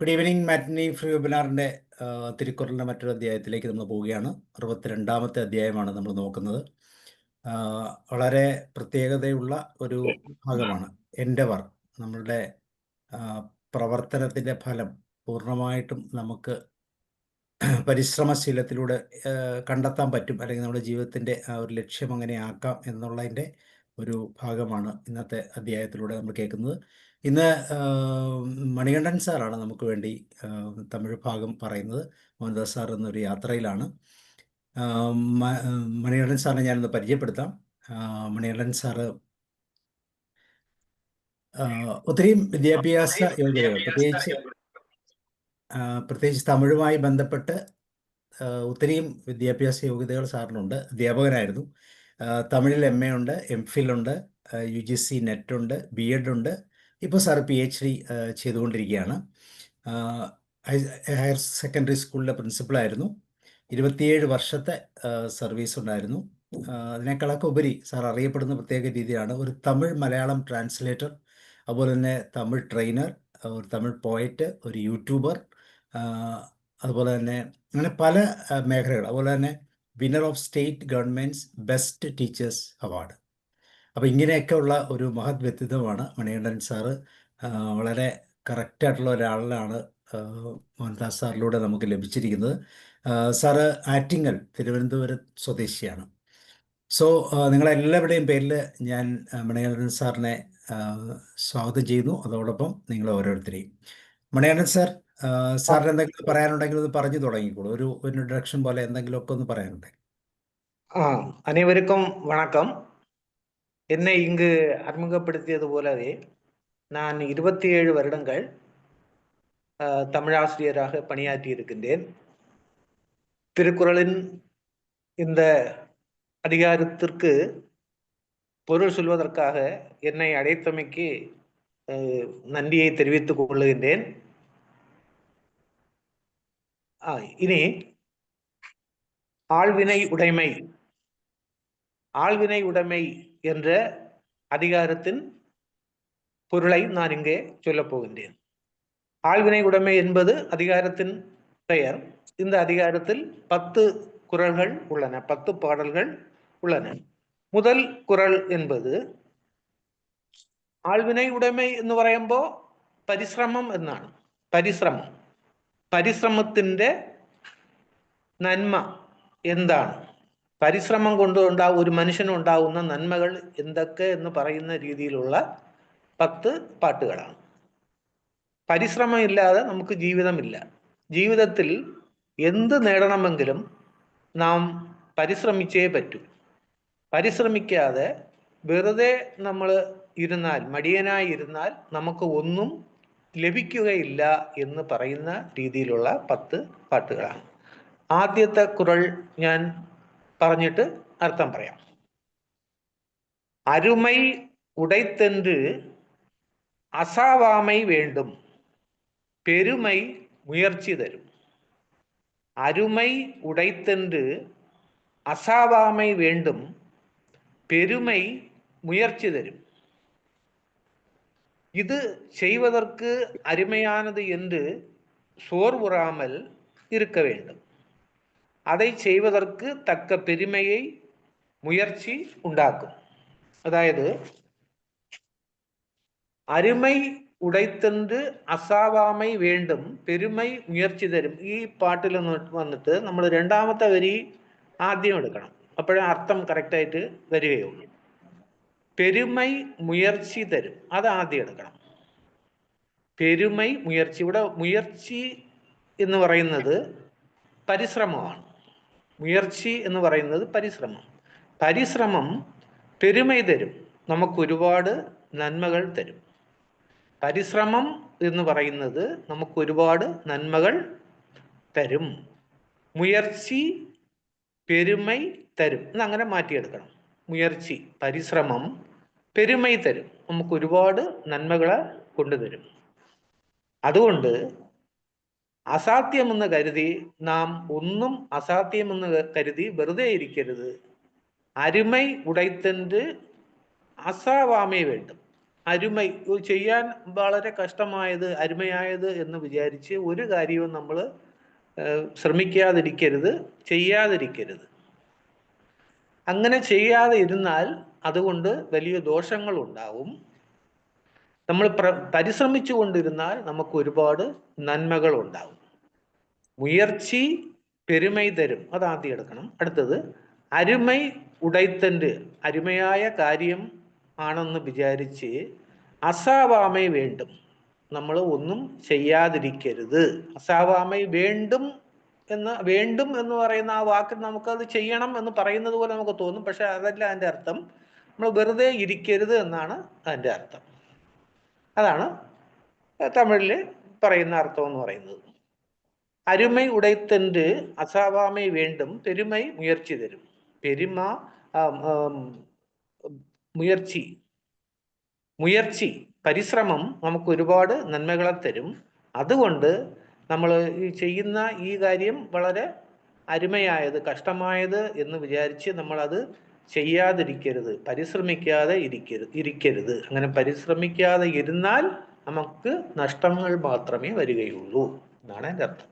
Good evening. Matinee free വെബിനാറിൻ്റെ തിരുക്കുറലിൻ്റെ മറ്റൊരു അധ്യായത്തിലേക്ക് നമ്മൾ പോവുകയാണ്. 62ാമത്തെ അധ്യായമാണ് നമ്മൾ നോക്കുന്നത്. വളരെ പ്രത്യേകതയുള്ള ഒരു ഭാഗമാണ് എൻഡവർ. നമ്മളുടെ പ്രവർത്തനത്തിൻ്റെ ഫലം പൂർണ്ണമായിട്ടും നമുക്ക് പരിശ്രമശീലത്തിലൂടെ കണ്ടെത്താൻ പറ്റും, അല്ലെങ്കിൽ നമ്മുടെ ജീവിതത്തിൻ്റെ ആ ഒരു ലക്ഷ്യം അങ്ങനെ ആക്കാം എന്നുള്ളതിൻ്റെ ഒരു ഭാഗമാണ് ഇന്നത്തെ അധ്യായത്തിലൂടെ നമ്മൾ കേൾക്കുന്നത്. ഇന്ന് മണികണ്ഠൻ സാറാണ് നമുക്ക് വേണ്ടി തമിഴ് ഭാഗം പറയുന്നത്. മോഹൻദാസ് സാർ എന്നൊരു യാത്രയിലാണ്. മണികണ്ഠൻ സാറിനെ ഞാനൊന്ന് പരിചയപ്പെടുത്താം. മണികണ്ഠൻ സാറ് ഒത്തിരിയും വിദ്യാഭ്യാസ യോഗ്യതകൾ, പ്രത്യേകിച്ച് തമിഴുമായി ബന്ധപ്പെട്ട് ഒത്തിരിയും വിദ്യാഭ്യാസ യോഗ്യതകൾ സാറിനുണ്ട്. അധ്യാപകനായിരുന്നു. തമിഴിൽ MA ഉണ്ട്, MPhil ഉണ്ട്, UGC നെറ്റ് ഉണ്ട്, BEd ഉണ്ട്. ഇപ്പോൾ സാർ PhD ചെയ്തുകൊണ്ടിരിക്കുകയാണ്. ഹയർ സെക്കൻഡറി സ്കൂളിലെ പ്രിൻസിപ്പളായിരുന്നു. 27 വർഷത്തെ സർവീസ് ഉണ്ടായിരുന്നു. അതിനേക്കാളൊക്കെ ഉപരി സാർ അറിയപ്പെടുന്ന പ്രത്യേക രീതിയാണ് ഒരു തമിഴ് മലയാളം ട്രാൻസ്ലേറ്റർ, അതുപോലെ തന്നെ തമിഴ് ട്രെയിനർ, ഒരു തമിഴ് പോയറ്റ്, ഒരു യൂട്യൂബർ, അതുപോലെ തന്നെ അങ്ങനെ പല മേഖലകൾ. അതുപോലെ തന്നെ winner of state governments best teachers award. അപ്പോൾ ഇങ്ങനെയൊക്കെ ഉള്ള ഒരു മഹത് വ്യക്തിത്വമാണ് മണികണ്ഠൻ സാറ്. വളരെ കറക്റ്റായിട്ടുള്ള ഒരാളിലാണ് മോഹൻദാസ് സാറിലൂടെ നമുക്ക് ലഭിച്ചിരിക്കുന്നത്. സാറ് ആറ്റിങ്ങൽ, തിരുവനന്തപുരം സ്വദേശിയാണ്. സോ നിങ്ങളെല്ലാവരുടെയും പേരിൽ ഞാൻ മണികണ്ഠൻ സാറിനെ സ്വാഗതം ചെയ്യുന്നു. അതോടൊപ്പം നിങ്ങൾ ഓരോരുത്തരെയും. മണികണ്ഠൻ സാർ, സാറിന് എന്തെങ്കിലും പറയാനുണ്ടെങ്കിൽ ഒന്ന് പറഞ്ഞു തുടങ്ങിക്കോളൂ. ഒരു ഇൻട്രൊഡക്ഷൻ പോലെ എന്തെങ്കിലുമൊക്കെ ഒന്ന് പറയാനുണ്ടെങ്കിൽ. அனைவருக்கும் வணக்கம். என்னை இங்கு அறிமுகப்படுத்தியது போலவே நான் 27 வருடங்கள் தமிழாசிரியராக பணியாற்றி இருக்கின்றேன். திருக்குறளின் இந்த அதிகாரத்திற்கு பொருள் சொல்வதற்காக என்னை அழைத்தமைக்கு நன்றியை தெரிவித்துக் கொள்ளுகின்றேன். இனி ஆள்வினை உடைமை என்ற அதிகாரத்தின் பொருளை நான் இங்கே சொல்லப் போகின்றேன். ஆள்வினை உடைமை என்பது அதிகாரத்தின் பெயர். இந்த அதிகாரத்தில் 10 குறள்கள் உள்ளன, 10 பாடல்கள் உள்ளன. முதல் குறள் என்பது ആൾവിനൈ ഉടമ എന്ന് പറയുമ്പോൾ പരിശ്രമം എന്നാണ്. പരിശ്രമത്തിന്റെ നന്മ എന്താണ്, പരിശ്രമം കൊണ്ട് ഒരു മനുഷ്യനുണ്ടാകുന്ന നന്മകൾ എന്തൊക്കെ എന്ന് പറയുന്ന രീതിയിലുള്ള 10 പാട്ടുകളാണ്. പരിശ്രമം ഇല്ലാതെ നമുക്ക് ജീവിതമില്ല. ജീവിതത്തിൽ എന്ത് നേടണമെങ്കിലും നാം പരിശ്രമിച്ചേ പറ്റൂ. പരിശ്രമിക്കാതെ വെറുതെ നമ്മൾ ഇരുന്നാൽ, മടിയനായി ഇരുന്നാൽ നമുക്ക് ഒന്നും ലഭിക്കുകയില്ല എന്ന് പറയുന്ന രീതിയിലുള്ള 10 പാട്ടുകളാണ്. ആദ്യത്തെ കുറൾ ഞാൻ പറഞ്ഞിട്ട് അർത്ഥം പറയാം. അരുമൈ ഉടൈത്തെன்று അസാവാമൈ വേണ്ടും പെരുമൈ മുയർച്ചി തരും. അരുമൈ ഉടൈത്തെன்று അസാവാമൈ വേണ്ടും பெருமை முயற்சி தரும். இது செய்வதற்கு அருமையானது என்று சோர்வுறாமல் இருக்க வேண்டும். அதை செய்வதற்கு தக்க பெருமையை முயற்சி உண்டாக்கும். അതായത് അരുമൈ ഉടൈത്തെன்று അസാവാമൈ വേണ്ടും പെരുമൈ മുയർച്ചി തരും. ഈ പാട്ടിൽ വന്നിട്ട് നമ്മൾ രണ്ടാമത്തെ വരി ആദ്യം എടുക്കണം. അപ്പോഴേ അർത്ഥം കറക്റ്റായിട്ട് വരികയുള്ളൂ. പെരുമൈ മുയർച്ചി തരും, അത് ആദ്യം എടുക്കണം. പെരുമൈ മുയർച്ചി. ഇവിടെ മുയർച്ചി എന്ന് പറയുന്നത് പരിശ്രമമാണ്. മുയർച്ചി എന്ന് പറയുന്നത് പരിശ്രമം. പരിശ്രമം പെരുമൈ തരും, നമുക്ക് ഒരുപാട് നന്മകൾ തരും. പരിശ്രമം എന്ന് പറയുന്നത് നമുക്ക് ഒരുപാട് നന്മകൾ തരും. മുയർച്ചി പെരുമൈ തരും എന്നങ്ങനെ മാറ്റിയെടുക്കണം. മുയർച്ചി പരിശ്രമം, പെരുമൈ തരും, നമുക്ക് ഒരുപാട് നന്മകളെ കൊണ്ടുതരും. അതുകൊണ്ട് അസാധ്യമെന്ന് കരുതി നാം ഒന്നും അസാധ്യമെന്ന് കരുതി വെറുതെ ഇരിക്കരുത്. അരുമൈ ഉടൈത്തെன்று അസാവാമേ വേണ്ടും. അരുമൈ ചെയ്യാൻ വളരെ കഷ്ടമായത് അരുമയായത് എന്ന് വിചാരിച്ച് ഒരു കാര്യവും നമ്മൾ ശ്രമിക്കാതിരിക്കരുത്, ചെയ്യാതിരിക്കരുത്. അങ്ങനെ ചെയ്യാതെ ഇരുന്നാൽ അതുകൊണ്ട് വലിയ ദോഷങ്ങൾ ഉണ്ടാവും. നമ്മൾ പരിശ്രമിച്ചു കൊണ്ടിരുന്നാൽ നമുക്ക് ഒരുപാട് നന്മകൾ ഉണ്ടാവും. മുയർച്ചി പെരുമൈ തരും, അതാദ്യം എടുക്കണം. അടുത്തത് അരുമൈ ഉടൈത്തൻ്റെ, അരുമയായ കാര്യം ആണെന്ന് വിചാരിച്ച് അസാവാമൈ വേണ്ടും, നമ്മൾ ഒന്നും ചെയ്യാതിരിക്കരുത്. അസാവാമൈ വേണ്ടും എന്ന് പറയുന്ന ആ വാക്ക് നമുക്കത് ചെയ്യണം എന്ന് പറയുന്നത് പോലെ നമുക്ക് തോന്നും. പക്ഷെ അതല്ല അതിൻ്റെ അർത്ഥം. നമ്മൾ വെറുതെ ഇരിക്കരുത് എന്നാണ് അതിൻ്റെ അർത്ഥം. അതാണ് തമിഴിൽ പറയുന്ന അർത്ഥം എന്ന് പറയുന്നത്. അരുമൈ ഉടൈത്തൻ്റെ അസാവാമൈ വേണ്ടും പെരുമൈ മുയർച്ചി തരും. പെരുമ, മുയർച്ചി, പരിശ്രമം നമുക്ക് ഒരുപാട് നന്മകളെ തരും. അതുകൊണ്ട് നമ്മൾ ഈ ചെയ്യുന്ന ഈ കാര്യം വളരെ അരുമയായത്, കഷ്ടമായത് എന്ന് വിചാരിച്ച് നമ്മളത് ചെയ്യാതിരിക്കരുത്, പരിശ്രമിക്കാതെ ഇരിക്കരുത്. അങ്ങനെ പരിശ്രമിക്കാതെ ഇരുന്നാൽ നമുക്ക് നഷ്ടങ്ങൾ മാത്രമേ വരികയുള്ളൂ എന്നാണ് എൻ്റെ അർത്ഥം.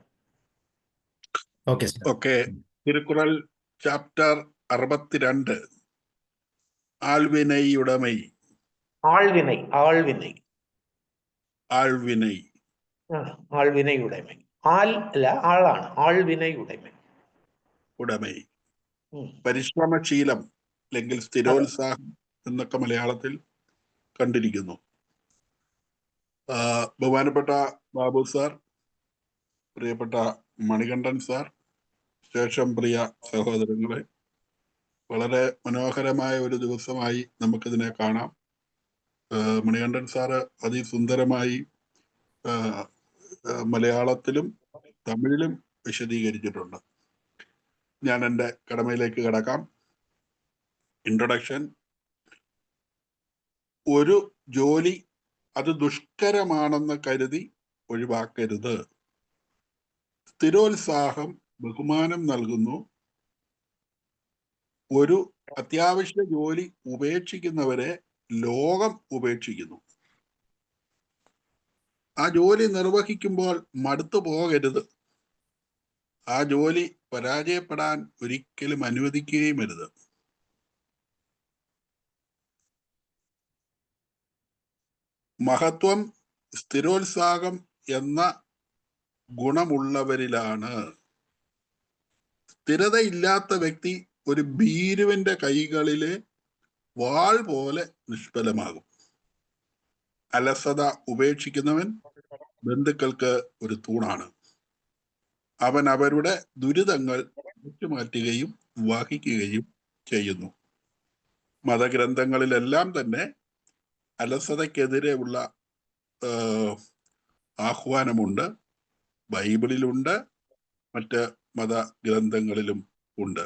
ഓക്കെ. തിരുക്കുറൾ ചാപ്റ്റർ 62, ആൾവിനൈയുടമൈ. ആൾവിനയുടമൈ, ആൽ അല്ല ആളാണ്, ആൾവിനയുടമൈ. പരിശ്രമശീലം അല്ലെങ്കിൽ സ്ഥിരോത്സാഹം എന്നൊക്കെ മലയാളത്തിൽ കണ്ടിരിക്കുന്നു. ബഹുമാനപ്പെട്ട ബാബു സാർ, പ്രിയപ്പെട്ട മണികണ്ഠൻ സാർ, ശേഷം പ്രിയ സഹോദരങ്ങളെ, വളരെ മനോഹരമായ ഒരു ദിവസമായി നമുക്കിതിനെ കാണാം. മണികണ്ഠൻ സാറ് അതിസുന്ദരമായി മലയാളത്തിലും തമിഴിലും വിശദീകരിച്ചിട്ടുണ്ട്. ഞാൻ എൻ്റെ കടമയിലേക്ക് കടക്കാം. ഇൻട്രൊഡക്ഷൻ. ഒരു ജോലി അത് ദുഷ്കരമാണെന്ന് കരുതി ഒഴിവാക്കരുത്. സ്ഥിരോത്സാഹം ബഹുമാനം നൽകുന്നു. ഒരു അത്യാവശ്യ ജോലി ഉപേക്ഷിക്കുന്നവരെ ലോകം ഉപേക്ഷിക്കുന്നു. ആ ജോലി നിർവഹിക്കുമ്പോൾ മടുത്തു പോകരുത്. ആ ജോലി പരാജയപ്പെടാൻ ഒരിക്കലും അനുവദിക്കുകയും അരുത്. മഹത്വം സ്ഥിരോത്സാഹം എന്ന ഗുണമുള്ളവരിലാണ്. സ്ഥിരതയില്ലാത്ത വ്യക്തി ഒരു ഭീരുവിന്റെ കൈകളിലെ വാൾ പോലെ നിഷ്ഫലമാകും. അലസത ഉപേക്ഷിക്കുന്നവൻ ബന്ധുക്കൾക്ക് ഒരു തൂണാണ്. അവൻ അവരുടെ ദുരിതങ്ങൾ മാറ്റുകയും വഹിക്കുകയും ചെയ്യുന്നു. മതഗ്രന്ഥങ്ങളിലെല്ലാം തന്നെ അലസതയ്ക്കെതിരെയുള്ള ആഹ്വാനമുണ്ട്. ബൈബിളിലുണ്ട്, മറ്റ് മതഗ്രന്ഥങ്ങളിലും ഉണ്ട്.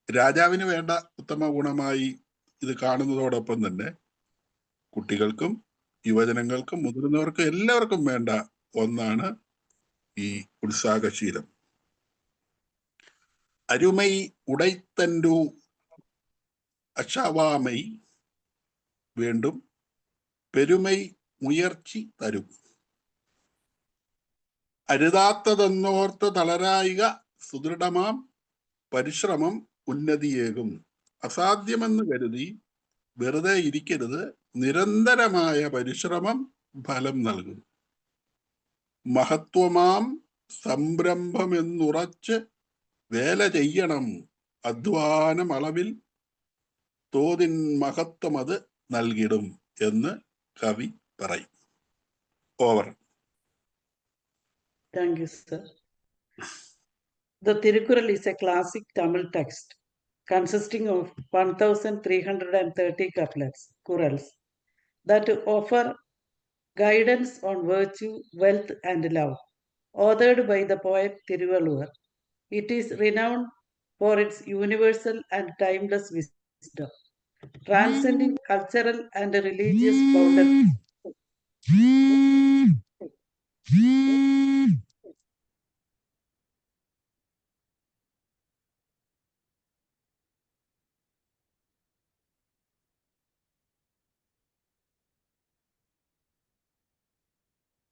രാജാവിന് വേണ്ട ഉത്തമ ഗുണമായി ഇത് കാണുന്നതോടൊപ്പം തന്നെ കുട്ടികൾക്കും യുവജനങ്ങൾക്കും മുതിർന്നവർക്കും എല്ലാവർക്കും വേണ്ട ഒന്നാണ് ഈ ഉത്സാഹശീലം. അരുമൈ ഉടൈത്തൻഡു അശവാമൈ വേണ്ടും പെരുമൈ മുയർച്ചി തരും. അരുതാത്തതെന്നോർത്ത് തളരായിക സുദൃഢമാം പരിശ്രമം ഉന്നതിയേകും. അസാധ്യമെന്ന് കരുതി വെറുതെ ഇരിക്കരുത്. നിരന്തരമായ പരിശ്രമം ഫലം നൽകും. മഹത്വമാം സംരംഭമെന്നുറച്ച് വേല ചെയ്യണം. അധ്വാനം അളവിൽ തോതിൻ മഹത്വം അത് നൽകിടും എന്ന് കവി പറയും. Over. Thank you, sir. The Tirukural is a classic Tamil text consisting of 1330 couplets, kurals, that offer guidance on virtue, wealth, and love. Authored by the poet Thiruvalluvar, it is renowned for its universal and timeless wisdom, transcending cultural and religious boundaries.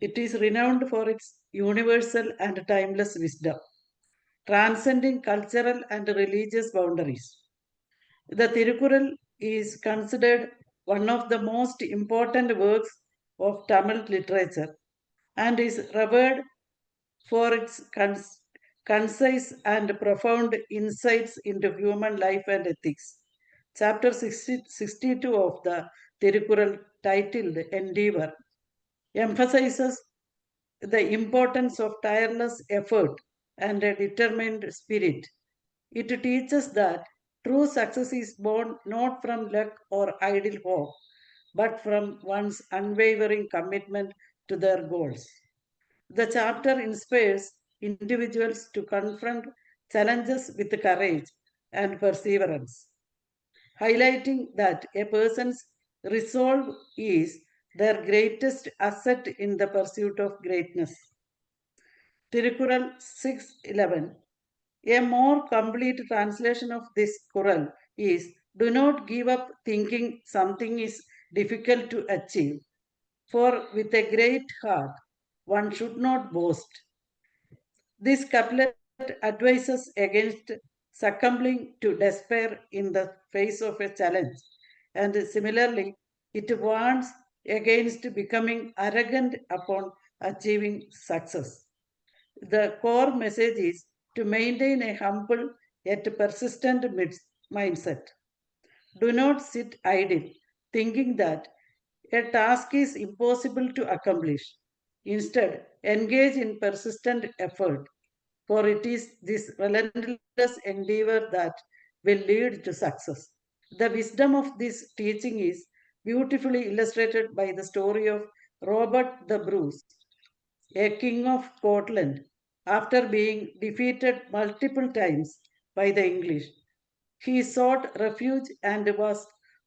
It is renowned for its universal and timeless wisdom, transcending cultural and religious boundaries. The Tirukural is considered one of the most important works of Tamil literature and is revered for its concise and profound insights into human life and ethics. Chapter 62 of the Tirukural, titled Endeavor, emphasizes the importance of tireless effort and a determined spirit. It teaches that true success is born not from luck or idle hope, but from one's unwavering commitment to their goals. The chapter inspires individuals to confront challenges with courage and perseverance, highlighting that a person's resolve is their greatest asset in the pursuit of greatness. Tirukural 6:11. A more complete translation of this Kural is, "Do not give up thinking something is difficult to achieve, for with a great heart one should not boast." This couplet advises against succumbing to despair in the face of a challenge, and similarly, it warns against becoming arrogant upon achieving success. The core message is to maintain a humble yet persistent mindset. Do not sit idle, thinking that a task is impossible to accomplish. Instead, engage in persistent effort, for it is this relentless endeavor that will lead to success. The wisdom of this teaching is beautifully illustrated by the story of Robert the Bruce, a king of Scotland. After being defeated multiple times by the English, he sought refuge and was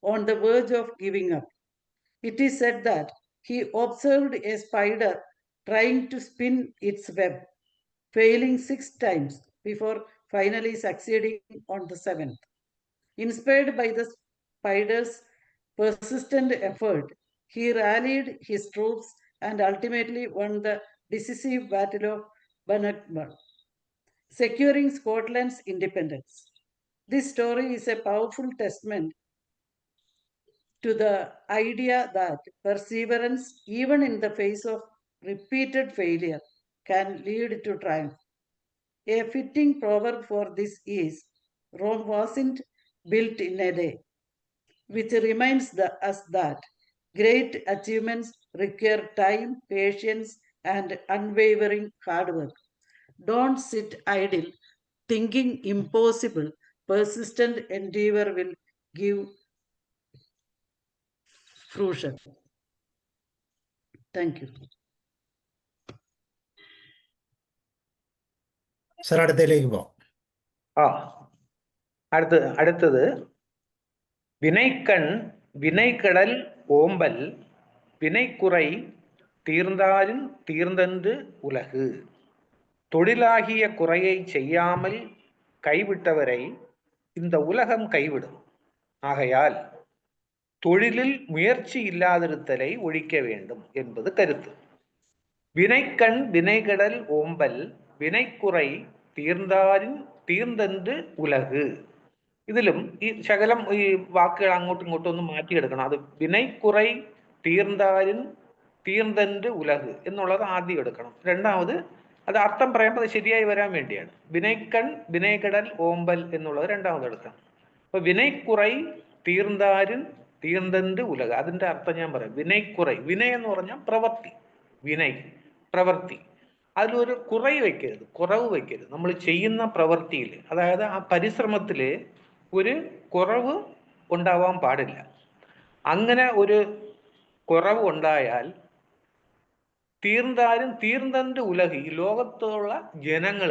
on the verge of giving up. It is said that he observed a spider trying to spin its web, failing 6 times before finally succeeding on the 7th. Inspired by the spider's persistent effort, he rallied his troops and ultimately won the decisive Battle of Bannockburn, securing Scotland's independence. This story is a powerful testament to the idea that perseverance, even in the face of repeated failure, can lead to triumph. A fitting proverb for this is, "Rome wasn't built in a day," which reminds us that great achievements require time, patience, and unwavering hard work. Don't sit idle, thinking impossible. Persistent endeavor will give fruition. Thank you. Sir അടുത്തതിലേക്ക് പോവാം. അടുത്തത് வினைக்கண் வினைக்கடல் ஓம்பல் வினைக்குறை தீர்ந்தாரின் தீர்ந்தன்று உலகு. தொழிலாகிய குறையை செய்யாமல் கைவிட்டவரை இந்த உலகம் கைவிடும். ஆகையால் தொழிலில் முயற்சி இல்லாதிருத்தலை ஒழிக்க வேண்டும் என்பது கருத்து. வினைக்கண் வினைகடல் ஓம்பல் വിനൈക്കുറൈ തീർന്താരിൻ തീർന്നെன்று ഉലക്. ഇതിലും ഈ ശകലം ഈ വാക്കുകൾ അങ്ങോട്ടും ഇങ്ങോട്ടും ഒന്ന് മാറ്റിയെടുക്കണം. അത് വിനൈക്കുറൈ തീർന്താരിൻ തീർന്നെன்று ഉലക് എന്നുള്ളത് ആദ്യം എടുക്കണം. രണ്ടാമത് അത് അർത്ഥം പറയുമ്പോൾ അത് ശരിയായി വരാൻ വേണ്ടിയാണ്. വിനൈക്കൺ വിനൈകടൽ ഓമ്പൽ എന്നുള്ളത് രണ്ടാമത് എടുക്കണം. അപ്പൊ വിനൈക്കുറൈ തീർന്താരിൻ തീർന്നെன்று ഉലക്, അതിന്റെ അർത്ഥം ഞാൻ പറയാം. വിനൈക്കുറൈ, വിനയ എന്ന് പറഞ്ഞാൽ പ്രവൃത്തി, വിനയ് പ്രവൃത്തി, അതിലൊരു കുറവ് വയ്ക്കരുത്, കുറവ് വയ്ക്കരുത്. നമ്മൾ ചെയ്യുന്ന പ്രവൃത്തിയിൽ, അതായത് ആ പരിശ്രമത്തിൽ ഒരു കുറവ് ഉണ്ടാവാൻ പാടില്ല. അങ്ങനെ ഒരു കുറവ് ഉണ്ടായാൽ തീർന്നാലും തീർന്നെன்று ഉലകി, ഈ ലോകത്തുള്ള ജനങ്ങൾ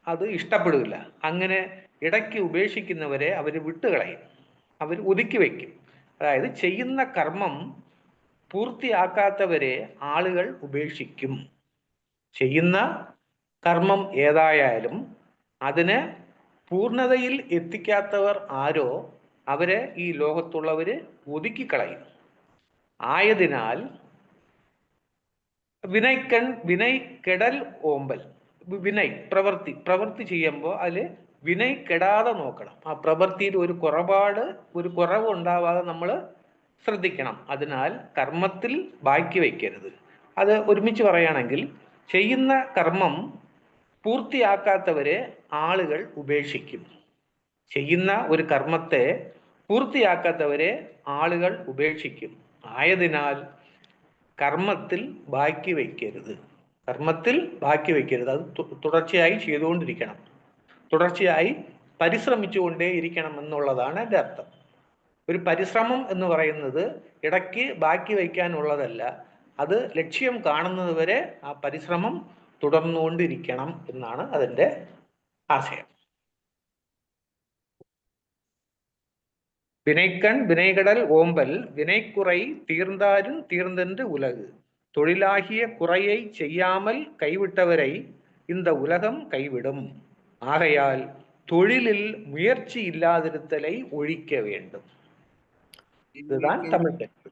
അത് ഇഷ്ടപ്പെടില്ല. അങ്ങനെ ഇടയ്ക്ക് ഉപേക്ഷിക്കുന്നവരെ അവർ വിട്ടുകളയും, അവർ ഒതുക്കി വയ്ക്കും. അതായത് ചെയ്യുന്ന കർമ്മം പൂർത്തിയാക്കാത്തവരെ ആളുകൾ ഉപേക്ഷിക്കും. ചെയ്യുന്ന കർമ്മം ഏതായാലും അതിന് പൂർണ്ണതയിൽ എത്തിക്കാത്തവർ ആരോ അവരെ ഈ ലോകത്തുള്ളവര് ഒതുക്കിക്കളയും. ആയതിനാൽ വിനയ്ക്കൺ, വിനയ് കെടൽ ഓമ്പൽ. വിനയ് പ്രവൃത്തി ചെയ്യുമ്പോൾ അതിൽ വിനയ് കെടാതെ നോക്കണം. ആ പ്രവൃത്തിയിൽ ഒരു കുറവ് ഉണ്ടാവാതെ നമ്മൾ ശ്രദ്ധിക്കണം. അതിനാൽ കർമ്മത്തിൽ ബാക്കി വയ്ക്കരുത്. അത് ഒരുമിച്ച് പറയുകയാണെങ്കിൽ, ചെയ്യുന്ന കർമ്മം പൂർത്തിയാക്കാത്തവരെ ആളുകൾ ഉപേക്ഷിക്കും. ചെയ്യുന്ന ഒരു കർമ്മത്തെ പൂർത്തിയാക്കാത്തവരെ ആളുകൾ ഉപേക്ഷിക്കും. ആയതിനാൽ കർമ്മത്തിൽ ബാക്കി വയ്ക്കരുത്. അത് തുടർച്ചയായി ചെയ്തുകൊണ്ടിരിക്കണം. തുടർച്ചയായി പരിശ്രമിച്ചുകൊണ്ടേ ഇരിക്കണം എന്നുള്ളതാണ് എൻ്റെ അർത്ഥം. ഒരു പരിശ്രമം എന്ന് പറയുന്നത് ഇടയ്ക്ക് ബാക്കി വയ്ക്കാനുള്ളതല്ല. അത് ലക്ഷ്യം കാണുന്നത് വരെ ആ പരിശ്രമം തുടർന്നുകൊണ്ടിരിക്കണം എന്നാണ് അതിൻ്റെ ആശയം. வினைக்கண் வினைகடல் ஓம்பல் வினைக்குறை தீர்ந்தாரும் தீர்ந்தென்று உலகு. தொழிலாகிய குறையை செய்யாமல் கைவிட்டவரை இந்த உலகம் கைவிடும். ஆகையால் தொழிலில் முயற்சி இல்லாதிருத்தலை ஒழிக்க வேண்டும். இதுதான் தமிழ் டெக்ஸ்ட்.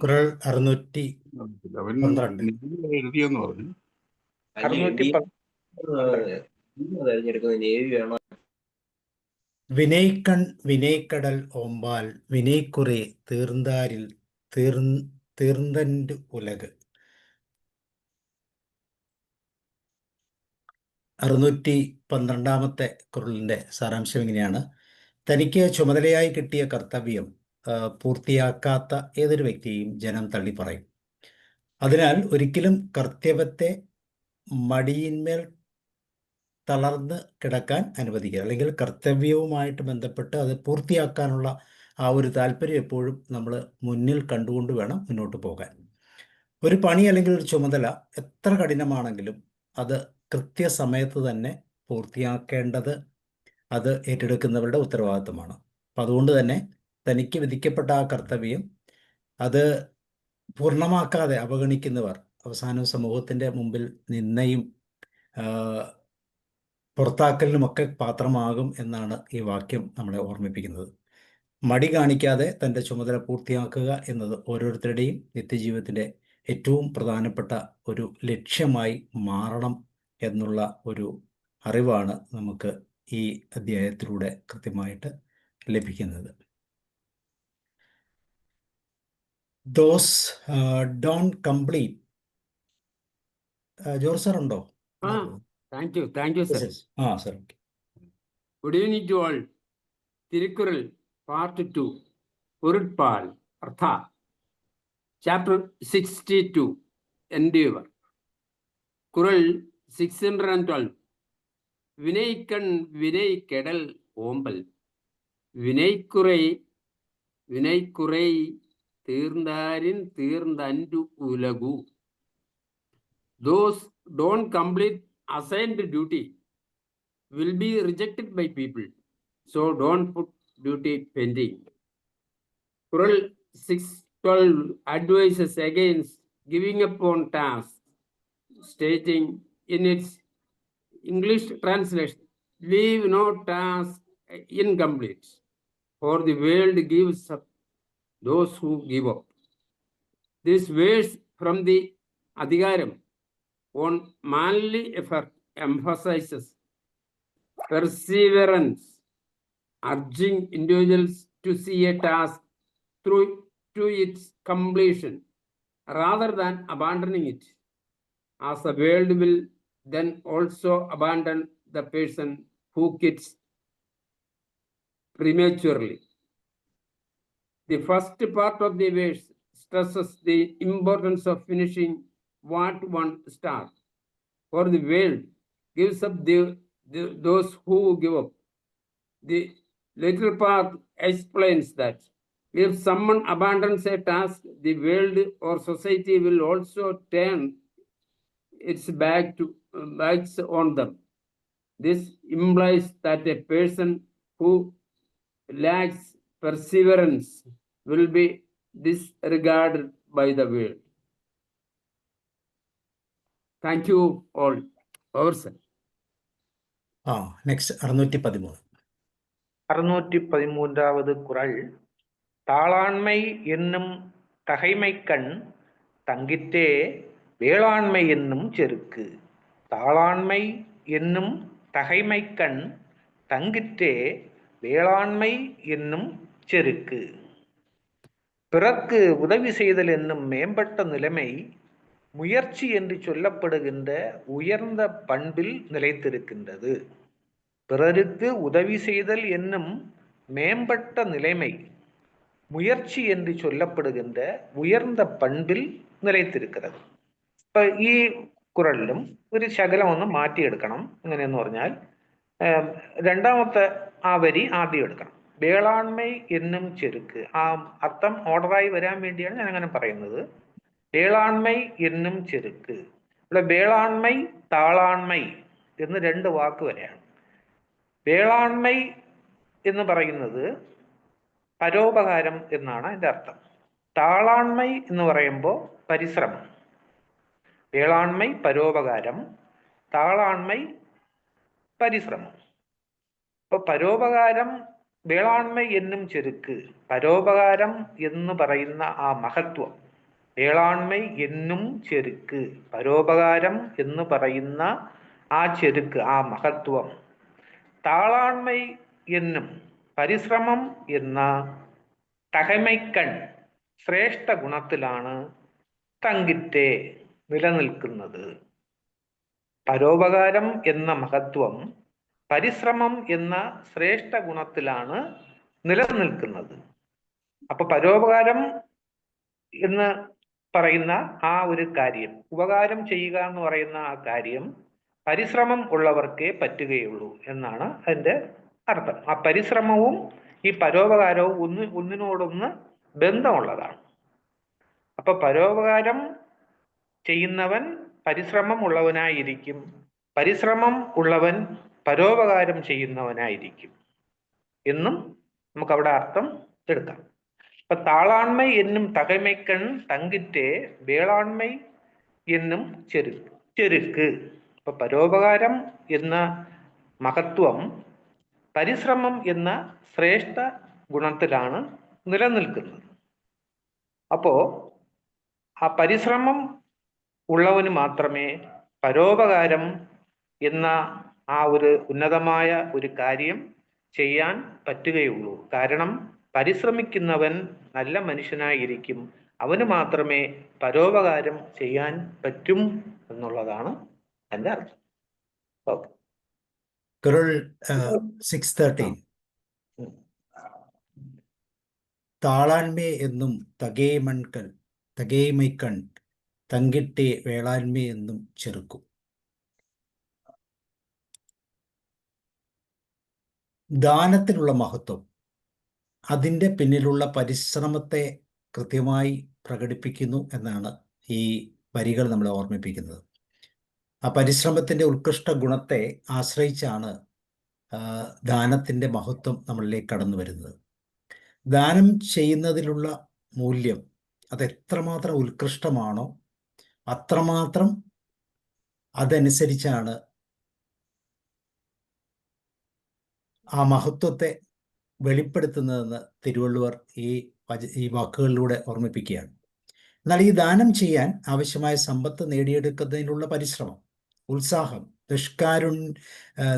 കുറൽ 612. എഴുതിയെന്ന് പറഞ്ഞു. 612. വിനയ്ക്കൺ വിനയ്ക്കടൽ ഓമ്പാൽ വിനയ്ക്കുറെ തീർந்தாരിൽ തീർന്തൻ്റെ ഉലക്. 612 കുറലിൻ്റെ സാരാംശം ഇങ്ങനെയാണ്: തനിക്ക് ചുമതലയായി കിട്ടിയ കർത്തവ്യം പൂർത്തിയാക്കാത്ത ഏതൊരു വ്യക്തിയെയും ജനം തള്ളിപ്പറയും. അതിനാൽ ഒരിക്കലും കർത്തവ്യത്തെ മടിയിന്മേൽ തളർന്ന് കിടക്കാൻ അനുവദിക്കുക. അല്ലെങ്കിൽ കർത്തവ്യവുമായിട്ട് ബന്ധപ്പെട്ട് അത് പൂർത്തിയാക്കാനുള്ള ആ ഒരു താല്പര്യം എപ്പോഴും നമ്മൾ മുന്നിൽ കണ്ടുകൊണ്ട് വേണം മുന്നോട്ട് പോകാൻ. ഒരു പണി അല്ലെങ്കിൽ ഒരു ചുമതല എത്ര കഠിനമാണെങ്കിലും അത് കൃത്യസമയത്ത് തന്നെ പൂർത്തിയാക്കേണ്ടത് അത് ഏറ്റെടുക്കുന്നവരുടെ ഉത്തരവാദിത്തമാണ്. അപ്പം അതുകൊണ്ട് തന്നെ തനിക്ക് വിധിക്കപ്പെട്ട ആ കർത്തവ്യം അത് പൂർണ്ണമാക്കാതെ അവഗണിക്കുന്നവർ അവസാനം സമൂഹത്തിൻ്റെ മുമ്പിൽ നിന്നയും പുറത്താക്കലിനുമൊക്കെ പാത്രമാകും എന്നാണ് ഈ വാക്യം നമ്മളെ ഓർമ്മിപ്പിക്കുന്നത്. മടി കാണിക്കാതെ തൻ്റെ ചുമതല പൂർത്തിയാക്കുക എന്നത് ഓരോരുത്തരുടെയും നിത്യജീവിതത്തിൻ്റെ ഏറ്റവും പ്രധാനപ്പെട്ട ഒരു ലക്ഷ്യമായി മാറണം എന്നുള്ള ഒരു അറിവാണ് നമുക്ക് ഈ അധ്യായത്തിലൂടെ കൃത്യമായിട്ട് ലഭിക്കുന്നത്. Those don't complete. George sir ഉണ്ടോ? Thank you, sir. Sir. Good evening to all. Tirukkural Part 2, Urudpal, Artha, Chapter 62, Endeavor. Kural 612. Vinaykan Vinay Kedal Ombal. Vinaykurai Tirndarin Tirndandu Ulagu. Those don't complete assigned duty will be rejected by people, so don't put duty pending. Kural 612 advises against giving up on tasks, stating in its English translation, leave no task incomplete, for the world gives up those who give up. This verse from the Adhikaram on manly effort emphasizes perseverance, urging individuals to see a task through to its completion rather than abandoning it, as the world will then also abandon the person who quits prematurely. The first part of the verse stresses the importance of finishing what one starts, for the world gives up those who give up. The later part explains that if someone abandons a task, the world or society will also turn its backs on them. This implies that a person who lacks perseverance will be disregarded by the world. Thank you all. Over, sir. Next 613. 613வது குறள். தாளாண்மை என்னும் தகைமைக்கண் தங்கிற்றே வேளாண்மை என்னும் செருக்கு. தாளாண்மை என்னும் தகைமைக்கண் தங்கிற்றே வேளாண்மை என்னும் செருக்கு. பிறர்க்கு உதவி செய்தல் என்னும் மேம்பட்ட நிலைமை முயற்சி என்று சொல்லப்படுகின்ற உயர்ந்த பண்பில் நிலைத்திருக்கின்றது. பிறருக்கு உதவி செய்தல் என்னும் மேம்பட்ட நிலைமை മുയർച്ചി എന്ന് ചൊല്ലപ്പെടുകിன்ற ഉയർന്ന പண்பிൽ നിലത്തിരിക്കുന്നത്. ഇപ്പൊ ഈ കുറലിലും ഒരു ശകലം ഒന്ന് മാറ്റിയെടുക്കണം. എങ്ങനെയെന്ന് പറഞ്ഞാൽ രണ്ടാമത്തെ ആ വരി ആദ്യം എടുക്കണം. വേളാൺമൈ എന്നും ചെറുക്ക്. ആ അർത്ഥം ഓർഡറായി വരാൻ വേണ്ടിയാണ് ഞാൻ അങ്ങനെ പറയുന്നത്. വേളാൺമൈ എന്നും ചെറുക്ക്. ഇവിടെ വേളാൺമൈ താളാൺമൈ എന്ന് രണ്ട് വാക്ക് വരെയാണ്. വേളാൺമൈ എന്ന് പറയുന്നത് പരോപകാരം എന്നാണ് അതിൻ്റെ അർത്ഥം. താളാൺമൈ എന്ന് പറയുമ്പോൾ പരിശ്രമം. വേളാൺമൈ പരോപകാരം, താളാൺമൈ പരിശ്രമം. അപ്പോൾ പരോപകാരം വേളാൺമൈ എന്നും ചെറുക്ക്. പരോപകാരം എന്ന് പറയുന്ന ആ മഹത്വം, വേളാൺമൈ എന്നും ചെറുക്ക്, പരോപകാരം എന്ന് പറയുന്ന ആ ചെറുക്ക്, ആ മഹത്വം, താളാൺമൈ എന്നും പരിശ്രമം എന്ന തകമൈക്കൺ ശ്രേഷ്ഠ ഗുണത്തിലാണ് തങ്കിറ്റേ നിലനിൽക്കുന്നത്. പരോപകാരം എന്ന മഹത്വം പരിശ്രമം എന്ന ശ്രേഷ്ഠ ഗുണത്തിലാണ് നിലനിൽക്കുന്നത്. അപ്പൊ പരോപകാരം എന്ന് പറയുന്ന ആ ഒരു കാര്യം, ഉപകാരം ചെയ്യുക എന്ന് പറയുന്ന ആ കാര്യം പരിശ്രമം ഉള്ളവർക്കേ പറ്റുകയുള്ളൂ എന്നാണ് അതിൻ്റെ അർത്ഥം. ആ പരിശ്രമവും ഈ പരോപകാരവും ഒന്നിനോടൊന്ന് ബന്ധമുള്ളതാണ്. അപ്പൊ പരോപകാരം ചെയ്യുന്നവൻ പരിശ്രമം ഉള്ളവനായിരിക്കും, പരിശ്രമം ഉള്ളവൻ പരോപകാരം ചെയ്യുന്നവനായിരിക്കും എന്നും നമുക്കവിടെ അർത്ഥം എടുക്കാം. ഇപ്പൊ താളാൺമൈ എന്നും തകമൈക്കൺ തങ്കിറ്റേ വേളാൺമൈ എന്നും ചെറുക്ക്. ഇപ്പൊ പരോപകാരം എന്ന മഹത്വം പരിശ്രമം എന്ന ശ്രേഷ്ഠ ഗുണത്തിലാണ് നിലനിൽക്കുന്നത്. അപ്പോ ആ പരിശ്രമം ഉള്ളവന് മാത്രമേ പരോപകാരം എന്ന ആ ഒരു ഉന്നതമായ ഒരു കാര്യം ചെയ്യാൻ പറ്റുകയുള്ളൂ. കാരണം പരിശ്രമിക്കുന്നവൻ നല്ല മനുഷ്യനായിരിക്കും, അവന് മാത്രമേ പരോപകാരം ചെയ്യാൻ പറ്റും എന്നുള്ളതാണ് എൻ്റെ അർത്ഥം. ഓക്കെ. കുരൽ 613. താളാൻമേ എന്നും തകേമൈക്കൺ തങ്കിട്ടേ വേളാൻമേ എന്നും ചെറുക്കും. ദാനത്തിനുള്ള മഹത്വം അതിൻ്റെ പിന്നിലുള്ള പരിശ്രമത്തെ കൃത്യമായി പ്രകടിപ്പിക്കുന്നു എന്നാണ് ഈ വരികൾ നമ്മളെ ഓർമ്മിപ്പിക്കുന്നത്. ആ പരിശ്രമത്തിൻ്റെ ഉത്കൃഷ്ട ഗുണത്തെ ആശ്രയിച്ചാണ് ദാനത്തിൻ്റെ മഹത്വം നമ്മളിലേക്ക് കടന്നു വരുന്നത്. ദാനം ചെയ്യുന്നതിലുള്ള മൂല്യം അതെത്രമാത്രം ഉത്കൃഷ്ടമാണോ അത്രമാത്രം അതനുസരിച്ചാണ് ആ മഹത്വത്തെ വെളിപ്പെടുത്തുന്നതെന്ന് തിരുവള്ളുവർ ഈ വാക്കുകളിലൂടെ ഓർമ്മിപ്പിക്കുകയാണ്. എന്നാൽ ഈ ദാനം ചെയ്യാൻ ആവശ്യമായ സമ്പത്ത് നേടിയെടുക്കുന്നതിനുള്ള പരിശ്രമം, ഉത്സാഹം,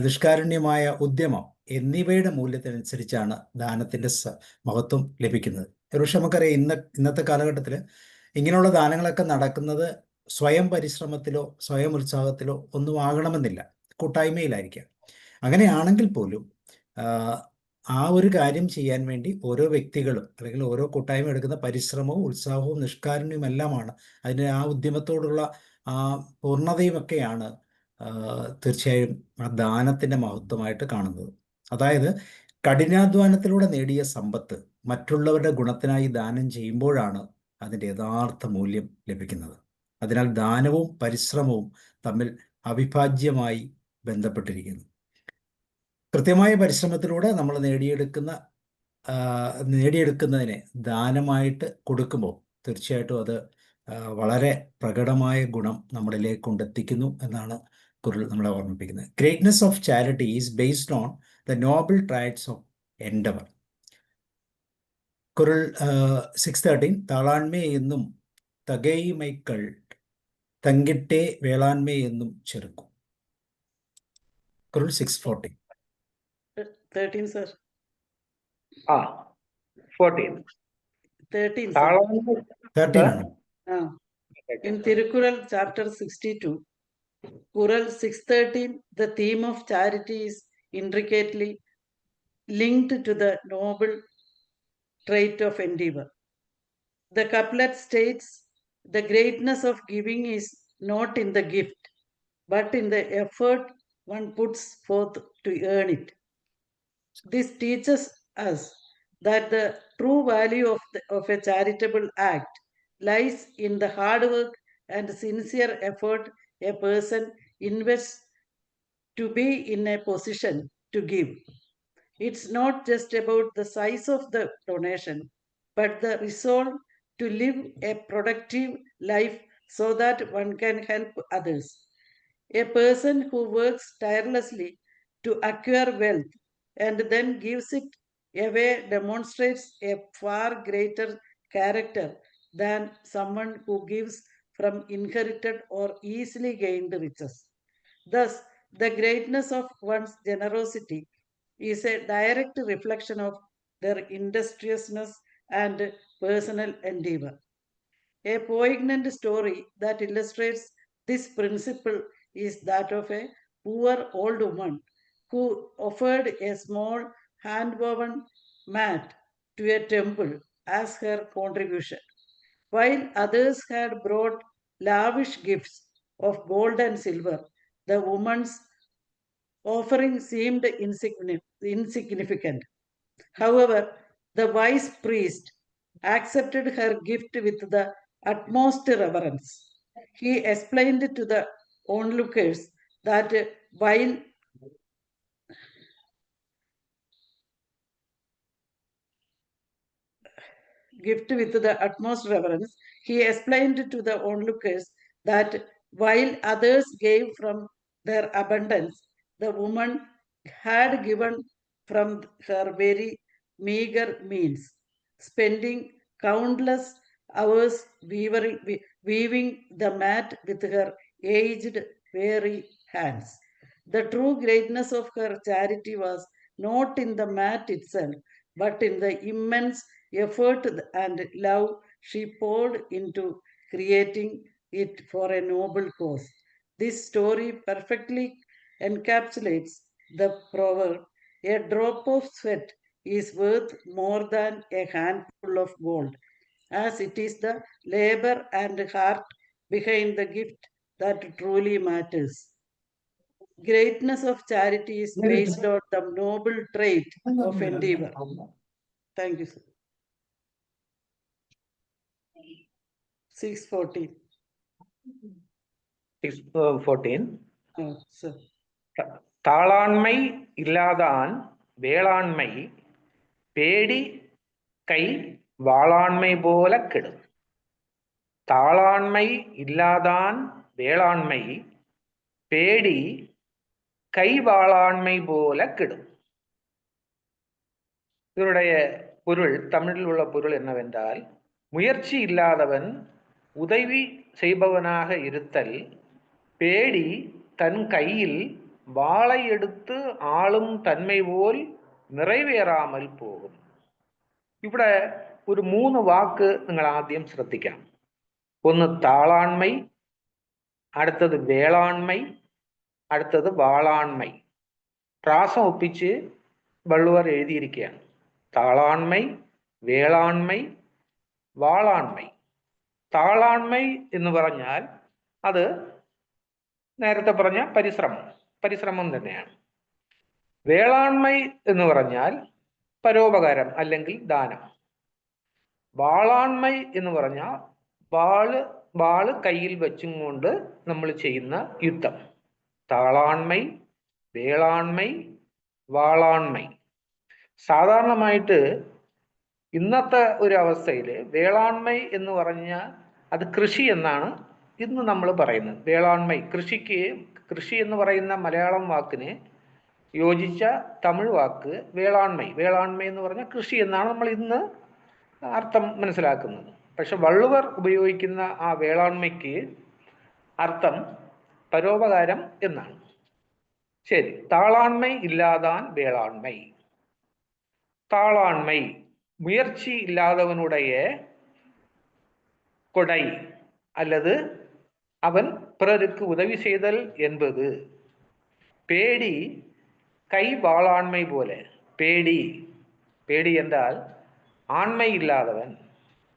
നിഷ്കാരുണ്യമായ ഉദ്യമം എന്നിവയുടെ മൂല്യത്തിനനുസരിച്ചാണ് ദാനത്തിൻ്റെ മഹത്വം ലഭിക്കുന്നത്. ഒരുപക്ഷെ നമുക്കറിയാം ഇന്നത്തെ കാലഘട്ടത്തിൽ ഇങ്ങനെയുള്ള ദാനങ്ങളൊക്കെ നടക്കുന്നത് സ്വയം പരിശ്രമത്തിലോ സ്വയം ഉത്സാഹത്തിലോ ഒന്നും ആകണമെന്നില്ല, കൂട്ടായ്മയിലായിരിക്കാം. അങ്ങനെയാണെങ്കിൽ പോലും ആ ഒരു കാര്യം ചെയ്യാൻ വേണ്ടി ഓരോ വ്യക്തികളും അല്ലെങ്കിൽ ഓരോ കൂട്ടായ്മ എടുക്കുന്ന പരിശ്രമവും ഉത്സാഹവും നിഷ്കാരുണ്യവും എല്ലാമാണ് അതിന് ആ ഉദ്യമത്തോടുള്ള ആ പൂർണ്ണതയുമൊക്കെയാണ് തീർച്ചയായും ആ ദാനത്തിൻ്റെ മഹത്വമായിട്ട് കാണുന്നത്. അതായത് കഠിനാധ്വാനത്തിലൂടെ നേടിയ സമ്പത്ത് മറ്റുള്ളവരുടെ ഗുണത്തിനായി ദാനം ചെയ്യുമ്പോഴാണ് അതിൻ്റെ യഥാർത്ഥ മൂല്യം ലഭിക്കുന്നത്. അതിനാൽ ദാനവും പരിശ്രമവും തമ്മിൽ അവിഭാജ്യമായി ബന്ധപ്പെട്ടിരിക്കുന്നു. കൃത്യമായ പരിശ്രമത്തിലൂടെ നമ്മൾ നേടിയെടുക്കുന്നതിനെ ദാനമായിട്ട് കൊടുക്കുമ്പോൾ തീർച്ചയായിട്ടും അത് വളരെ പ്രകടമായ ഗുണം നമ്മളിലേക്ക് കൊണ്ടെത്തിക്കുന്നു എന്നാണ് കുറിൽ നമ്മളെ ഓർമ്മിപ്പിക്കുന്നത്. Greatness of charity is based on the noble triads of endeavour. കുറിൽ 613 താളാൺമേ എന്നും തകൈമൈക്കൾ തങ്കിട്ടേ വേളാண்மை എന്നും ചെറുക്കും. കുരൽ 640. 13, sir. 14. 13, sir. താളാൺമൈ 13 ആണ്. In Tirukural chapter 62, Kural 613, the theme of charity is intricately linked to the noble trait of endeavor. The couplet states, the greatness of giving is not in the gift, but in the effort one puts forth to earn it. This teaches us that the true value of a charitable act lies in the hard work and sincere effort a person invests to be in a position to give. It's not just about the size of the donation, but the resolve to live a productive life so that one can help others. A person who works tirelessly to acquire wealth and then gives it away demonstrates a far greater character than someone who gives from inherited or easily gained riches. Thus, the greatness of one's generosity is a direct reflection of their industriousness and personal endeavor. A poignant story that illustrates this principle is that of a poor old woman who offered a small hand-woven mat to a temple as her contribution. While others had brought lavish gifts of gold and silver, the woman's offering seemed insignificant. However, the wise priest accepted her gift with the utmost reverence. He explained to the onlookers that while gift with the utmost reverence, he explained to the onlookers that while others gave from their abundance, the woman had given from her very meager means, spending countless hours weaving the mat with her aged, weary hands. The true greatness of her charity was not in the mat itself, but in the immense effort and love she poured into creating it for a noble cause. This story perfectly encapsulates the proverb, a drop of sweat is worth more than a handful of gold, as it is the labor and heart behind the gift that truly matters. Greatness of charity is based on the noble trait of endeavor. Thank you, sir. 614. 14. Sir. தாளாண்மை இல்லாதான் வேளாண்மை பேடி கை வாளாண்மை போல கெடும். தாளாண்மை இல்லாதான் வேளாண்மை பேடி கை வாளாண்மை போல கெடும். இதனுடைய பொருள், தமிழில் உள்ள பொருள் என்னவென்றால், முயற்சி இல்லாதவன் உதவி செய்பவனாக இருத்தல் பேடி தன் கையில் வாளை എടുത്ത് ആളും തന്മ പോൽ നിറവേറാമൽ പോകും. ഇവിടെ ഒരു 3 വാക്ക് നിങ്ങൾ ആദ്യം ശ്രദ്ധിക്കാം. ഒന്ന് താളാൺമൈ, അടുത്തത് വേളാൺമൈ, അടുത്തത് വാളാൺമൈ. പ്രാസം ഒപ്പിച്ച് വള്ളുവർ എഴുതിയിരിക്കുകയാണ്. താളാൺമൈ, വേളാൺമൈ, വാളാൺമൈ. താളാൺമൈ എന്ന് പറഞ്ഞാൽ അത് നേരത്തെ പറഞ്ഞ പരിശ്രമം തന്നെയാണ്. വേളാൺമൈ എന്ന് പറഞ്ഞാൽ പരോപകാരം അല്ലെങ്കിൽ ദാനം. വാളാൺമൈ എന്ന് പറഞ്ഞാൽ വാള് കയ്യിൽ വെച്ചും കൊണ്ട് നമ്മൾ ചെയ്യുന്ന യുദ്ധം. താളാൺമൈ, വേളാൺമൈ, വാളാൺമൈ. സാധാരണമായിട്ട് ഇന്നത്തെ ഒരു അവസ്ഥയിൽ വേളാൺമൈ എന്ന് പറഞ്ഞാൽ അത് കൃഷി എന്നാണ് ഇന്ന് നമ്മൾ പറയുന്നത്. വേളാൺമൈ, കൃഷി എന്ന് പറയുന്ന മലയാളം വാക്കിന് യോജിച്ച തമിഴ് വാക്ക് വേളാൺമൈ. വേളാൺമൈ എന്ന് പറഞ്ഞാൽ കൃഷി എന്നാണ് നമ്മൾ ഇന്ന് അർത്ഥം മനസ്സിലാക്കുന്നത്. പക്ഷെ വള്ളുവർ ഉപയോഗിക്കുന്ന ആ വേളാൺമയ്ക്ക് അർത്ഥം പരോപകാരം എന്നാണ്. ശരി, താളാண்மை இல்லாதான் வேளாண்மை. தாளாண்மை முயற்சி இல்லாதவனுடைய கொடை அல்லது அவன் பிறருக்கு உதவி செய்தல் என்பது. பேடி கை வாளாண்மை போல. പേടി, പേടി എന്നാൽ ആൺമ ഇല്ലാത്തവൻ.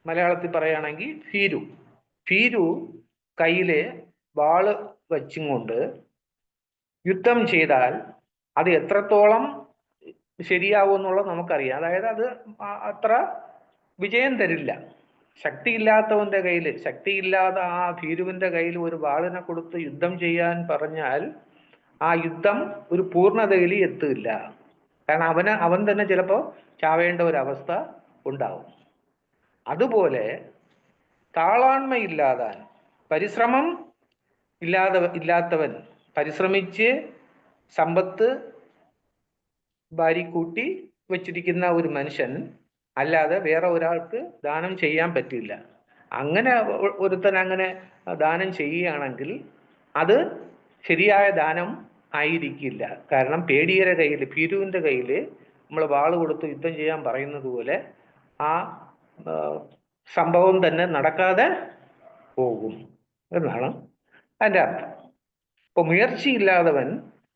മലയാളത്തിൽ പറയുകയാണെങ്കിൽ ഭീരു. ഭീരു കയ്യിൽ വാള് വച്ചും കൊണ്ട് യുദ്ധം ചെയ്താൽ അത് എത്രത്തോളം ശരിയാവും എന്നുള്ളത് നമുക്കറിയാം. അതായത് അത് അത്ര വിജയം തരില്ല. ശക്തിയില്ലാത്തവന്റെ കയ്യിൽ, ശക്തിയില്ലാതെ ആ ഭീരുവിന്റെ കയ്യിൽ ഒരു വാളിനെ കൊടുത്ത് യുദ്ധം ചെയ്യാൻ പറഞ്ഞാൽ ആ യുദ്ധം ഒരു പൂർണ്ണതയിൽ എത്തില്ല. കാരണം അവൻ തന്നെ ചിലപ്പോൾ ചാവേണ്ട ഒരവസ്ഥ ഉണ്ടാവും. അതുപോലെ താളാൺമയില്ലാതാൻ, പരിശ്രമം ഇല്ലാത്തവൻ, പരിശ്രമിച്ച് സമ്പത്ത് വാരിക്കൂട്ടി വച്ചിരിക്കുന്ന ഒരു മനുഷ്യൻ അല്ലാതെ വേറെ ഒരാൾക്ക് ദാനം ചെയ്യാൻ പറ്റില്ല. അങ്ങനെ ഒരുത്തൻ അങ്ങനെ ദാനം ചെയ്യുകയാണെങ്കിൽ അത് ശരിയായ ദാനം ആയിരിക്കില്ല. കാരണം പേടിയുടെ കയ്യിൽ, ഭീരുവിൻ്റെ കയ്യിൽ നമ്മൾ വാള് കൊടുത്ത് യുദ്ധം ചെയ്യാൻ പറയുന്നത് പോലെ ആ സംഭവം തന്നെ നടക്കാതെ പോകും എന്നാണ് അതിൻ്റെ അർത്ഥം. இப்போ முயற்சி இல்லாதவன்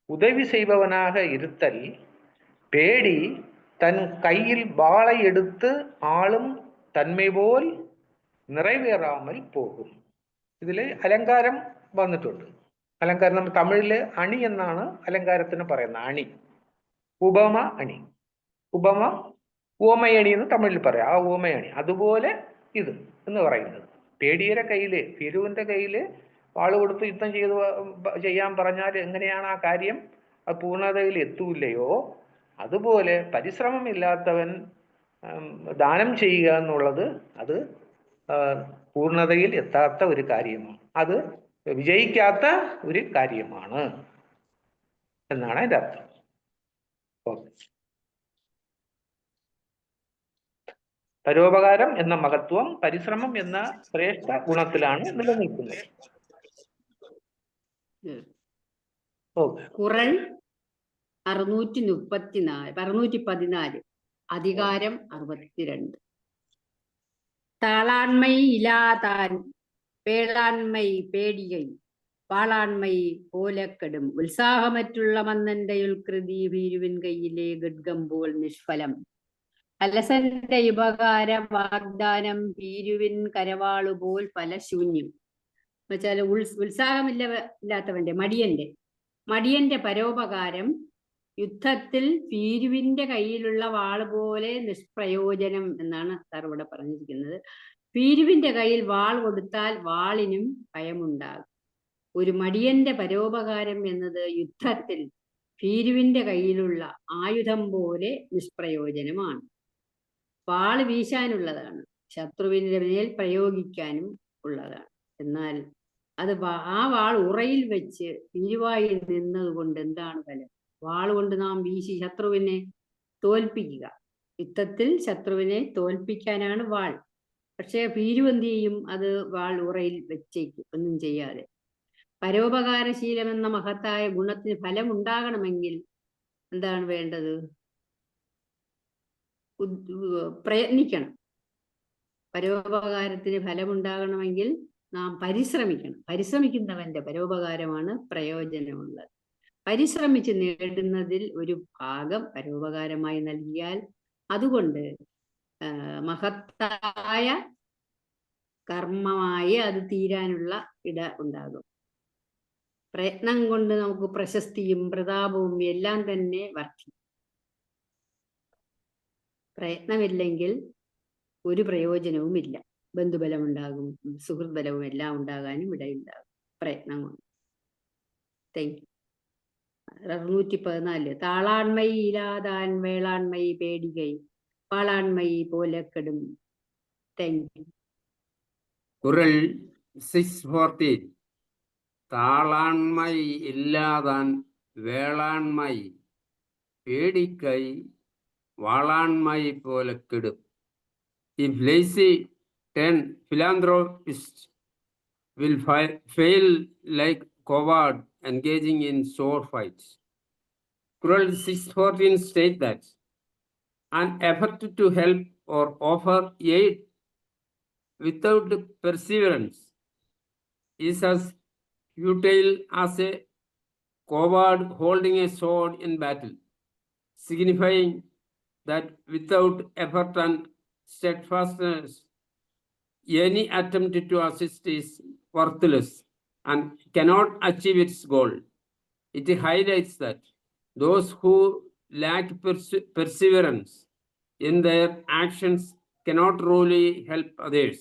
உதவி செய்பவனாக இருத்தல், பேடி தன் கையில் வாளை எடுத்து ஆளும் தன்மை போல் நிறைவேറാமல் പോകും. ഇതിൽ അലങ്കാരം വന്നിട്ടുണ്ട്. അലങ്കാരം നമ്മൾ തമിഴിൽ അണി എന്നാണ് അലങ്കാരത്തിന് പറയുന്നത്. അണി, ഉപമ അണി. ഉപമ ഓമയണി എന്ന് തമിഴിൽ പറയാം. ആ ഓമയണി അതുപോലെ ഇത് എന്ന് പറയുന്നത്. പേടിയുടെ കയ്യിൽ, ഫിരുവിൻ്റെ കയ്യിൽ വാള് കൊടുത്ത് യുദ്ധം ചെയ്യാൻ പറഞ്ഞാൽ എങ്ങനെയാണ് ആ കാര്യം അത് പൂർണ്ണതയിൽ എത്തൂല്ലയോ, അതുപോലെ പരിശ്രമമില്ലാത്തവൻ ദാനം ചെയ്യുക എന്നുള്ളത് അത് പൂർണ്ണതയിൽ എത്താത്ത ഒരു കാര്യമാണ്. അത് വിജയിക്കാത്ത ഒരു കാര്യമാണ് എന്നാണ് അതിൻ്റെ അർത്ഥം. പരോപകാരം എന്ന മഹത്വം പരിശ്രമം എന്ന ശ്രേഷ്ഠ ഗുണത്തിലാണ് നിലനിൽക്കുന്നത്. ഖുറൻ 614 அதிகாரம் 62. தாளாண்மை இலாதான் വേളാൺമൈ പേടികൈ വാളാൺമൈ പോലക്കെടും. ഉത്സാഹമറ്റുള്ള മന്നന്റെ ഉൽകൃതി ഭീരുവിൻ കയ്യിലെ ഗഡ്ഗം പോൽ നിഷ്ഫലം. അലസന്റെ ഉപകാര വാഗ്ദാനം ഭീരുവിൻ കരവാളുപോൽ ഫലശൂന്യം. എന്നുവെച്ചാൽ ഉത്സാഹമില്ലാത്തവന്റെ, മടിയന്റെ പരോപകാരം യുദ്ധത്തിൽ ഭീരുവിന്റെ കയ്യിലുള്ള വാള് പോലെ നിഷ്പ്രയോജനം എന്നാണ് സാർ ഇവിടെ പറഞ്ഞിരിക്കുന്നത്. ഭീരുവിന്റെ കയ്യിൽ വാൾ കൊടുത്താൽ വാളിനും ഭയമുണ്ടാകും. ഒരു മടിയന്റെ പരോപകാരം എന്നത് യുദ്ധത്തിൽ ഭീരുവിന്റെ കയ്യിലുള്ള ആയുധം പോലെ നിഷ്പ്രയോജനമാണ്. വാള് വീശാനുള്ളതാണ്, ശത്രുവിന്റെ മേൽ പ്രയോഗിക്കാനും ഉള്ളതാണ്. എന്നാൽ അത് ആ വാൾ ഉറയിൽ വെച്ച് ഭീരുവായി നിന്നത് കൊണ്ട് എന്താണ് ഫലം? വാളുകൊണ്ട് നാം വീശി ശത്രുവിനെ തോൽപ്പിക്കുക. യുദ്ധത്തിൽ ശത്രുവിനെ തോൽപ്പിക്കാനാണ് വാൾ. പക്ഷെ ഭീരു എന്ത് ചെയ്യും? അത് വാൾ ഉറയിൽ വെച്ചേക്കും, ഒന്നും ചെയ്യാതെ. പരോപകാരശീലം എന്ന മഹത്തായ ഗുണത്തിന് ഫലം ഉണ്ടാകണമെങ്കിൽ എന്താണ് വേണ്ടത്? പ്രയത്നിക്കണം. പരോപകാരത്തിന് ഫലമുണ്ടാകണമെങ്കിൽ നാം പരിശ്രമിക്കണം. പരിശ്രമിക്കുന്നവന്റെ പരോപകാരമാണ് പ്രയോജനമുള്ളത്. പരിശ്രമിച്ച് നേടുന്നതിൽ ഒരു ഭാഗം പരോപകാരമായി നൽകിയാൽ അതുകൊണ്ട് മഹത്തായ കർമ്മമായി അത് തീരാനുള്ള ഇട ഉണ്ടാകും. പ്രയത്നം കൊണ്ട് നമുക്ക് പ്രശസ്തിയും പ്രതാപവും എല്ലാം തന്നെ വർദ്ധിക്കും. പ്രയത്നമില്ലെങ്കിൽ ഒരു പ്രയോജനവുമില്ല. ബന്ധുബലമുണ്ടാകും, സുഹൃത്ത് ബലവും എല്ലാം ഉണ്ടാകാനും ഇടയുണ്ടാകും പ്രയത്നം കൊണ്ട്. Thank you. 614 താളാൺമൈ ഇലാതാൻ വേളാൺമൈ പേടികൈ വാളാൺമൈ പോലക്കെടും. Thank you. குறள் 614. தாளாண்மை இல்லாதான் வேளாண்மை பேடிக்கை வாளாண்மை போல கெடும். If lazy 10 philanthropists will fail like coward engaging in sword fights. Kural 614 states that an effort to help or offer aid without perseverance is as futile as a coward holding a sword in battle, signifying that without effort and steadfastness, any attempt to assist is worthless and cannot achieve its goal. It highlights that those who lack perseverance in their actions cannot truly help others.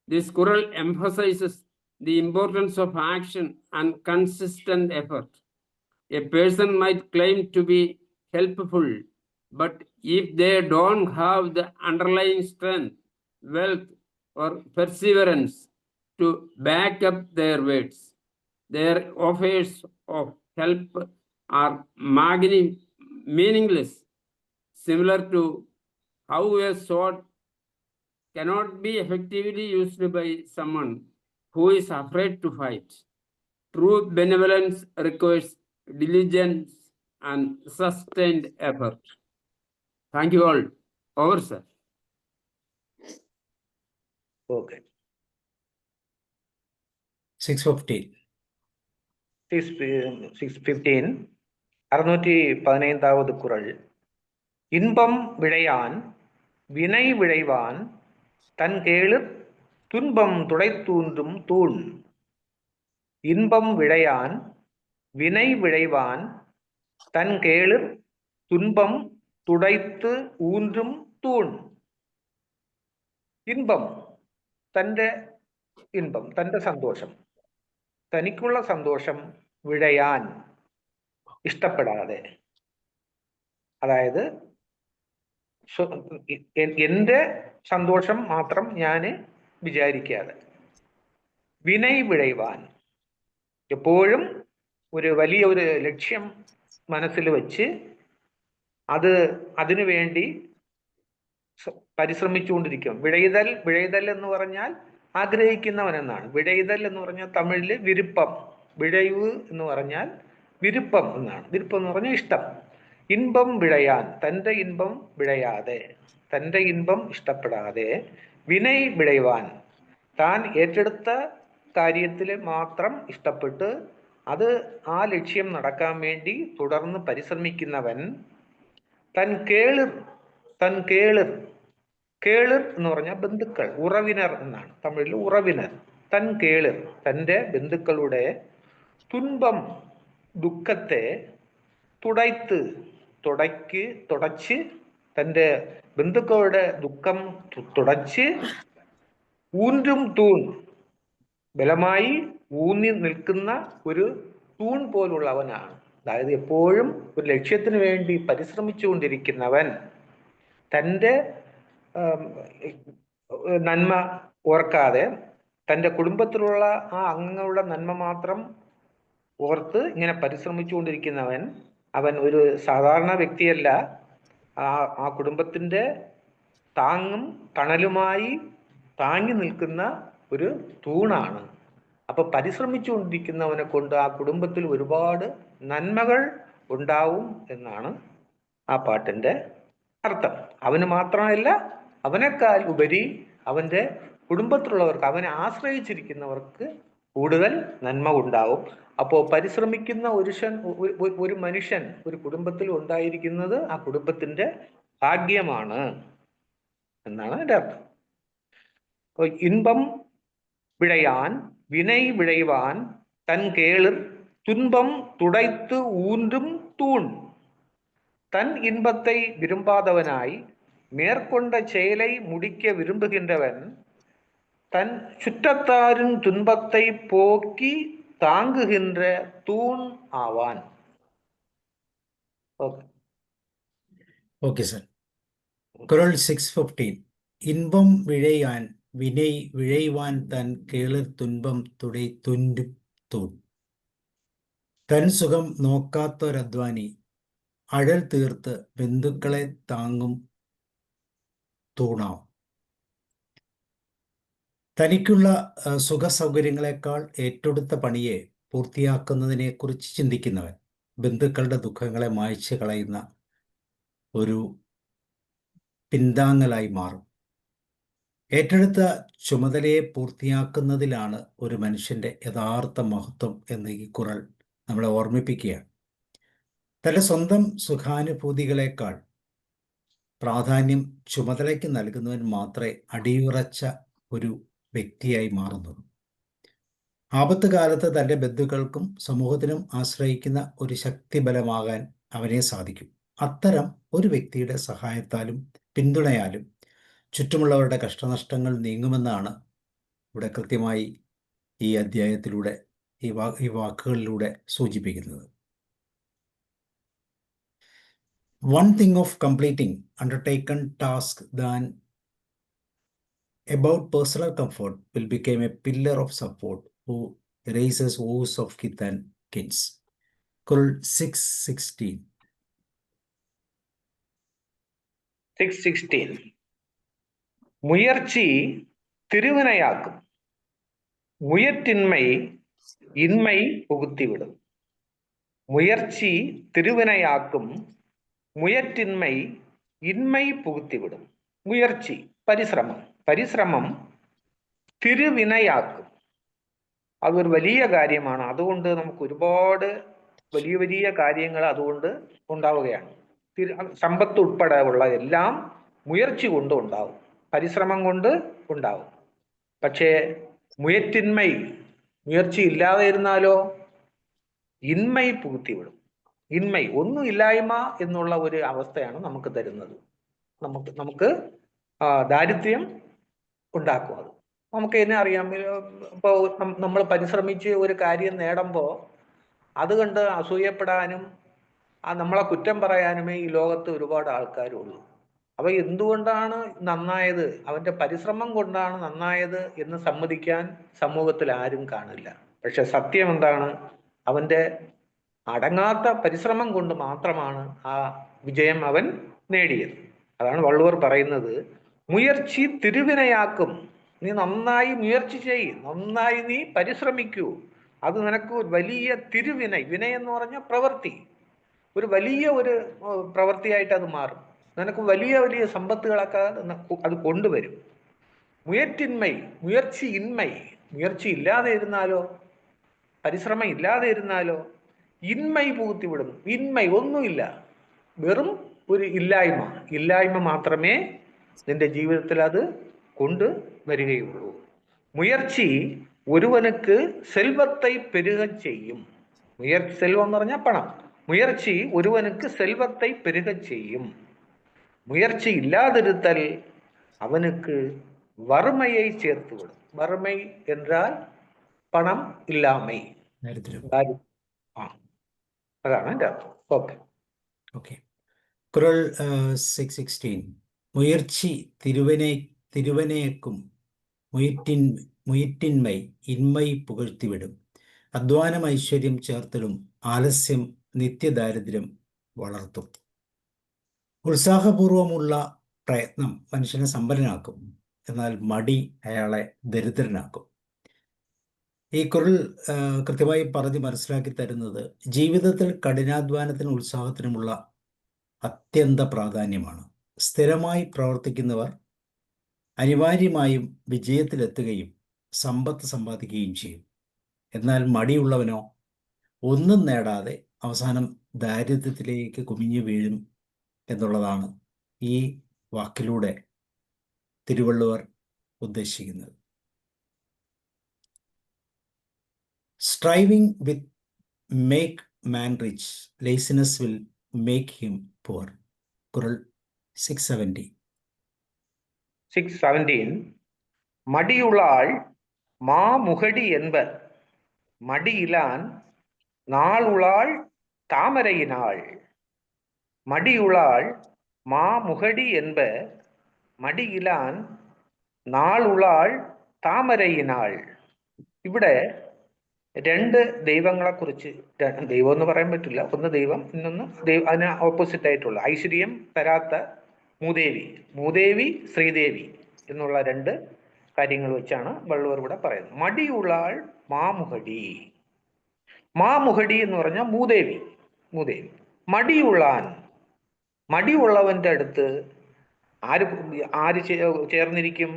This Quran emphasizes the importance of action and consistent effort. A person might claim to be helpful, but if they don't have the underlying strength, wealth, or perseverance to back up their words, their offers of help are meaningless, similar to how a sword cannot be effectively used by someone who is afraid to fight. True benevolence requires diligence and sustained effort. Thank you all. Over, sir. Okay. 615. 615 615வது குறள். இன்பம் விழையான் வினை விழைவான் தன் கேளிர் துன்பம் துடைத்தூன்றும் தூண். இன்பம் விழையான் வினை விழைவான் தன் கேளிர் துன்பம் துடைத்து ஊன்றும் തൂൺ. ഇൻപം തൻ്റെ ഇൻപം, തൻ്റെ സന്തോഷം, തനിക്കുള്ള സന്തോഷം വിഴയാൻ ഇഷ്ടപ്പെടാതെ, അതായത് എൻ്റെ സന്തോഷം മാത്രം ഞാൻ വിചാരിക്കാതെ, വിനയ് വിഴയുവാൻ എപ്പോഴും ഒരു വലിയ ഒരു ലക്ഷ്യം മനസ്സിൽ വെച്ച് അതിനു വേണ്ടി പരിശ്രമിച്ചുകൊണ്ടിരിക്കും. വിഴയുതൽ എന്ന് പറഞ്ഞാൽ ആഗ്രഹിക്കുന്നവൻ എന്നാണ്. വിഴയുതൽ എന്ന് പറഞ്ഞാൽ തമിഴില് വിരുപ്പം, വിഴയുവ് എന്ന് പറഞ്ഞാൽ വിരുപ്പം എന്നാണ്. വിരുപ്പം എന്ന് പറഞ്ഞാൽ ഇഷ്ടം. ഇൻപം വിഴയാൻ, തൻ്റെ ഇൻപം വിഴയാതെ, തൻ്റെ ഇൻപം ഇഷ്ടപ്പെടാതെ, വിനയ് വിഴയുവാൻ, താൻ ഏറ്റെടുത്ത കാര്യത്തിൽ മാത്രം ഇഷ്ടപ്പെട്ട് ആ ലക്ഷ്യം നടക്കാൻ വേണ്ടി തുടർന്ന് പരിശ്രമിക്കുന്നവൻ, തൻ കേളിർ എന്ന് പറഞ്ഞാൽ ബന്ധുക്കൾ, ഉറവിനർ എന്നാണ് തമിഴിൽ ഉറവിനർ. തൻ കേളിർ, തൻ്റെ ബന്ധുക്കളുടെ തുன்பം, ദുഃഖത്തെ തുടച്ച് തൻ്റെ ബന്ധുക്കളുടെ ദുഃഖം തുടച്ച് ഊൻറും തൂൺ, ബലമായി ഊന്നി നിൽക്കുന്ന ഒരു തൂൺ പോലുള്ളവനാണ്. അതായത് എപ്പോഴും ഒരു ലക്ഷ്യത്തിന് വേണ്ടി പരിശ്രമിച്ചുകൊണ്ടിരിക്കുന്നവൻ, തൻ്റെ നന്മ ഓർക്കാതെ തൻ്റെ കുടുംബത്തിലുള്ള ആ അംഗങ്ങളുടെ നന്മ മാത്രം ഓർത്ത് ഇങ്ങനെ പരിശ്രമിച്ചുകൊണ്ടിരിക്കുന്നവൻ, അവൻ ഒരു സാധാരണ വ്യക്തിയല്ല. ആ കുടുംബത്തിൻ്റെ താങ്ങും തണലുമായി താങ്ങി നിൽക്കുന്ന ഒരു തൂണാണ്. അപ്പൊ പരിശ്രമിച്ചുകൊണ്ടിരിക്കുന്നവനെ കൊണ്ട് ആ കുടുംബത്തിൽ ഒരുപാട് നന്മകൾ ഉണ്ടാവും എന്നാണ് ആ പാട്ടിൻ്റെ അർത്ഥം. അവന് മാത്രമല്ല, അവനേക്കാൾ ഉപരി അവൻ്റെ കുടുംബത്തിലുള്ളവർക്ക്, അവനെ ആശ്രയിച്ചിരിക്കുന്നവർക്ക് കൂടുതൽ നന്മ ഉണ്ടാവും. അപ്പോൾ പരിശ്രമിക്കുന്ന ഒരു മനുഷ്യൻ ഒരു കുടുംബത്തിൽ ഉണ്ടായിരിക്കുന്നത് ആ കുടുംബത്തിൻ്റെ ഭാഗ്യമാണ് എന്നാണ് എൻ്റെ അർത്ഥം. അപ്പോൾ ഇൻപം വിഴയാൻ വിനയ് വിഴയുവാൻ തൻ കേളിർ துன்பம் துடைத்து ஊன்றும் தூண். தன் இன்பத்தை விரும்பாதவனாய் மேற்கொண்ட செயலை முடிக்க விரும்புகின்றவன் தன் சுற்றத்தாரின் துன்பத்தை போக்கி தாங்குகின்ற தூண் ஆவான். Okay sir. குறள் 615. இன்பம் விழையான் வினை விழைவான் தன் கேளிர் துன்பம் துடை துண்டு தூண். തൻ സുഖം നോക്കാത്തൊരധ്വാനി അഴൽ തീർത്ത് ബന്ധുക്കളെ താങ്ങും തൂണാം. തനിക്കുള്ള സുഖസൗകര്യങ്ങളെക്കാൾ ഏറ്റെടുത്ത പണിയെ പൂർത്തിയാക്കുന്നതിനെക്കുറിച്ച് ചിന്തിക്കുന്നവൻ ബന്ധുക്കളുടെ ദുഃഖങ്ങളെ മായ്ച്ചു കളയുന്ന ഒരു പിന്താങ്ങലായി മാറും. ഏറ്റെടുത്ത ചുമതലയെ പൂർത്തിയാക്കുന്നതിലാണ് ഒരു മനുഷ്യൻ്റെ യഥാർത്ഥ മഹത്വം എന്ന് ഈ ഖുറൽ നമ്മളെ ഓർമ്മിപ്പിക്കുകയാണ്. തൻ്റെ സ്വന്തം സുഖാനുഭൂതികളെക്കാൾ പ്രാധാന്യം ചുമതലയ്ക്ക് നൽകുന്നവൻ മാത്രമേ അടിയുറച്ച ഒരു വ്യക്തിയായി മാറുന്നുള്ളൂ. ആപത്ത് കാലത്ത് തൻ്റെ ബന്ധുക്കൾക്കും സമൂഹത്തിനും ആശ്രയിക്കുന്ന ഒരു ശക്തിബലമാകാൻ അവനെ സാധിക്കും. അത്തരം ഒരു വ്യക്തിയുടെ സഹായത്താലും പിന്തുണയാലും ചുറ്റുമുള്ളവരുടെ കഷ്ടനഷ്ടങ്ങൾ നീങ്ങുമെന്നാണ് ഇവിടെ കൃത്യമായി ഈ അധ്യായത്തിലൂടെ ഈ വാക്കുകളിലൂടെ സൂചിപ്പിക്കുന്നത്. One thing of completing undertaken task than about personal comfort will become a pillar of support who raises woes of kith and kins. Qur'an 6:16. 6:16 முயற்சி திருவினையாக்கும், முயற்றின்மை இன்மை புகுத்திவிடும். முயற்சி திருவினையாக்கும், മുയറ്റിന്മൈ ഇന്മൈ പുകുത്തിവിടും. മുയർച്ചി പരിശ്രമം, പരിശ്രമം തിരുവിനയാക്കും. അതൊരു വലിയ കാര്യമാണ്. അതുകൊണ്ട് നമുക്ക് ഒരുപാട് വലിയ വലിയ കാര്യങ്ങൾ അതുകൊണ്ട് ഉണ്ടാവുകയാണ്. സമ്പത്ത് ഉൾപ്പെടെ ഉള്ള എല്ലാം മുയർച്ചി കൊണ്ട് ഉണ്ടാവും, പരിശ്രമം കൊണ്ട് ഉണ്ടാവും. പക്ഷേ മുയറ്റിന്മൈ, മുയർച്ചി ഇല്ലാതെ ഇരുന്നാലോ ഇന്മൈ പുകുത്തിവിടും. ഇന്മൈ ഒന്നുമില്ലായ്മ എന്നുള്ള ഒരു അവസ്ഥയാണ് നമുക്ക് തരുന്നത്. നമുക്ക് ദാരിദ്ര്യം ഉണ്ടാക്കും. അത് നമുക്ക് തന്നെ അറിയാം. ഇപ്പോൾ നമ്മൾ പരിശ്രമിച്ച് ഒരു കാര്യം നേടുമ്പോൾ അതുകൊണ്ട് അസൂയപ്പെടാനും നമ്മളെ കുറ്റം പറയാനുമേ ഈ ലോകത്ത് ഒരുപാട് ആൾക്കാരുള്ളൂ. അപ്പൊ എന്തുകൊണ്ടാണ് നന്നായത്, അവന്റെ പരിശ്രമം കൊണ്ടാണ് നന്നായത് എന്ന് സമ്മതിക്കാൻ സമൂഹത്തിൽ ആരും കാണില്ല. പക്ഷെ സത്യം എന്താണ്, അവന്റെ അടങ്ങാത്ത പരിശ്രമം കൊണ്ട് മാത്രമാണ് ആ വിജയം അവൻ നേടിയത്. അതാണ് വള്ളുവർ പറയുന്നത്, മുയർച്ചി തിരുവിനയാക്കും. നീ നന്നായി മുയർച്ചി ചെയ്യ്, നന്നായി നീ പരിശ്രമിക്കൂ, അത് നിനക്ക് വലിയ തിരുവിനൈ, വിനയം എന്ന് പറഞ്ഞ പ്രവൃത്തി, ഒരു വലിയ ഒരു പ്രവൃത്തിയായിട്ട് അത് മാറും. നിനക്ക് വലിയ വലിയ സമ്പത്തുകളൊക്കെ അത് കൊണ്ടുവരും. മുയറ്റിന്മൈ, മുയർച്ചി ഇന്മൈ, മുയർച്ചി ഇല്ലാതെ ഇരുന്നാലോ, പരിശ്രമം ഇല്ലാതെ ഇരുന്നാലോ ഇന്മൈ പുകുത്തിവിടും. ഇന്മൈ ഒന്നുമില്ല, വെറും ഒരു ഇല്ലായ്മ, ഇല്ലായ്മ മാത്രമേ നിന്റെ ജീവിതത്തിൽ അത് കൊണ്ടുവരികയുള്ളൂ. മുയർച്ചി ഒരുവനുക്ക് സെൽവത്തെ പെരുക ചെയ്യും. സെൽവം എന്ന് പറഞ്ഞാൽ പണം. മുയർച്ചി ഒരുവനുക്ക് സെൽവത്തെ പെരുക ചെയ്യും. മുയർച്ചി ഇല്ലാതിരുത്തൽ അവനുക്ക് വറുമയെ ചേർത്ത് വിടും. വറുമൈ എന്നാൽ പണം ഇല്ലാമൈ, അതാണ് എൻ്റെ അർത്ഥം. ഓക്കെ. ഖുറൽ 6:16. മുയർച്ചി തിരുവനേക്കും, മുയറ്റിന്മൈ ഇന്മൈ പുകഴ്ത്തിവിടും. അധ്വാനം ഐശ്വര്യം ചേർത്തലും ആലസ്യം നിത്യദാരിദ്ര്യം വളർത്തും. ഉത്സാഹപൂർവമുള്ള പ്രയത്നം മനുഷ്യനെ സമ്പന്നനാക്കും, എന്നാൽ മടി അയാളെ ദരിദ്രനാക്കും. ഈ ഖുറൽ കൃത്യമായി പറഞ്ഞ് മനസ്സിലാക്കി തരുന്നത് ജീവിതത്തിൽ കഠിനാധ്വാനത്തിനും ഉത്സാഹത്തിനുമുള്ള അത്യന്ത പ്രാധാന്യമാണ്. സ്ഥിരമായി പ്രവർത്തിക്കുന്നവർ അനിവാര്യമായും വിജയത്തിലെത്തുകയും സമ്പത്ത് സമ്പാദിക്കുകയും ചെയ്യും. എന്നാൽ മടിയുള്ളവനോ ഒന്നും നേടാതെ അവസാനം ദാരിദ്ര്യത്തിലേക്ക് കുമിഞ്ഞു വീഴും എന്നുള്ളതാണ് ഈ വാക്കിലൂടെ തിരുവള്ളുവർ ഉദ്ദേശിക്കുന്നത്. Striving with make man rich, laziness will make him poor. Qur'an 6:17. 6:17 மடியுளாள் மாமுகடி என்பர், மடியிலான் நாளுளாள் தாமரையினாள். மடியுளாள் மாமுகடி என்பர், മടിയിലാൻ നാളുളാൾ താമരയിനാൾ. ഇവിടെ രണ്ട് ദൈവങ്ങളെ കുറിച്ച്, ദൈവം എന്ന് പറയാൻ പറ്റില്ല, ഒന്ന് ദൈവം, ഇന്നൊന്ന് അതിന് ഓപ്പോസിറ്റ് ആയിട്ടുള്ള ഐശ്വര്യം തരാത്ത മൂദേവി, ശ്രീദേവി എന്നുള്ള രണ്ട് കാര്യങ്ങൾ വെച്ചാണ് വള്ളുവർ ഇവിടെ പറയുന്നത്. മടിയുള്ളാൾ മാമുഹടി. മാമുഹടി എന്ന് പറഞ്ഞാൽ മൂദേവി. മൂദേവി. മടിയുള്ളാൻ, മടിയുള്ളവന്റെ അടുത്ത് ആര് ആര് ചേർന്നിരിക്കും?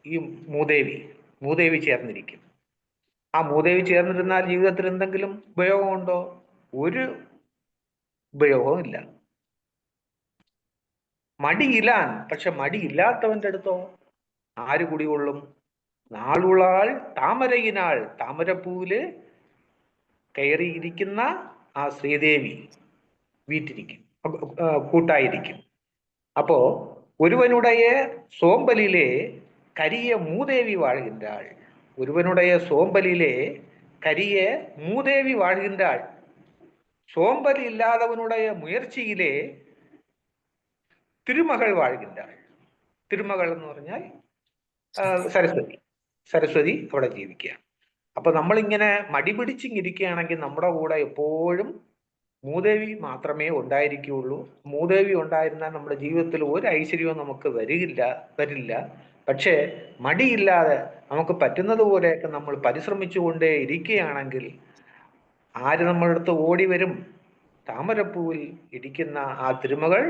ഈ മൂദേവി. മൂദേവി ചേർന്നിരിക്കും. ആ മൂദേവി ചേർന്നിരുന്നാൽ ജീവിതത്തിൽ എന്തെങ്കിലും ഉപയോഗമുണ്ടോ? ഒരു ഉപയോഗവും ഇല്ല. മടിയില്ലാൻ, പക്ഷെ മടിയില്ലാത്തവന്റെ അടുത്തോ ആര് കുടികൊള്ളും? നാളുളാൾ താമരയിനാൾ. താമരപ്പൂവില് കയറിയിരിക്കുന്ന ആ ശ്രീദേവി വീട്ടിരിക്കും, കൂട്ടായിരിക്കും. അപ്പോ ഒരുവനുடைய സോമ്പലിലെ കരിയ മൂദേവി വാഴുകിன்றாள். ഒരുവനുடைய സോമ്പലിലെ കരിയ മൂദേവി വാഴുകിன்றாள். சோம்பல் இல்லாதவனுடைய முயற்சியிலே തിരുമകൾ വാഴുകിன்றாள். തിരുമകൾ എന്ന് പറഞ്ഞാൽ സരസ്വതി. സരസ്വതി അവിടെ ജീവിക്കുകയാണ്. അപ്പൊ നമ്മളിങ്ങനെ മടി പിടിച്ചിരിക്കുകയാണെങ്കിൽ നമ്മുടെ കൂടെ എപ്പോഴും മൂദേവി മാത്രമേ ഉണ്ടായിരിക്കുകയുള്ളൂ. മൂദേവി ഉണ്ടായിരുന്നാൽ നമ്മുടെ ജീവിതത്തിൽ ഒരു ഐശ്വര്യവും നമുക്ക് വരില്ല. പക്ഷേ മടിയില്ലാതെ നമുക്ക് പറ്റുന്നത് പോലെയൊക്കെ നമ്മൾ പരിശ്രമിച്ചുകൊണ്ടേ ഇരിക്കുകയാണെങ്കിൽ ആര് നമ്മളുടെ അടുത്ത് ഓടി വരും? താമരപ്പൂവിൽ ഇരിക്കുന്ന ആ തിരുമകൾ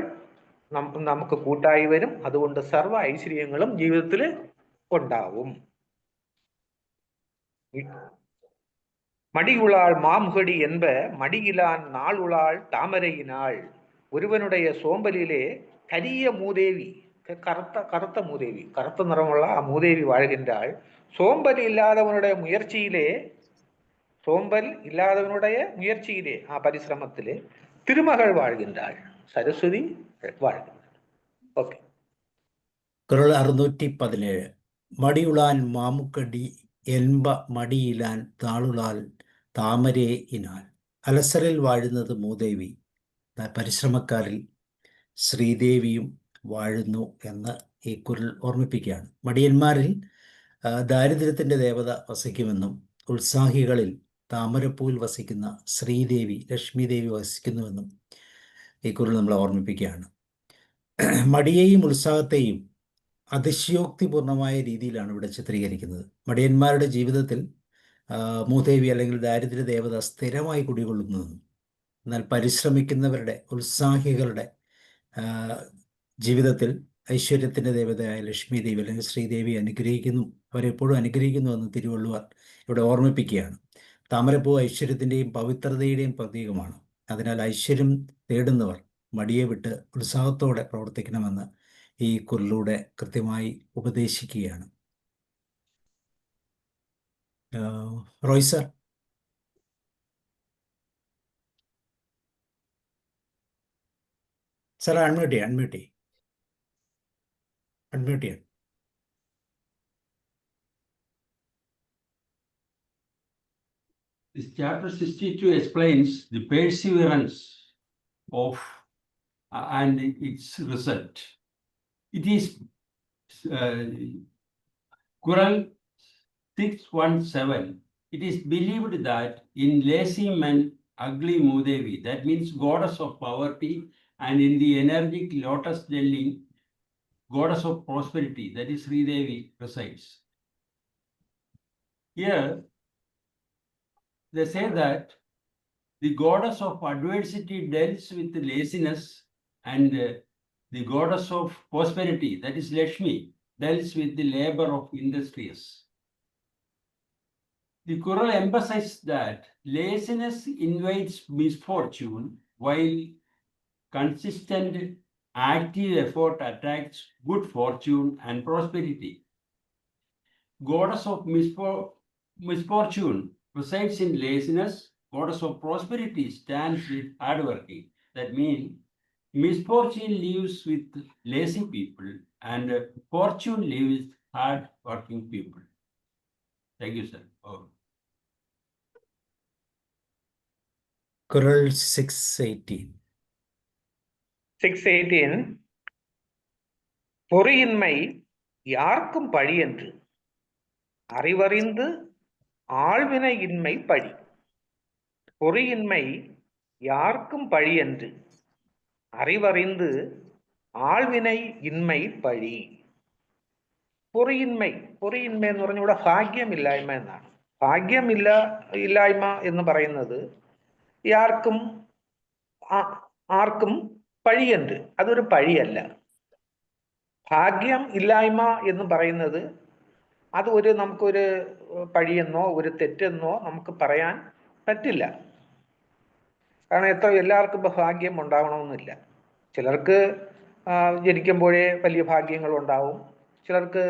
നമുക്ക് കൂട്ടായി വരും. അതുകൊണ്ട് സർവ്വ ഐശ്വര്യങ്ങളും ജീവിതത്തിൽ ഉണ്ടാവും. മടിയുളാൾ മാമുകടി என்ப മടിയിലാൻ നാളുളാൾ താമരയിനാൾ. ഒരുവനുடைய സോമ്പലിലെ കരിയ മൂദേവി, കറുത്ത മൂദേവി, കറുത്ത നിറമുള്ള ആ മൂദേവി വാഴുകിன்றாൾ. സോമ്പൽ ഇല്ലാதவனுடைய മുയற்சியிலே ആ പരിശ്രമത്തിലെ തിരുമകൾ വാഴുകിன்றாள். സരസ്വതി വാഴുകിன்றாள். ഓക്കെ. കുറൾ 617. മടിയുളാൻ മാമുക്കടി എൻപ മടിയിലാൻ താളുളാൽ താമരേ ഇനാൽ. അലസരിൽ വാഴുന്നത് മൂദേവി, പരിശ്രമക്കാരിൽ ശ്രീദേവിയും വാഴുന്നു എന്ന് ഈ കുരൽ ഓർമ്മിപ്പിക്കുകയാണ്. മടിയന്മാരിൽ ദാരിദ്ര്യത്തിൻ്റെ ദേവത വസിക്കുമെന്നും ഉത്സാഹികളിൽ താമരപ്പൂവിൽ വസിക്കുന്ന ശ്രീദേവി, ലക്ഷ്മിദേവി വസിക്കുന്നുവെന്നും ഈ കുരൽ നമ്മളെ ഓർമ്മിപ്പിക്കുകയാണ്. മടിയെയും ഉത്സാഹത്തെയും അതിശയോക്തിപൂർണമായ രീതിയിലാണ് ഇവിടെ ചിത്രീകരിക്കുന്നത്. മടിയന്മാരുടെ ജീവിതത്തിൽ മൂദേവി അല്ലെങ്കിൽ ദാരിദ്ര്യ ദേവത സ്ഥിരമായി കുടികൊള്ളുന്നതെന്നും എന്നാൽ പരിശ്രമിക്കുന്നവരുടെ, ഉത്സാഹികളുടെ ജീവിതത്തിൽ ഐശ്വര്യത്തിൻ്റെ ദേവതയായ ലക്ഷ്മി ദേവി അല്ലെങ്കിൽ ശ്രീദേവി അവരെപ്പോഴും അനുഗ്രഹിക്കുന്നുവെന്ന് തിരുവള്ളുവർ ഇവിടെ ഓർമ്മിപ്പിക്കുകയാണ്. താമരപ്പൂ ഐശ്വര്യത്തിൻ്റെയും പവിത്രതയുടെയും പ്രതീകമാണ്. അതിനാൽ ഐശ്വര്യം തേടുന്നവർ മടിയെ വിട്ട് ഉത്സാഹത്തോടെ പ്രവർത്തിക്കണമെന്ന് ഈ കുറിലൂടെ കൃത്യമായി ഉപദേശിക്കുകയാണ്. റോയ് സർ. സാർ അൺമ്യൂട്ട് ചെയ്യാം. This chapter 62 explains the perseverance of and its result. It is Quran 617. It is believed that in lazy men, ugly Mudevi, that means goddess of poverty, and in the energetic lotus dwelling, goddess of prosperity, that is Sridevi, resides. Here, they say that the goddess of adversity deals with laziness, and the goddess of prosperity, that is Lakshmi, deals with the labor of industrious. The Quran emphasizes that laziness invites misfortune, while consistent active effort attracts good fortune and prosperity. Goddess of misfortune resides in laziness. Goddess of prosperity stands with hard working. That means misfortune lives with lazy people and fortune lives with hard working people. Thank you, sir. Quran 618. 618. பொறியின்மை யார்க்கும் பழி என்று அறிவறிந்து ஆழ்வினை இன்மை பழி. பொறியின்மை யார்க்கும் பழி என்று அறிவறிந்து ஆழ்வினை இன்மை பழி. പൊറിയിന്മ എന്ന് പറഞ്ഞാൽ ഇവിടെ ഭാഗ്യമില്ലായ്മ എന്നാണ്. ഇല്ലായ്മ എന്ന് പറയുന്നത് ആർക്കും പഴിയുണ്ട്, അതൊരു പഴിയല്ല. ഭാഗ്യം ഇല്ലായ്മ എന്ന് പറയുന്നത് അത് നമുക്കൊരു പഴിയെന്നോ ഒരു തെറ്റെന്നോ നമുക്ക് പറയാൻ പറ്റില്ല. കാരണം എല്ലാവർക്കും ഇപ്പൊ ഭാഗ്യം ഉണ്ടാവണമെന്നില്ല. ചിലർക്ക് ജനിക്കുമ്പോഴേ വലിയ ഭാഗ്യങ്ങൾ ഉണ്ടാവും, ചിലർക്ക്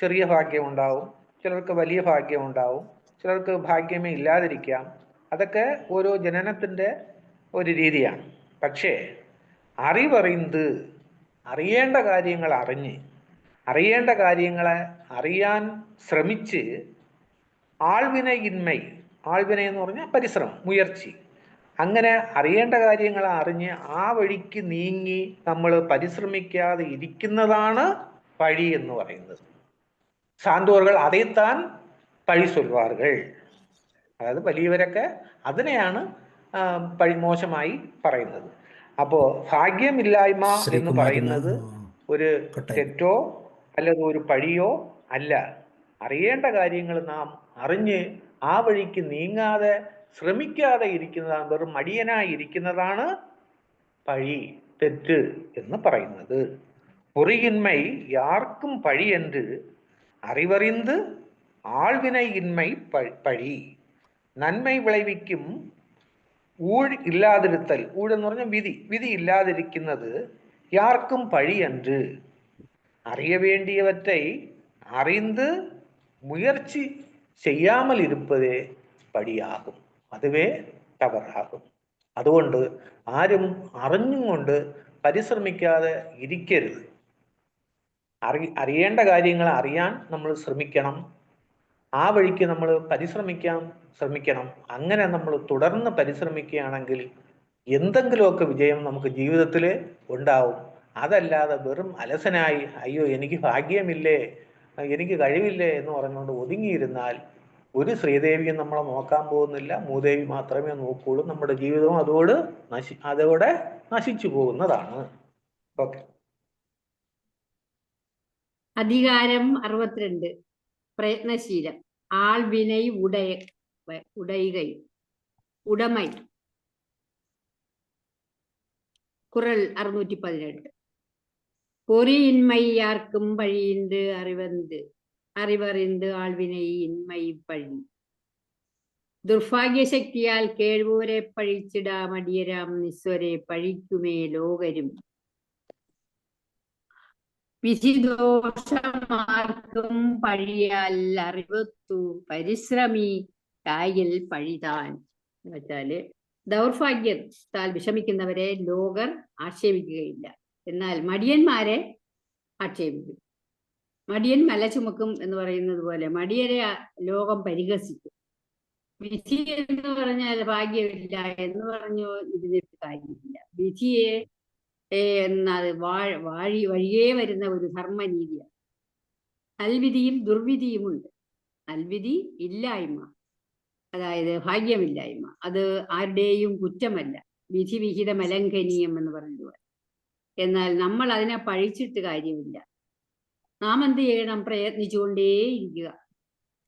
ചെറിയ ഭാഗ്യം ഉണ്ടാവും, ചിലർക്ക് വലിയ ഭാഗ്യം ഉണ്ടാവും, ചിലർക്ക് ഭാഗ്യമേ ഇല്ലാതിരിക്കാം. അതൊക്കെ ഓരോ ജനനത്തിന്റെ ഒരു രീതിയാണ്. പക്ഷേ അറിയേണ്ട കാര്യങ്ങൾ അറിയേണ്ട കാര്യങ്ങളെ അറിയാൻ ശ്രമിച്ച് ആൾവിന എന്ന് പറഞ്ഞാൽ പരിശ്രമം, മുയற்சி, അങ്ങനെ അറിയേണ്ട കാര്യങ്ങൾ അറിഞ്ഞ് ആ വഴിക്ക് നീങ്ങി നമ്മൾ പരിശ്രമിക്കാതെ ഇരിക്കുന്നതാണ് പഴി എന്ന് പറയുന്നത്. സാന്തോറുകൾ അதைத்தான் പഴി சொல்வார்கள். അതായത് വലിയവരൊക്കെ അതിനെയാണ് പഴി മോശമായി പറയുന്നത്. അപ്പോ ഭാഗ്യമില്ലായ്മ എന്ന് പറയുന്നത് ഒരു തെറ്റോ അല്ലെങ്കിൽ ഒരു പഴിയോ അല്ല. അറിയേണ്ട കാര്യങ്ങൾ നാം അറിഞ്ഞ് ആ വഴിക്ക് നീങ്ങാതെ ശ്രമിക്കാതെ ഇരിക്കുന്നതാണ്, വെറും മടിയനായി ഇരിക്കുന്നതാണ് പഴി, തെറ്റ് എന്ന് പറയുന്നത്. പൊറിയിന്മൈ യാർക്കും പഴി എന്ന് അറിവറിந்து ആൾവിனை ഇന്മൈ പഴി. നന്മ വിളവിക്കും ഊഴ് ഇല്ലാതിരുത്തൽ. ഊഴ് എന്ന് പറഞ്ഞാൽ വിധി ഇല്ലാതിരിക്കുന്നത് യാർക്കും പഴി എന്ന് അറിയ വേണ്ടിയവற்றை അറിந்து മുയற்சி ചെയ്യാமல் ഇരുപ്പതേ പഴിയാകും, അതുവേ തവറാകും. അതുകൊണ്ട് ആരും അറിഞ്ഞും കൊണ്ട് പരിശ്രമിക്കാതെ ഇരിക്കരുത്. അറിയേണ്ട കാര്യങ്ങൾ അറിയാൻ നമ്മൾ ശ്രമിക്കണം, ആ വഴിക്ക് നമ്മൾ ശ്രമിക്കണം. അങ്ങനെ നമ്മൾ തുടർന്ന് പരിശ്രമിക്കുകയാണെങ്കിൽ എന്തെങ്കിലുമൊക്കെ വിജയം നമുക്ക് ജീവിതത്തിൽ ഉണ്ടാവും. അതല്ലാതെ വെറും അലസനായി അയ്യോ എനിക്ക് ഭാഗ്യമില്ലേ, എനിക്ക് കഴിവില്ലേ എന്ന് പറഞ്ഞുകൊണ്ട് ഒതുങ്ങിയിരുന്നാൽ ഒരു ശ്രീദേവിയും നമ്മളെ നോക്കാൻ പോകുന്നില്ല, മൂദേവി മാത്രമേ നോക്കുള്ളൂ. നമ്മുടെ ജീവിതവും അതോടെ നശിച്ചു പോകുന്നതാണ്. ഓക്കെ. അധികാരം 62. പ്രയത്നശീലം. ആൾവിனை உடைகை உடைமை. குறள் 618. பொறியின்மை யார்க்கும் பழியின்று அறிவறிந்து ஆழ்வினை இன்மை பழி. ദുർഭാഗ്യശക്തിയാൽ കേഴ്വൂരെ പഴിച്ചിടാമടിയരാം നിസ്വരെ പഴിക്കുമേ ലോകരും. വിധിദോഷമാർക്കും പഴിയാൽ അറിവത്തു പരിശ്രമി കായിൽ പഴിതാൻ. എന്ന് വെച്ചാല് ദൗർഭാഗ്യത്താൽ വിഷമിക്കുന്നവരെ ലോകർ ആക്ഷേപിക്കുകയില്ല, എന്നാൽ മടിയന്മാരെ ആക്ഷേപിക്കും. മടിയൻ മല ചുമക്കും എന്ന് പറയുന്നത് പോലെ മടിയരെ ലോകം പരിഹസിക്കും. വിധി എന്ന് പറഞ്ഞാൽ ഭാഗ്യമില്ല എന്ന് പറഞ്ഞു ഇതിനൊരു കാര്യമില്ല. വിധിയെ എന്നത് വഴിയേ വരുന്ന ഒരു ധർമ്മനീതിയാണ്. നൽവിധിയും ദുർവിധിയുമുണ്ട്. നൽവിധി ഇല്ലായ്മ, അതായത് ഭാഗ്യമില്ലായ്മ, അത് ആരുടെയും കുറ്റമല്ല, വിധി വിഹിതം അലംഘനീയം എന്ന് പറഞ്ഞതുപോലെ. എന്നാൽ നമ്മൾ അതിനെ പഴിച്ചിട്ട് കാര്യമില്ല. നാം എന്ത് ചെയ്യണം? പ്രയത്നിച്ചുകൊണ്ടേയിരിക്കുക.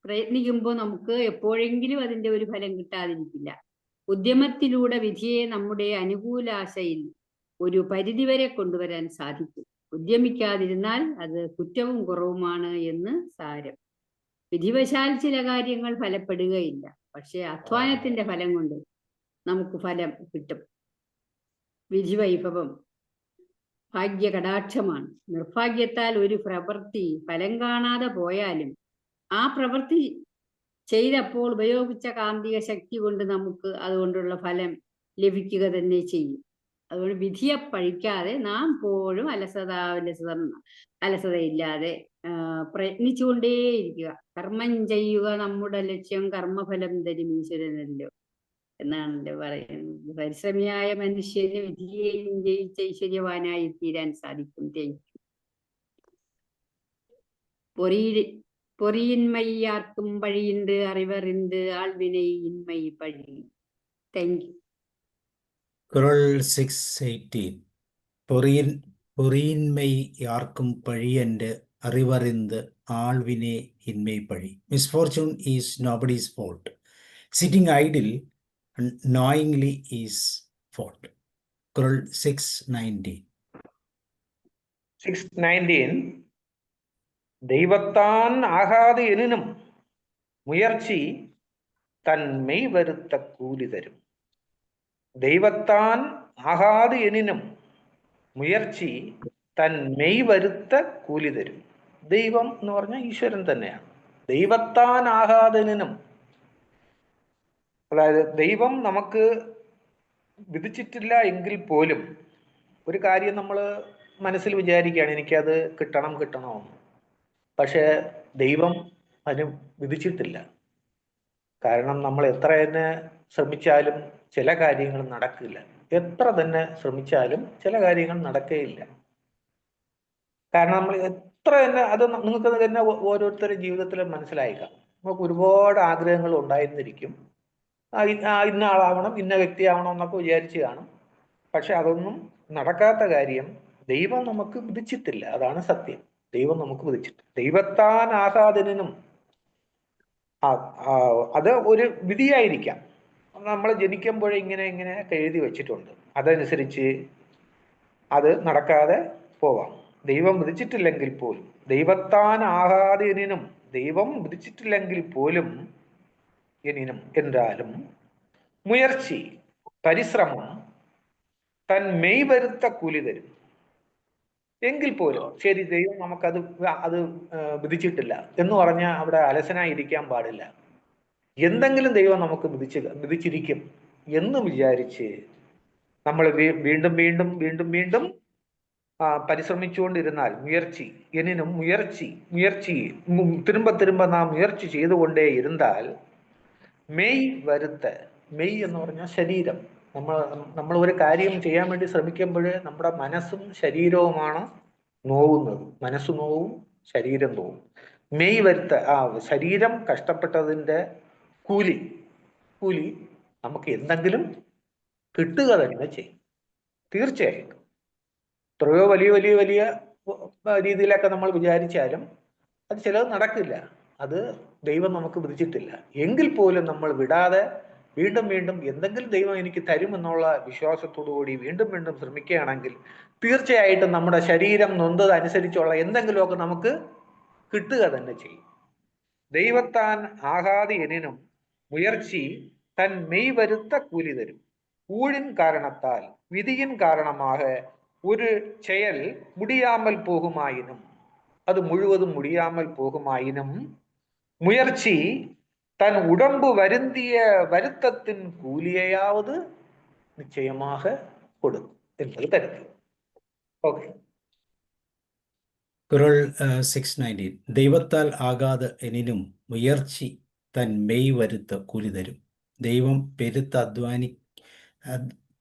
പ്രയത്നിക്കുമ്പോൾ നമുക്ക് എപ്പോഴെങ്കിലും അതിൻ്റെ ഒരു ഫലം കിട്ടാതിരിക്കില്ല. ഉദ്യമത്തിലൂടെ വിധിയെ നമ്മുടെ അനുകൂലാശയിൽ ഒരു പരിധിവരെ കൊണ്ടുവരാൻ സാധിക്കും. ഉദ്യമിക്കാതിരുന്നാൽ അത് കുറ്റവും കുറവുമാണ് എന്ന് സാരം. വിധിവശാൽ ചില കാര്യങ്ങൾ ഫലപ്പെടുകയില്ല, പക്ഷെ അധ്വാനത്തിന്റെ ഫലം കൊണ്ട് നമുക്ക് ഫലം കിട്ടും. വിധിവൈഭവം ഭാഗ്യകടാക്ഷമാണ്. നിർഭാഗ്യത്താൽ ഒരു പ്രവൃത്തി ഫലം കാണാതെ പോയാലും ആ പ്രവൃത്തി ചെയ്തപ്പോൾ ഉപയോഗിച്ച കാന്തിക ശക്തി കൊണ്ട് നമുക്ക് അതുകൊണ്ടുള്ള ഫലം ലഭിക്കുക തന്നെ ചെയ്യും. അതുകൊണ്ട് വിധിയെ പഴിക്കാതെ നാം എപ്പോഴും അലസതയില്ലാതെ പ്രയത്നിച്ചുകൊണ്ടേയിരിക്കുക. കർമ്മം ചെയ്യുക നമ്മുടെ ലക്ഷ്യം, കർമ്മഫലം തരും ഈശ്വരനല്ലോ എന്നാണല്ലോ പറയുന്നത്. പരിശ്രമിയായ മനുഷ്യന് വിധിയെയും ജയിച്ച് ഐശ്വര്യവാനായി തീരാൻ സാധിക്കും. பொறியின்மையார்க்கும் பழியின்று அறிவறிந்து ஆழ்வினை இன்மை பழி. தேங்க்யூ. குறள் 618. பொறியின்மை யார்க்கும் பழியென்று അറിവറിന്ത് ആൾവിനെ ഇന്മേപ്പഴി. Misfortune is nobody's fault. Sitting idle knowingly is fault. Kurul 6:19. 6:19 தெய்வத்தான் ஆகாது எனினும் முயற்சி தன் மெய் வருத்த கூலி தரும். ദൈവത്താൻ ആകാതെ എനിനും മുയർച്ചി തൻ മെയ് വരുത്ത കൂലി തരും. ദൈവം എന്ന് പറഞ്ഞാൽ ഈശ്വരൻ തന്നെയാണ്. ദൈവത്താൻ ആകാതെനും, അതായത് ദൈവം നമുക്ക് വിധിച്ചിട്ടില്ല എങ്കിൽ പോലും ഒരു കാര്യം നമ്മൾ മനസ്സിൽ വിചാരിക്കുകയാണ്, എനിക്കത് കിട്ടണമെന്ന്. പക്ഷേ ദൈവം അതിന് വിധിച്ചിട്ടില്ല. കാരണം നമ്മൾ എത്ര തന്നെ ശ്രമിച്ചാലും ചില കാര്യങ്ങൾ നടക്കില്ല. എത്ര തന്നെ ശ്രമിച്ചാലും ചില കാര്യങ്ങൾ നടക്കുകയില്ല. കാരണം നമ്മൾ എത്ര തന്നെ, അത് നിങ്ങൾക്ക് തന്നെ ഓരോരുത്തരുടെ ജീവിതത്തിൽ മനസ്സിലായേക്കാം. നമുക്ക് ഒരുപാട് ആഗ്രഹങ്ങൾ ഉണ്ടായിരുന്നിരിക്കും. ഇന്ന ആളാവണം, ഇന്ന വ്യക്തിയാവണം എന്നൊക്കെ വിചാരിച്ച് കാണും. പക്ഷെ അതൊന്നും നടക്കാത്ത കാര്യം ദൈവം നമുക്ക് വിധിച്ചിട്ടില്ല. അതാണ് സത്യം. ദൈവം നമുക്ക് വിധിച്ചിട്ടില്ല. ദൈവത്താൻ ആകാതിനും അത് ഒരു വിധിയായിരിക്കാം. നമ്മൾ ജനിക്കുമ്പോഴേ ഇങ്ങനെ എഴുതി വെച്ചിട്ടുണ്ട്. അതനുസരിച്ച് അത് നടക്കാതെ പോവാം. ദൈവം വിധിച്ചിട്ടില്ലെങ്കിൽ പോലും, ദൈവത്താൻ ആകാതിനും, ദൈവം വിധിച്ചിട്ടില്ലെങ്കിൽ പോലും എനിനും എന്താലും മുയർച്ചി പരിശ്രമം തൻ മെയ് വരുത്ത കൂലി തരും. എങ്കിൽ പോലും ശരി, ദൈവം നമുക്കത് വിധിച്ചിട്ടില്ല എന്ന് പറഞ്ഞാൽ അവിടെ അലസനായിരിക്കാൻ പാടില്ല. എന്തെങ്കിലും ദൈവം നമുക്ക് വിധിച്ചിരിക്കും എന്ന് വിചാരിച്ച് നമ്മൾ വീണ്ടും പരിശ്രമിച്ചുകൊണ്ടിരുന്നാൽ, മുയർച്ചി തിരുമ്പ നാം മുയർച്ചി ചെയ്തുകൊണ്ടേ ഇരുന്നാൽ മെയ് എന്ന് പറഞ്ഞാൽ ശരീരം. നമ്മൾ ഒരു കാര്യം ചെയ്യാൻ വേണ്ടി ശ്രമിക്കുമ്പോൾ നമ്മുടെ മനസ്സും ശരീരവുമാണ് നോവുന്നത്. മനസ്സ് നോവും, ശരീരം നോവും. മെയ് വരുത്ത ശരീരം കഷ്ടപ്പെട്ടതിൻ്റെ കൂലി നമുക്ക് എന്തെങ്കിലും കിട്ടുക തന്നെ ചെയ്യും. തീർച്ചയായിട്ടും എത്രയോ വലിയ രീതിയിലൊക്കെ നമ്മൾ വിചാരിച്ചാലും അത് ചിലത് നടക്കില്ല. അത് ദൈവം നമുക്ക് വിധിച്ചിട്ടില്ല. എങ്കിൽ പോലും നമ്മൾ വിടാതെ വീണ്ടും എന്തെങ്കിലും ദൈവം എനിക്ക് തരുമെന്നുള്ള വിശ്വാസത്തോടു കൂടി വീണ്ടും ശ്രമിക്കുകയാണെങ്കിൽ തീർച്ചയായിട്ടും നമ്മുടെ ശരീരം നൊന്തതനുസരിച്ചുള്ള എന്തെങ്കിലുമൊക്കെ നമുക്ക് കിട്ടുക തന്നെ ചെയ്യും. ദൈവത്താൻ ആകാതെ എനിനും മുയർച്ചി തൻ മെയ് വരുത്ത കൂലി തരും. ஊழின் காரணத்தால் விதியின் காரணமாக ஒரு செயல் முடியாமல் போகுமாயினும், அது முழுவதும் முடியாமல் போகுமாயினும் முயற்சி தன் உடம்பு வருந்திய வருத்தத்தின் கூலியையாவது நிச்சயமாக கொடுக்கும் என்பது கருத்து. ஓகே. കുരൽ 6:19. ദൈവത്താൽ ആകാതെ എനിനും മുയർച്ചി തൻ മെയ് വരുത്ത കൂലി തരും. ദൈവം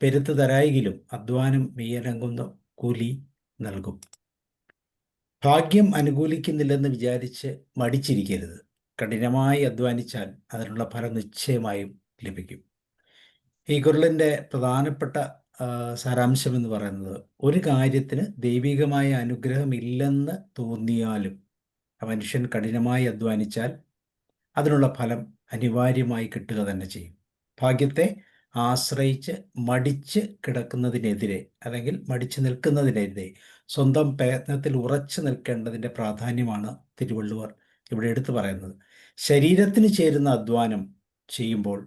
പെരുത്ത് തരായെങ്കിലും അധ്വാനം മെയ്യനങ്ങുന്ന കൂലി നൽകും. ഭാഗ്യം അനുകൂലിക്കുന്നില്ലെന്ന് വിചാരിച്ച് മടിച്ചിരിക്കരുത്. കഠിനമായി അധ്വാനിച്ചാൽ അതിനുള്ള ഫലം നിശ്ചയമായും ലഭിക്കും. ഈ കുരലിൻ്റെ പ്രധാനപ്പെട്ട സാരാംശം എന്ന് പറയുന്നത്, ഒരു കാര്യത്തിന് ദൈവികമായ അനുഗ്രഹം ഇല്ലെന്ന് തോന്നിയാലും മനുഷ്യൻ കഠിനമായി അധ്വാനിച്ചാൽ അതിനുള്ള ഫലം അനിവാര്യമായി കിട്ടുക തന്നെ ചെയ്യും. ഭാഗ്യത്തെ ആശ്രയിച്ച് മടിച്ച് കിടക്കുന്നതിനെതിരെ അല്ലെങ്കിൽ മടിച്ചു നിൽക്കുന്നതിനെതിരെ സ്വന്തം പ്രയത്നത്തിൽ ഉറച്ചു നിൽക്കേണ്ടതിൻ്റെ പ്രാധാന്യമാണ് തിരുവള്ളുവർ ഇവിടെ എടുത്തു പറയുന്നത്. ശരീരത്തിന് ചേരുന്ന അധ്വാനം ചെയ്യുമ്പോൾ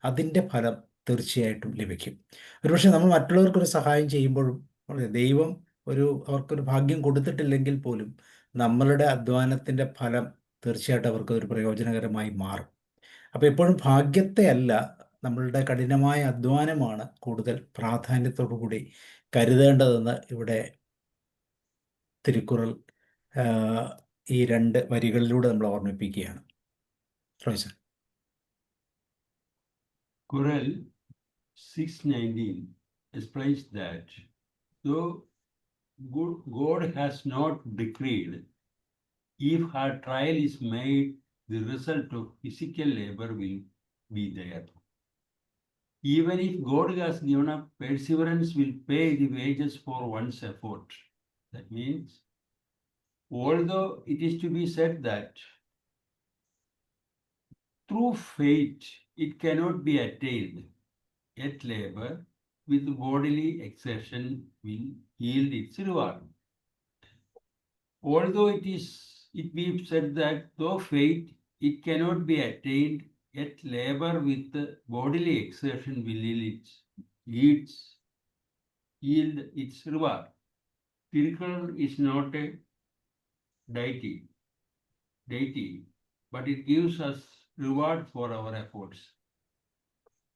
അതിൻ്റെ ഫലം തീർച്ചയായിട്ടും ലഭിക്കും. ഒരുപക്ഷെ നമ്മൾ മറ്റുള്ളവർക്കൊരു സഹായം ചെയ്യുമ്പോഴും ദൈവം അവർക്കൊരു ഭാഗ്യം കൊടുത്തിട്ടില്ലെങ്കിൽ പോലും നമ്മളുടെ അധ്വാനത്തിൻ്റെ ഫലം തീർച്ചയായിട്ടും അവർക്ക് ഒരു പ്രയോജനകരമായി മാറും. അപ്പോൾ എപ്പോഴും ഭാഗ്യത്തെ അല്ല, നമ്മളുടെ കഠിനമായ അധ്വാനമാണ് കൂടുതൽ പ്രാധാന്യത്തോടു കൂടി കരുതേണ്ടതെന്ന് ഇവിടെ തിരുക്കുറൾ ഈ 2 വരികളിലൂടെ നമ്മൾ ഓർമ്മിപ്പിക്കുകയാണ്. Kural 6:19 explains that though God has not decreed, if her trial is made, the result of physical labor will be there. Even if God has given up, perseverance will pay the wages for one's effort. That means although it is to be said that through fate it cannot be attained, yet labor with bodily exertion will yield its reward. Although it be said that though fate it cannot be attained, yet labor with bodily exertion will yield its reward. Tirukkural is not a deity, but it gives us reward for our efforts.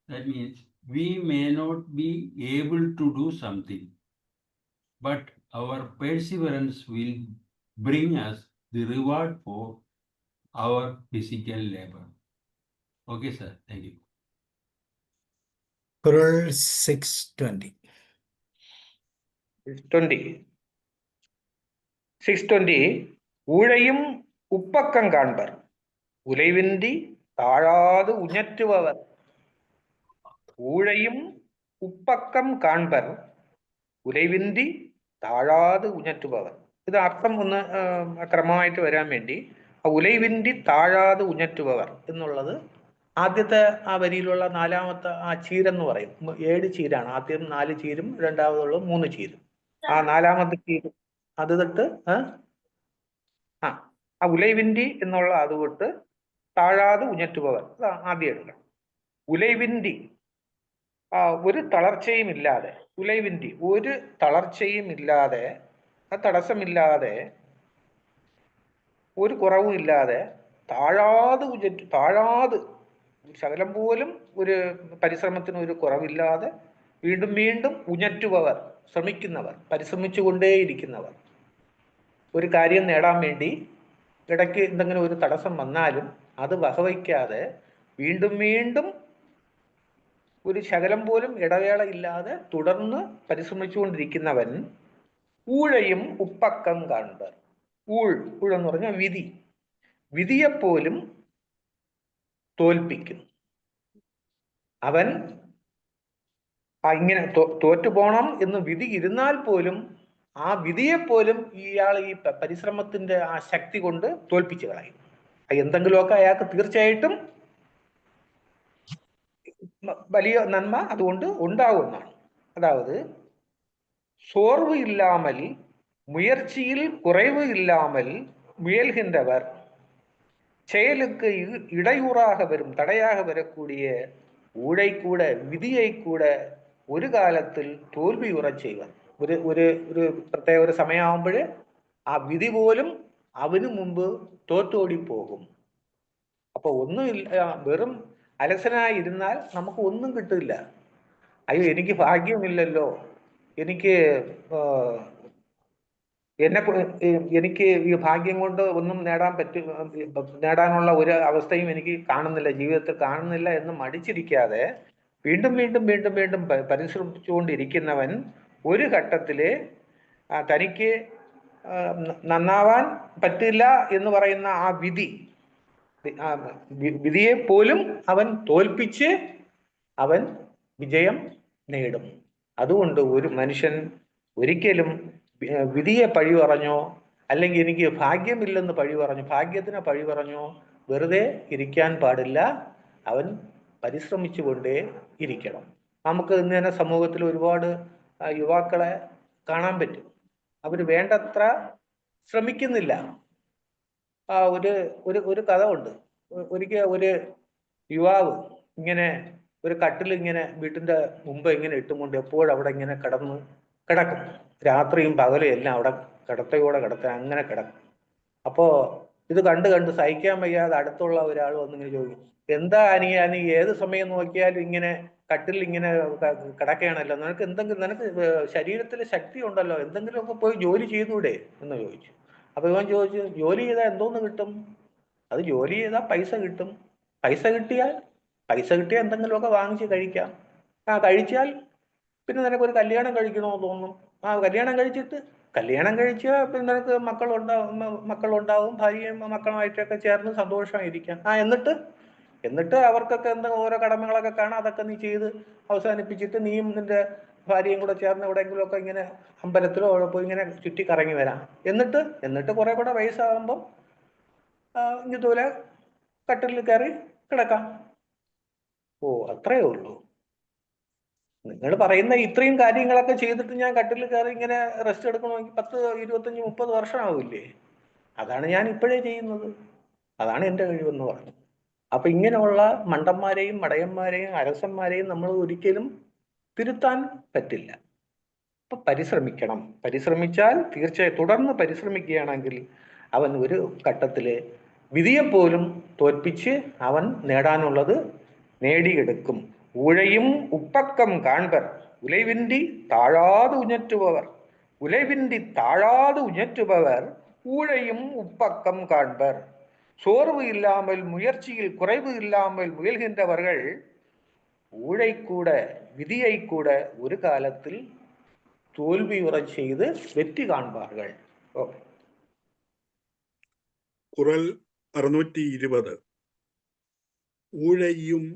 That means we may not be able to do something, but our perseverance will bring us the reward for our physical labor. Okay, sir. Thank you. Kurul 620. 620 ஊழையும் உப்பக்கம் காண்பர் உலைவின்றி தாழாது உஞற்றுபவர். ஊழையும் ഉപ്പക്കം കാൺപർ ഉലൈവിന്തി താഴാത് ഉഞ്ഞറ്റുപവർ. ഇത് അർത്ഥം ഒന്ന് ക്രമമായിട്ട് വരാൻ വേണ്ടി ഉലൈവിന്തി താഴാത് ഉഞ്ഞറ്റുപവർ എന്നുള്ളത് ആദ്യത്തെ ആ വരിയിലുള്ള നാലാമത്തെ ആ ചീരെന്ന് പറയും. 7 ചീരാണ്. ആദ്യം 4 ചീരും രണ്ടാമതുള്ള 3 ചീരും. ആ നാലാമത്തെ ചീര് അത് തൊട്ട് ആ ഉലൈവിന്തി എന്നുള്ള അത് തൊട്ട് താഴാത് ഉഞ്ഞറ്റുപവർ ആദ്യം എടുക്കണം. ഉലൈവിന്തി ഒരു തളർച്ചയും ഇല്ലാതെ, ഉലൈവിന്തി ഒരു തളർച്ചയും ഇല്ലാതെ, തടസ്സമില്ലാതെ, ഒരു കുറവും ഇല്ലാതെ താഴാത് ശകലം പോലും ഒരു പരിശ്രമത്തിന് ഒരു കുറവില്ലാതെ വീണ്ടും വീണ്ടും ഉഞ്ഞറ്റുപവർ, ശ്രമിക്കുന്നവർ, പരിശ്രമിച്ചുകൊണ്ടേയിരിക്കുന്നവർ. ഒരു കാര്യം നേടാൻ വേണ്ടി ഇടയ്ക്ക് എന്തെങ്കിലും ഒരു തടസ്സം വന്നാലും അത് വകവയ്ക്കാതെ വീണ്ടും വീണ്ടും ഒരു ശകലം പോലും ഇടവേള ഇല്ലാതെ തുടർന്ന് പരിശ്രമിച്ചുകൊണ്ടിരിക്കുന്നവൻ ഊഴയും ഉപ്പക്കം കാൺപർ. ഊഴെന്ന് പറഞ്ഞാൽ വിധി, വിധിയെപ്പോലും തോൽപ്പിക്കും. അവൻ ഇങ്ങനെ തോറ്റുപോണം എന്ന് വിധി ഇരുന്നാൽ പോലും ആ വിധിയെപ്പോലും ഇയാൾ ഈ പരിശ്രമത്തിന്റെ ആ ശക്തി കൊണ്ട് തോൽപ്പിച്ചു കളയും. എന്തെങ്കിലുമൊക്കെ അയാൾക്ക് തീർച്ചയായിട്ടും വലിയ നന്മ അതുകൊണ്ട് ഉണ്ടാവുന്നതാണ്. അതായത് சோர்வு இல்லாமல் முயற்சியில் குறைவு இல்லாமல் முயல்கின்றவர் செயலுக்கு இடையூறாக வரும், தடையாக வரக்கூடிய ஊழை கூட, விதியை கூட ഒരു കാലത്തിൽ തോൽവി ഉറച്ചെയ്യുവാൻ ഒരു പ്രത്യേക ഒരു സമയമാകുമ്പോൾ ആ വിധി പോലും അവന് മുമ്പ് തോറ്റോടിപ്പോകും. അപ്പൊ ഒന്നുമില്ല, വെറും അലസനായിരുന്നാൽ നമുക്ക് ഒന്നും കിട്ടില്ല. അയ്യോ എനിക്ക് ഭാഗ്യമില്ലല്ലോ, എനിക്ക് ഈ ഭാഗ്യം കൊണ്ട് ഒന്നും നേടാനുള്ള ഒരു അവസ്ഥയും എനിക്ക് കാണുന്നില്ല, ജീവിതത്തിൽ കാണുന്നില്ല എന്ന് മടിച്ചിരിക്കാതെ വീണ്ടും വീണ്ടും വീണ്ടും വീണ്ടും പരിശ്രമിച്ചുകൊണ്ടിരിക്കുന്നവൻ ഒരു ഘട്ടത്തില് തനിക്ക് നന്നാവാൻ പറ്റില്ല എന്ന് പറയുന്ന ആ വിധിയെ പോലും അവൻ തോൽപ്പിച്ച് അവൻ വിജയം നേടും. അതുകൊണ്ട് ഒരു മനുഷ്യൻ ഒരിക്കലും വിധിയെ പഴി പറഞ്ഞോ അല്ലെങ്കിൽ എനിക്ക് ഭാഗ്യമില്ലെന്ന് ഭാഗ്യത്തിന് പഴി പറഞ്ഞോ വെറുതെ ഇരിക്കാൻ പാടില്ല. അവൻ പരിശ്രമിച്ചുകൊണ്ടേ ഇരിക്കണം. നമുക്ക് ഇന്ന് തന്നെ സമൂഹത്തിൽ ഒരുപാട് യുവാക്കളെ കാണാൻ പറ്റും. അവർ വേണ്ടത്ര ശ്രമിക്കുന്നില്ല. ഒരു കഥ ഉണ്ട്. ഒരിക്കൽ ഒരു യുവാവ് ഇങ്ങനെ ഒരു കട്ടിൽ ഇങ്ങനെ വീട്ടിന്റെ മുമ്പ് ഇങ്ങനെ ഇട്ടുകൊണ്ട് എപ്പോഴും അവിടെ ഇങ്ങനെ കിടക്കും. രാത്രിയും പകലും എല്ലാം അവിടെ കിടത്ത അങ്ങനെ കിടക്കും. അപ്പോ ഇത് കണ്ട് സഹിക്കാൻ വയ്യാതെ അടുത്തുള്ള ഒരാൾ വന്നിങ്ങനെ ചോദിക്കും, എന്താ നീ ഏത് സമയം നോക്കിയാലും ഇങ്ങനെ കട്ടിൽ ഇങ്ങനെ കിടക്കുകയാണല്ലോ, നിനക്ക് ശരീരത്തിൽ ശക്തി ഉണ്ടല്ലോ, എന്തെങ്കിലുമൊക്കെ പോയി ജോലി ചെയ്തൂടെ എന്ന് ചോദിച്ചു. അപ്പൊ ഇവൻ ചോദിച്ചു, ജോലി ചെയ്താൽ എന്തോന്ന് കിട്ടും? അത് ജോലി ചെയ്താൽ പൈസ കിട്ടും. പൈസ കിട്ടിയാൽ എന്തെങ്കിലുമൊക്കെ വാങ്ങിച്ച് കഴിക്കാം. കഴിച്ചാൽ പിന്നെ നിനക്കൊരു കല്യാണം കഴിക്കണമെന്ന് തോന്നും. കല്യാണം കഴിച്ച് പിന്നെ നിനക്ക് മക്കളുണ്ടാവും, ഭാര്യയും മക്കളുമായിട്ടൊക്കെ ചേർന്ന് സന്തോഷമായിരിക്കാം. എന്നിട്ട് അവർക്കൊക്കെ ഓരോ കടമകളൊക്കെ കാണാം. അതൊക്കെ നീ ചെയ്ത് അവസാനിപ്പിച്ചിട്ട് നീയും നിന്റെ ഭാര്യയും കൂടെ ചേർന്ന് എവിടെയെങ്കിലും ഒക്കെ ഇങ്ങനെ അമ്പലത്തിലോ അവിടെ പോയി ഇങ്ങനെ ചുറ്റി കറങ്ങി വരാം. എന്നിട്ട് കുറെ കൂടെ വയസ്സാകുമ്പം ഇതുപോലെ കട്ടിലിൽ കയറി കിടക്കാം. ഓ, അത്രയേ ഉള്ളൂ. നിങ്ങൾ പറയുന്ന ഇത്രയും കാര്യങ്ങളൊക്കെ ചെയ്തിട്ട് ഞാൻ കട്ടിലിൽ കയറി ഇങ്ങനെ റെസ്റ്റ് എടുക്കണമെങ്കിൽ 10, 25, 30 വർഷമാവില്ലേ? അതാണ് ഞാൻ ഇപ്പോഴേ ചെയ്യുന്നത്. അതാണ് എൻ്റെ കഴിവെന്ന് പറഞ്ഞു. അപ്പൊ ഇങ്ങനെയുള്ള മണ്ടന്മാരെയും മടയന്മാരെയും അരസന്മാരെയും നമ്മൾ ഒരിക്കലും തിരുത്താൻ പറ്റില്ല. അപ്പൊ പരിശ്രമിക്കണം. പരിശ്രമിച്ചാൽ തീർച്ചയായും തുടർന്ന് പരിശ്രമിക്കുകയാണെങ്കിൽ അവൻ ഒരു ഘട്ടത്തില് വിധിയെപ്പോലും തോൽപ്പിച്ച് അവൻ നേടാനുള്ളത് നേടിയെടുക്കും. ഉഴയും ഉപ്പക്കം കാൺപർ ഉലൈവിന്തി താഴാതെ ഉഞ്ഞറ്റുപവർ. ഉലൈവിന്തി താഴാതെ ഉഞ്ഞറ്റുപവർ ஊழையும் உப்பக்கம் காண்பர். சோர்வு இல்லாமல் முயற்சியில் குறைவு இல்லாமல் முயல்கின்றவர்கள் ஊழை கூட விதியை கூட ஒரு காலத்தில் தோல்வியுறச் செய்து வெற்றி காண்பார்கள். குறள் 620. ஊழையும்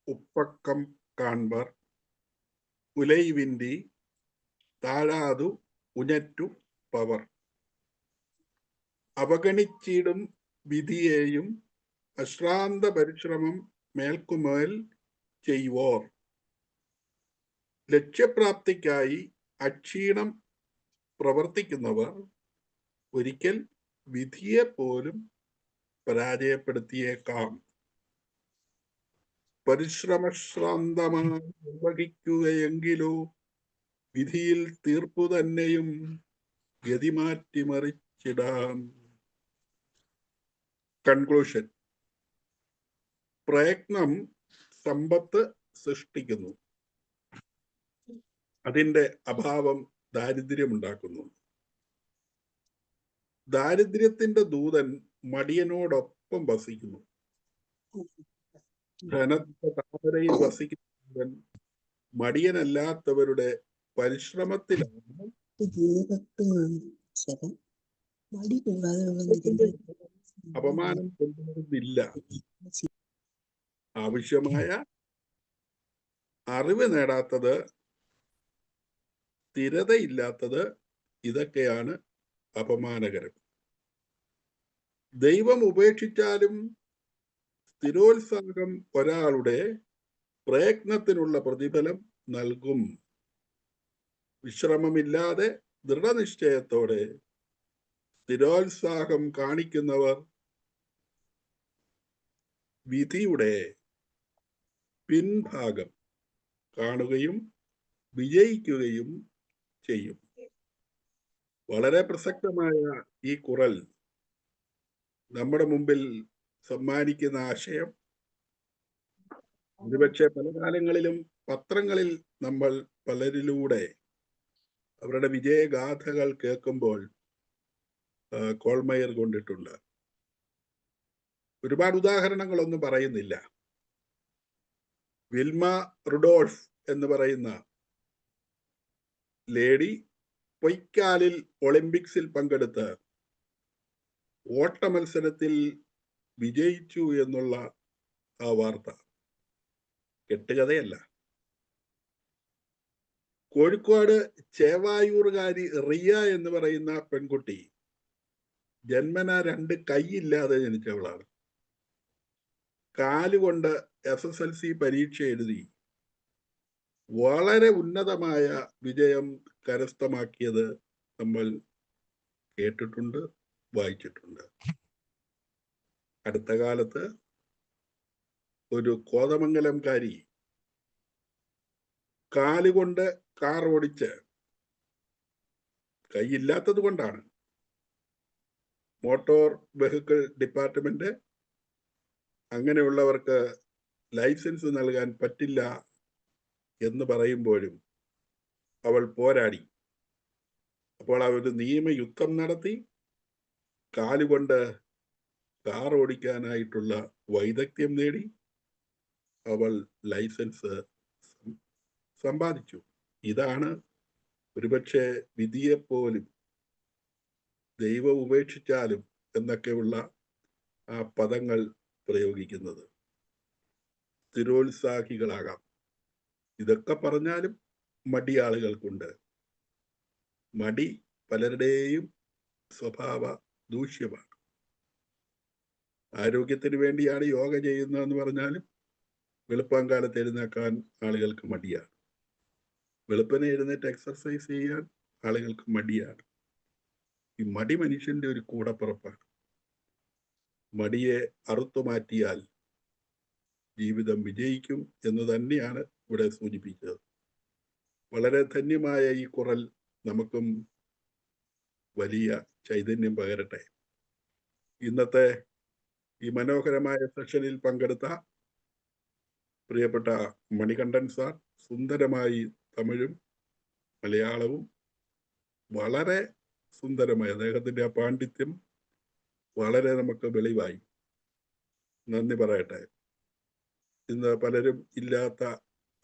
உப்பக்கம் காண்பர் உலைவின்றி താഴാതു ഉഞ്ഞറ്റു പവർ. അവഗണിച്ചിടും വിധിയെയും അശ്രാന്ത പരിശ്രമം മേൽക്കുമേൽ ചെയ്യുവോർ. ലക്ഷ്യപ്രാപ്തിക്കായി അക്ഷീണം പ്രവർത്തിക്കുന്നവർ ഒരിക്കൽ വിധിയെ പോലും പരാജയപ്പെടുത്തിയേക്കാം. പരിശ്രമശ്രാന്തമായി നിർവഹിക്കുകയെങ്കിലോ വിധിയിൽ തീർപ്പു തന്നെയും ഗതിമാറ്റിമറിച്ചിടാം. കൺക്ലൂഷൻ. പ്രയത്നം സമ്പത്ത് സൃഷ്ടിക്കുന്നു. അതിന്റെ അഭാവം ദാരിദ്ര്യമുണ്ടാക്കുന്നു. ദാരിദ്ര്യത്തിന്റെ ദൂതൻ മടിയനോടൊപ്പം വസിക്കുന്നു. ധനത്തിന്റെ താമരയിൽ വസിക്കുന്നവൻ മടിയനല്ലാത്തവരുടെ പരിശ്രമത്തിലാണ് അപമാനം കൊണ്ടുവരുന്നില്ല. ആവശ്യമായ അറിവ് നേടാത്തത്, സ്ഥിരതയില്ലാത്തത്, ഇതൊക്കെയാണ് അപമാനകരം. ദൈവം ഉപേക്ഷിച്ചാലും സ്ഥിരോത്സാഹം ഒരാളുടെ പ്രയത്നത്തിനുള്ള പ്രതിഫലം നൽകും. വിശ്രമമില്ലാതെ ദൃഢനിശ്ചയത്തോടെ സ്ഥിരോത്സാഹം കാണിക്കുന്നവർ വിധിയുടെ പിൻഭാഗം കാണുകയും വിജയിക്കുകയും ചെയ്യും. വളരെ പ്രസക്തമായ ഈ ഖുറൽ നമ്മുടെ മുമ്പിൽ സമ്മാനിക്കുന്ന ആശയം ഒരുപക്ഷെ പല കാലങ്ങളിലും പത്രങ്ങളിൽ നമ്മൾ പലരിലൂടെ അവരുടെ വിജയഗാഥകൾ കേൾക്കുമ്പോൾ കോൾമയർ കൊണ്ടിട്ടുണ്ട്. ഒരുപാട് ഉദാഹരണങ്ങളൊന്നും പറയുന്നില്ല. വിൽമ റുഡോൾഫ് എന്ന് പറയുന്ന ലേഡി പൊയ്ക്കാലിൽ ഒളിമ്പിക്സിൽ പങ്കെടുത്ത് ഓട്ട മത്സരത്തിൽ വിജയിച്ചു എന്നുള്ള ആ വാർത്ത കെട്ടുകഥയല്ല. കോഴിക്കോട് ചേവായൂർകാരി റിയ എന്ന് പറയുന്ന പെൺകുട്ടി ജന്മന 2 കൈയില്ലാതെ ജനിച്ചവളാണ്. കാലുകൊണ്ട് SSLC പരീക്ഷ എഴുതി വളരെ ഉന്നതമായ വിജയം കരസ്ഥമാക്കിയത് നമ്മൾ കേട്ടിട്ടുണ്ട്, വായിച്ചിട്ടുണ്ട്. അടുത്ത കാലത്ത് ഒരു കോതമംഗലംകാരി കാലുകൊണ്ട് കാർ ഓടിച്ച്, കൈയില്ലാത്തത് കൊണ്ടാണ്, മോട്ടോർ വെഹിക്കിൾ ഡിപ്പാർട്ട്മെന്റ് അങ്ങനെയുള്ളവർക്ക് ലൈസൻസ് നൽകാൻ പറ്റില്ല എന്ന് പറയുമ്പോഴും അവൾ പോരാടി. അപ്പോൾ അവർ നിയമയുദ്ധം നടത്തി കാലുകൊണ്ട് കാർ ഓടിക്കാനായിട്ടുള്ള വൈദഗ്ധ്യം നേടി അവൾ ലൈസൻസ് സമ്പാദിച്ചു. ഇതാണ് ഒരുപക്ഷെ വിധിയെപ്പോലും ദൈവം ഉപേക്ഷിച്ചാലും എന്നൊക്കെയുള്ള ആ പദങ്ങൾ പ്രയോഗിക്കുന്നത്. സ്ഥിരോത്സാഹികളാകാം. ഇതൊക്കെ പറഞ്ഞാലും മടി ആളുകൾക്കുണ്ട്. മടി പലരുടെയും സ്വഭാവ ദൂഷ്യമാണ്. ആരോഗ്യത്തിന് വേണ്ടിയാണ് യോഗ ചെയ്യുന്നതെന്ന് പറഞ്ഞാലും വെളുപ്പാങ്കാലത്ത് എഴുന്നേക്കാൻ ആളുകൾക്ക് മടിയാണ്. വെളുപ്പിനെ എഴുന്നേറ്റ് എക്സർസൈസ് ചെയ്യാൻ ആളുകൾക്ക് മടിയാണ്. ഈ മടി മനുഷ്യന്റെ ഒരു കൂടപ്പിറപ്പാണ്. മടിയെ അറുത്തു മാറ്റിയാൽ ജീവിതം വിജയിക്കും എന്ന് തന്നെയാണ് ഇവിടെ സൂചിപ്പിച്ചത്. വളരെ ധന്യമായ ഈ കുറൽ നമുക്കും വലിയ ചൈതന്യം പകരട്ടെ. ഇന്നത്തെ ഈ മനോഹരമായ സെഷനിൽ പങ്കെടുത്ത പ്രിയപ്പെട്ട മണികണ്ഠൻ സാർ സുന്ദരമായി തമിഴും മലയാളവും വളരെ സുന്ദരമായി, അദ്ദേഹത്തിൻ്റെ ആ പാണ്ഡിത്യം വളരെ നമുക്ക് വെളിവായി. നന്ദി പറയട്ടെ. ഇന്ന് പലരും ഇല്ലാത്ത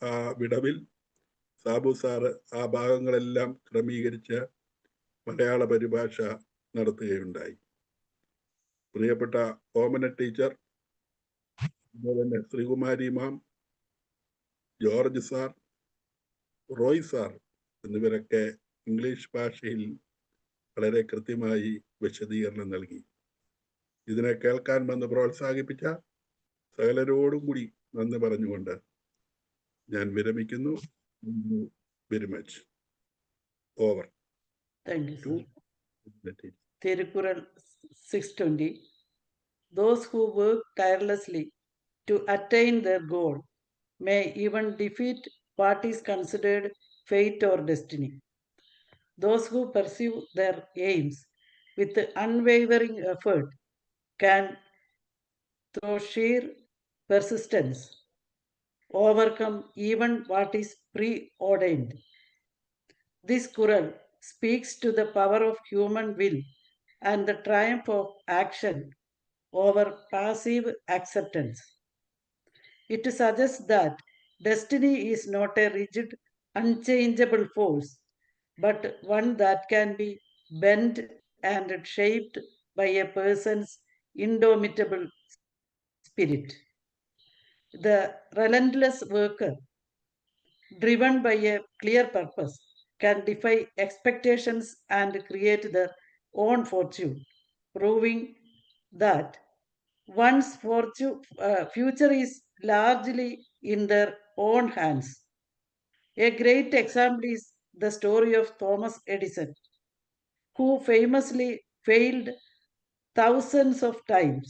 ആ വിടവിൽ സാബു സാറ് ആ ഭാഗങ്ങളെല്ലാം ക്രമീകരിച്ച് മലയാള പരിഭാഷ നടത്തുകയുണ്ടായി. പ്രിയപ്പെട്ട ഓമന ടീച്ചർ, അതുപോലെ തന്നെ Sreekumari ma'am, George sir, Roy sir എന്നിവരൊക്കെ ഇംഗ്ലീഷ് ഭാഷയിൽ വളരെ കൃത്യമായി വിശദീകരണം നൽകി. ഇതിനെ കേൾക്കാൻ വന്ന് പ്രോത്സാഹിപ്പിച്ച സകലരോടും കൂടി നന്ദി പറഞ്ഞുകൊണ്ട് ഞാൻ വിരമിക്കുന്നു. Very much. Over. Thank you, sir. Tirukural 620. Those who work tirelessly to attain their goal may even defeat what is considered fate or destiny. Those who pursue their aims with unwavering effort can, through sheer persistence, overcome even what is preordained. This Quran speaks to the power of human will and the triumph of action over passive acceptance. It suggests that destiny is not a rigid, unchangeable force, but one that can be bent and shaped by a person's indomitable spirit. The relentless worker, driven by a clear purpose, can defy expectations and create their own fortune, proving that one's future is largely in their own hands. A great example is the story of Thomas Edison, who famously failed thousands of times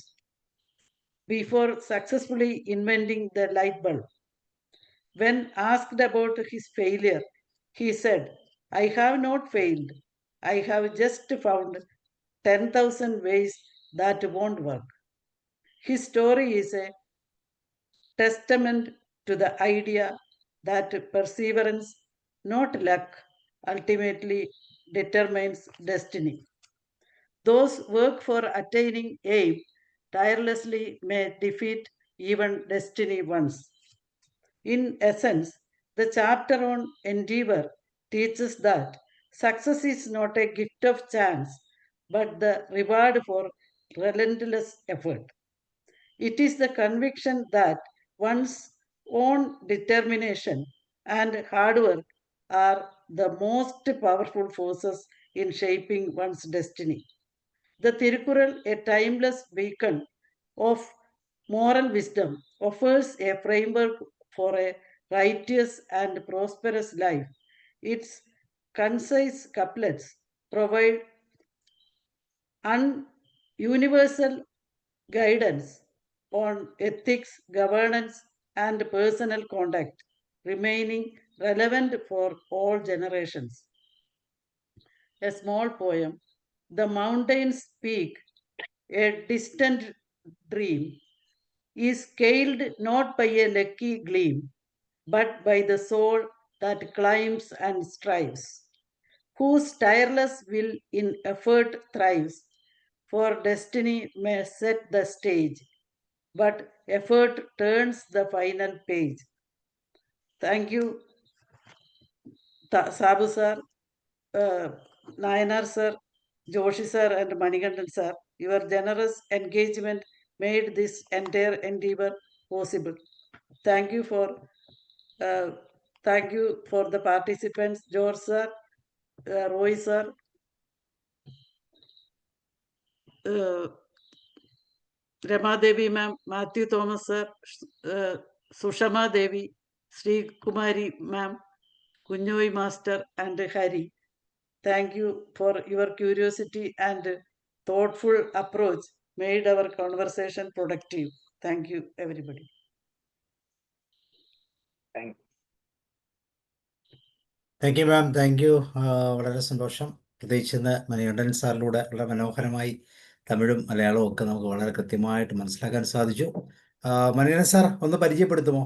before successfully inventing the light bulb. When asked about his failure, he said, "I have not failed. I have just found 10,000 ways that won't work." His story is a testament to the idea that perseverance, not luck, ultimately determines destiny. Those work for attaining aim tirelessly may defeat even destiny once. In essence, the chapter on endeavor teaches that success is not a gift of chance, but the reward for relentless effort. It is the conviction that one's own determination and hard work are the most powerful forces in shaping one's destiny. The Tirukural, a timeless beacon of moral wisdom, offers a framework for a righteous and prosperous life. Its concise couplets provide universal guidance on ethics, governance, and personal conduct, remaining relevant for all generations. A small poem, "The Mountain's Peak, a Distant Dream," is scaled not by a lucky gleam, but by the soul that climbs and strives, whose tireless will in effort thrives. For destiny may set the stage, but effort turns the final page. Thank you, Sabu sir, Nayanar sir, Joshi sir, and Manikandan sir. Your generous engagement made this entire endeavor possible. Thank you for Thank you for the participants, George sir, Roy sir, Rama Devi ma'am, Matthew Thomas sir, Sushama Devi, Sri Kumari ma'am, Kunjoy master, and Hari. Thank you for your curiosity and thoughtful approach made our conversation productive. Thank you, everybody. Thank you ma'am, thank you. വളരെ സന്തോഷം. പ്രത്യേകിച്ച് ഇന്ന് മണികണ്ഠൻ സാറിലൂടെ വളരെ മനോഹരമായി തമിഴും മലയാളവും ഒക്കെ നമുക്ക് വളരെ കൃത്യമായിട്ട് മനസ്സിലാക്കാൻ സാധിച്ചു. മണികണ്ഠൻ സാർ ഒന്ന് പരിചയപ്പെടുത്തുമോ?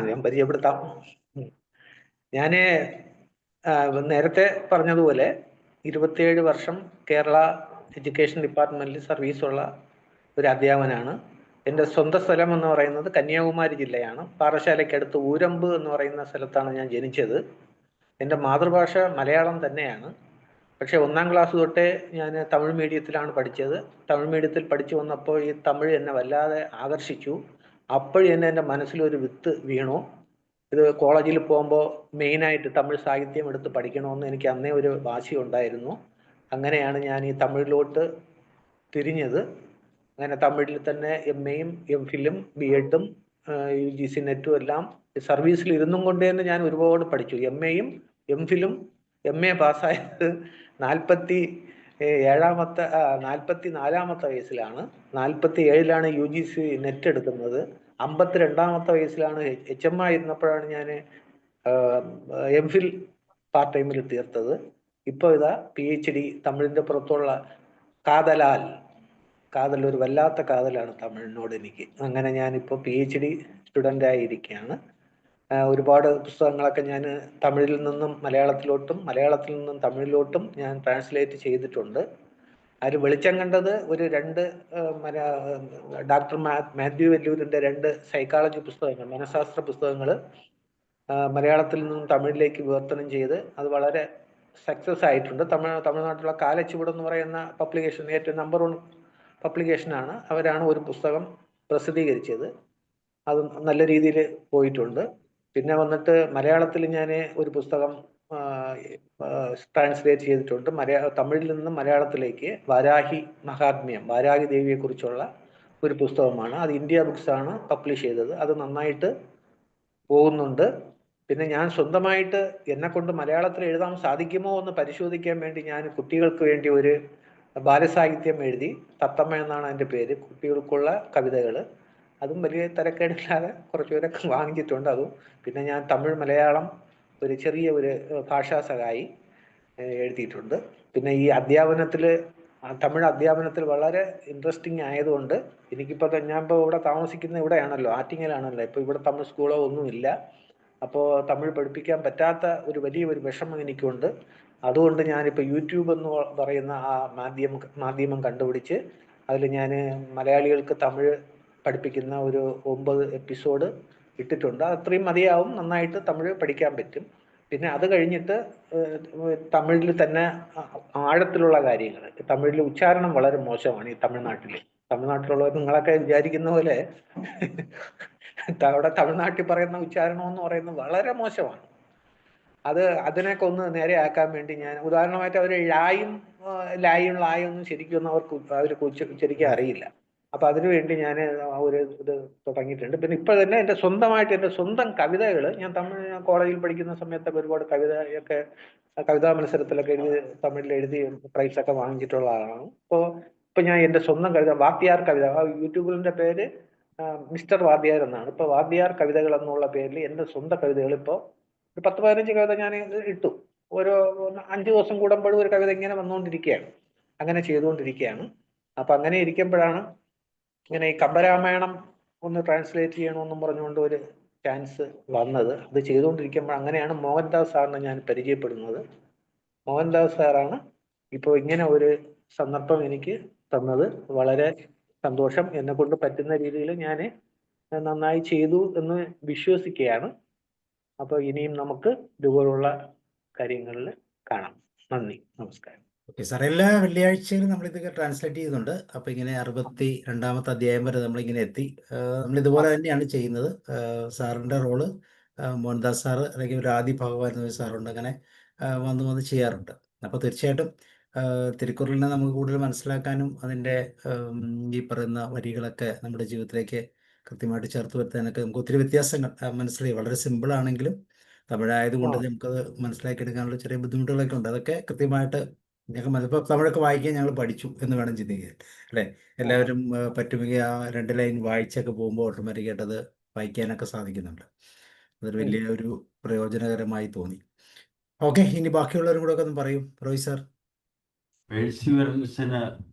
ഞാൻ പരിചയപ്പെടുത്താം. ഞാന് നേരത്തെ പറഞ്ഞതുപോലെ 27 വർഷം കേരള എഡ്യൂക്കേഷൻ ഡിപ്പാർട്ട്മെന്റിൽ സർവീസുള്ള ഒരു അധ്യാപകനാണ്. എൻ്റെ സ്വന്തം സ്ഥലം എന്ന് പറയുന്നത് കന്യാകുമാരി ജില്ലയാണ്. പാറശാലയ്ക്കടുത്ത് ഊരമ്പ് എന്ന് പറയുന്ന സ്ഥലത്താണ് ഞാൻ ജനിച്ചത്. എൻ്റെ മാതൃഭാഷ മലയാളം തന്നെയാണ്. പക്ഷേ 1ാം ക്ലാസ് തൊട്ടേ ഞാൻ തമിഴ് മീഡിയത്തിലാണ് പഠിച്ചത്. തമിഴ് മീഡിയത്തിൽ പഠിച്ചു വന്നപ്പോൾ ഈ തമിഴ് എന്നെ വല്ലാതെ ആകർഷിച്ചു. അപ്പോഴും എൻ്റെ മനസ്സിലൊരു വിത്ത് വീണു. ഇത് കോളേജിൽ പോകുമ്പോൾ മെയിനായിട്ട് തമിഴ് സാഹിത്യം എടുത്ത് പഠിക്കണമെന്ന് എനിക്ക് അന്നേ ഒരു വാശി ഉണ്ടായിരുന്നു. അങ്ങനെയാണ് ഞാൻ ഈ തമിഴിലോട്ട് തിരിഞ്ഞത്. അങ്ങനെ തമിഴിൽ തന്നെ MAയും MPhilഉം BEdഉം UGC നെറ്റും എല്ലാം സർവീസിൽ ഇരുന്നും കൊണ്ട് തന്നെ ഞാൻ ഒരുപാട് പഠിച്ചു. MAയും MPhilഉം MA പാസ്സായത് 44-ാമത്തെ വയസ്സിലാണ്. 47-ലാണ് UGC നെറ്റ് എടുക്കുന്നത്. 52-ാമത്തെ വയസ്സിലാണ് HM ആയിരുന്നപ്പോഴാണ് ഞാൻ MPhil പാർട്ട് ടൈമിൽ തീർത്തത്. ഇപ്പോൾ ഇതാ PhD തമിഴിൻ്റെ പുറത്തുള്ള കാതൽ ഒരു വല്ലാത്ത കാതലാണ് തമിഴിനോട് എനിക്ക്. അങ്ങനെ ഞാനിപ്പോൾ PhD സ്റ്റുഡൻ്റ് ആയിരിക്കുകയാണ്. ഒരുപാട് പുസ്തകങ്ങളൊക്കെ ഞാൻ തമിഴിൽ നിന്നും മലയാളത്തിലോട്ടും മലയാളത്തിൽ നിന്നും തമിഴിലോട്ടും ഞാൻ ട്രാൻസ്ലേറ്റ് ചെയ്തിട്ടുണ്ട്. അതിൽ വെളിച്ചം കണ്ടത് ഒരു 2 ഡോക്ടർ മാത്യു വെല്ലൂരിൻ്റെ 2 സൈക്കോളജി പുസ്തകങ്ങൾ, മനഃശാസ്ത്ര പുസ്തകങ്ങൾ മലയാളത്തിൽ നിന്നും തമിഴിലേക്ക് വിവർത്തനം ചെയ്ത് അത് വളരെ സക്സസ് ആയിട്ടുണ്ട്. തമിഴ്നാട്ടിലുള്ള കാലച്ചുവട് എന്ന് പറയുന്ന പബ്ലിക്കേഷൻ ഏറ്റവും നമ്പർ 1 പബ്ലിക്കേഷനാണ്. അവരാണ് ഒരു പുസ്തകം പ്രസിദ്ധീകരിച്ചത്. അത് നല്ല രീതിയിൽ പോയിട്ടുണ്ട്. പിന്നെ വന്നിട്ട് മലയാളത്തിൽ ഞാൻ ഒരു പുസ്തകം ട്രാൻസ്ലേറ്റ് ചെയ്തിട്ടുണ്ട്. തമിഴിൽ നിന്നും മലയാളത്തിലേക്ക് വാരാഹി മഹാത്മ്യം, വാരാഹി ദേവിയെക്കുറിച്ചുള്ള ഒരു പുസ്തകമാണ്. അത് ഇന്ത്യ ബുക്സാണ് പബ്ലിഷ് ചെയ്തത്. അത് നന്നായിട്ട് പോകുന്നുണ്ട്. പിന്നെ ഞാൻ സ്വന്തമായിട്ട് എന്നെക്കൊണ്ട് മലയാളത്തിൽ എഴുതാൻ സാധിക്കുമോ എന്ന് പരിശോധിക്കാൻ വേണ്ടി ഞാൻ കുട്ടികൾക്ക് വേണ്ടി ഒരു ബാലസാഹിത്യം എഴുതി. തത്തമ്മ എന്നാണ് അതിൻ്റെ പേര്. കുട്ടികൾക്കുള്ള കവിതകൾ. അതും വലിയ തിരക്കേടില്ലാതെ കുറച്ചുപേരൊക്കെ വാങ്ങിച്ചിട്ടുണ്ട്. അതും പിന്നെ ഞാൻ തമിഴ് മലയാളം ഒരു ചെറിയ ഒരു ഭാഷാ സഹായി എഴുതിയിട്ടുണ്ട്. പിന്നെ ഈ തമിഴ് അധ്യാപനത്തിൽ വളരെ ഇൻട്രസ്റ്റിംഗ് ആയതുകൊണ്ട് എനിക്കിപ്പോൾ ഞാനിപ്പോൾ ഇവിടെ താമസിക്കുന്ന ഇവിടെയാണല്ലോ, ആറ്റിങ്ങലാണല്ലോ. ഇപ്പോൾ ഇവിടെ തമിഴ് സ്കൂളോ ഒന്നുമില്ല. അപ്പോൾ തമിഴ് പഠിപ്പിക്കാൻ പറ്റാത്ത ഒരു വലിയൊരു വിഷമം എനിക്കുണ്ട്. അതുകൊണ്ട് ഞാനിപ്പോൾ യൂട്യൂബ് എന്ന് പറയുന്ന ആ മാധ്യമം കണ്ടുപിടിച്ച് അതിൽ ഞാൻ മലയാളികൾക്ക് തമിഴ് പഠിപ്പിക്കുന്ന ഒരു 9 എപ്പിസോഡ് ഇട്ടിട്ടുണ്ട്. അത്രയും മതിയാവും, നന്നായിട്ട് തമിഴ് പഠിക്കാൻ പറ്റും. പിന്നെ അത് കഴിഞ്ഞിട്ട് തമിഴിൽ തന്നെ ആഴത്തിലുള്ള കാര്യങ്ങൾ. തമിഴിൽ ഉച്ചാരണം വളരെ മോശമാണ് ഈ തമിഴ്നാട്ടിലുള്ളവർ നിങ്ങളൊക്കെ വിചാരിക്കുന്ന പോലെ അവിടെ തമിഴ്നാട്ടിൽ പറയുന്ന ഉച്ചാരണം എന്ന് പറയുന്നത് വളരെ മോശമാണ്. അതിനൊക്കെ ഒന്ന് നേരെയാക്കാൻ വേണ്ടി ഞാൻ ഉദാഹരണമായിട്ട് അവർ ലായും ലായൊന്നും ശരിക്കും അവർക്ക് ഉച്ചരിക്കാൻ അറിയില്ല. അപ്പൊ അതിനുവേണ്ടി ഞാൻ ഒരു ഇത് തുടങ്ങിയിട്ടുണ്ട്. പിന്നെ ഇപ്പൊ തന്നെ എൻ്റെ സ്വന്തം കവിതകൾ ഞാൻ കോളേജിൽ പഠിക്കുന്ന സമയത്തൊക്കെ ഒരുപാട് കവിതാ മത്സരത്തിലൊക്കെ തമിഴിൽ എഴുതി പ്രൈസൊക്കെ വാങ്ങിച്ചിട്ടുള്ള ആളാണ്. ഇപ്പൊ ഞാൻ എൻ്റെ സ്വന്തം കവിത, വാദ്യാർ കവിത, യൂട്യൂബിൻ്റെ പേര് മിസ്റ്റർ വാദ്യാർ എന്നാണ്. ഇപ്പൊ വാദ്യാർ കവിതകൾ എന്നുള്ള പേരിൽ എൻ്റെ സ്വന്തം കവിതകൾ ഇപ്പോൾ ഒരു 10-15 കവിത ഞാൻ ഇട്ടു. ഓരോ 5 ദിവസം കൂടുമ്പോഴും ഒരു കവിത ഇങ്ങനെ വന്നുകൊണ്ടിരിക്കുകയാണ്. അങ്ങനെ ചെയ്തുകൊണ്ടിരിക്കുകയാണ്. അപ്പൊ അങ്ങനെ ഇരിക്കുമ്പോഴാണ് ഇങ്ങനെ ഈ കമ്പരാമായണം ഒന്ന് ട്രാൻസ്ലേറ്റ് ചെയ്യണമെന്നും പറഞ്ഞുകൊണ്ട് ഒരു ചാൻസ് വന്നത്. അത് ചെയ്തുകൊണ്ടിരിക്കുമ്പോൾ അങ്ങനെയാണ് മോഹൻദാസ് സാറിനെ ഞാൻ പരിചയപ്പെടുന്നത്. മോഹൻദാസ് സാറാണ് ഇപ്പോൾ ഇങ്ങനെ ഒരു സന്ദർഭം എനിക്ക് തന്നത്. വളരെ സന്തോഷം. എന്നെ കൊണ്ട് പറ്റുന്ന രീതിയിൽ ഞാൻ നന്നായി ചെയ്തു എന്ന് വിശ്വസിക്കുകയാണ്. അപ്പോൾ ഇനിയും നമുക്ക് ഇതുപോലുള്ള കാര്യങ്ങളിൽ കാണാം. നന്ദി, നമസ്കാരം. ഓക്കെ സാർ, എല്ലാ വെള്ളിയാഴ്ചയിലും നമ്മളിതൊക്കെ ട്രാൻസ്ലേറ്റ് ചെയ്യുന്നുണ്ട്. അപ്പോൾ ഇങ്ങനെ 62ാമത്തെ അധ്യായം വരെ നമ്മളിങ്ങനെ എത്തി. നമ്മൾ ഇതുപോലെ തന്നെയാണ് ചെയ്യുന്നത്. സാറിൻ്റെ റോള് മോഹൻദാസ് സാറ് അല്ലെങ്കിൽ ഒരു ആദി ഭഗവാൻ എന്ന സാറുണ്ട്, അങ്ങനെ വന്ന് ചെയ്യാറുണ്ട്. അപ്പോൾ തീർച്ചയായിട്ടും തിരുക്കുറളിനെ നമുക്ക് കൂടുതൽ മനസ്സിലാക്കാനും അതിൻ്റെ ഈ പറയുന്ന വരികളൊക്കെ നമ്മുടെ ജീവിതത്തിലേക്ക് കൃത്യമായിട്ട് ചേർത്ത് വരുത്താനൊക്കെ നമുക്ക് ഒത്തിരി വ്യത്യാസങ്ങൾ മനസ്സിലായി. വളരെ സിമ്പിളാണെങ്കിലും തമിഴായതുകൊണ്ട് നമുക്കത് മനസ്സിലാക്കി എടുക്കാനുള്ള ചെറിയ ബുദ്ധിമുട്ടുകളൊക്കെ ഉണ്ട്. അതൊക്കെ കൃത്യമായിട്ട് ഞങ്ങൾ ഇപ്പോൾ തമിഴൊക്കെ വായിക്കാൻ ഞങ്ങൾ പഠിച്ചു എന്ന് വേണം ചിന്തിക്കാൻ, അല്ലേ? എല്ലാവരും പറ്റുമെങ്കിൽ ആ 2 ലൈൻ വായിച്ചൊക്കെ പോകുമ്പോൾ ഓട്ടോമാറ്റിക്കായിട്ട് അത് വായിക്കാനൊക്കെ സാധിക്കുന്നുണ്ട്. അതൊരു വലിയ ഒരു പ്രയോജനകരമായി തോന്നി. ഓക്കെ, ഇനി ബാക്കിയുള്ളവരും കൂടെ ഒക്കെ ഒന്ന് പറയും. റോയ് സാർ. പേഴ്സിവറൻസിന്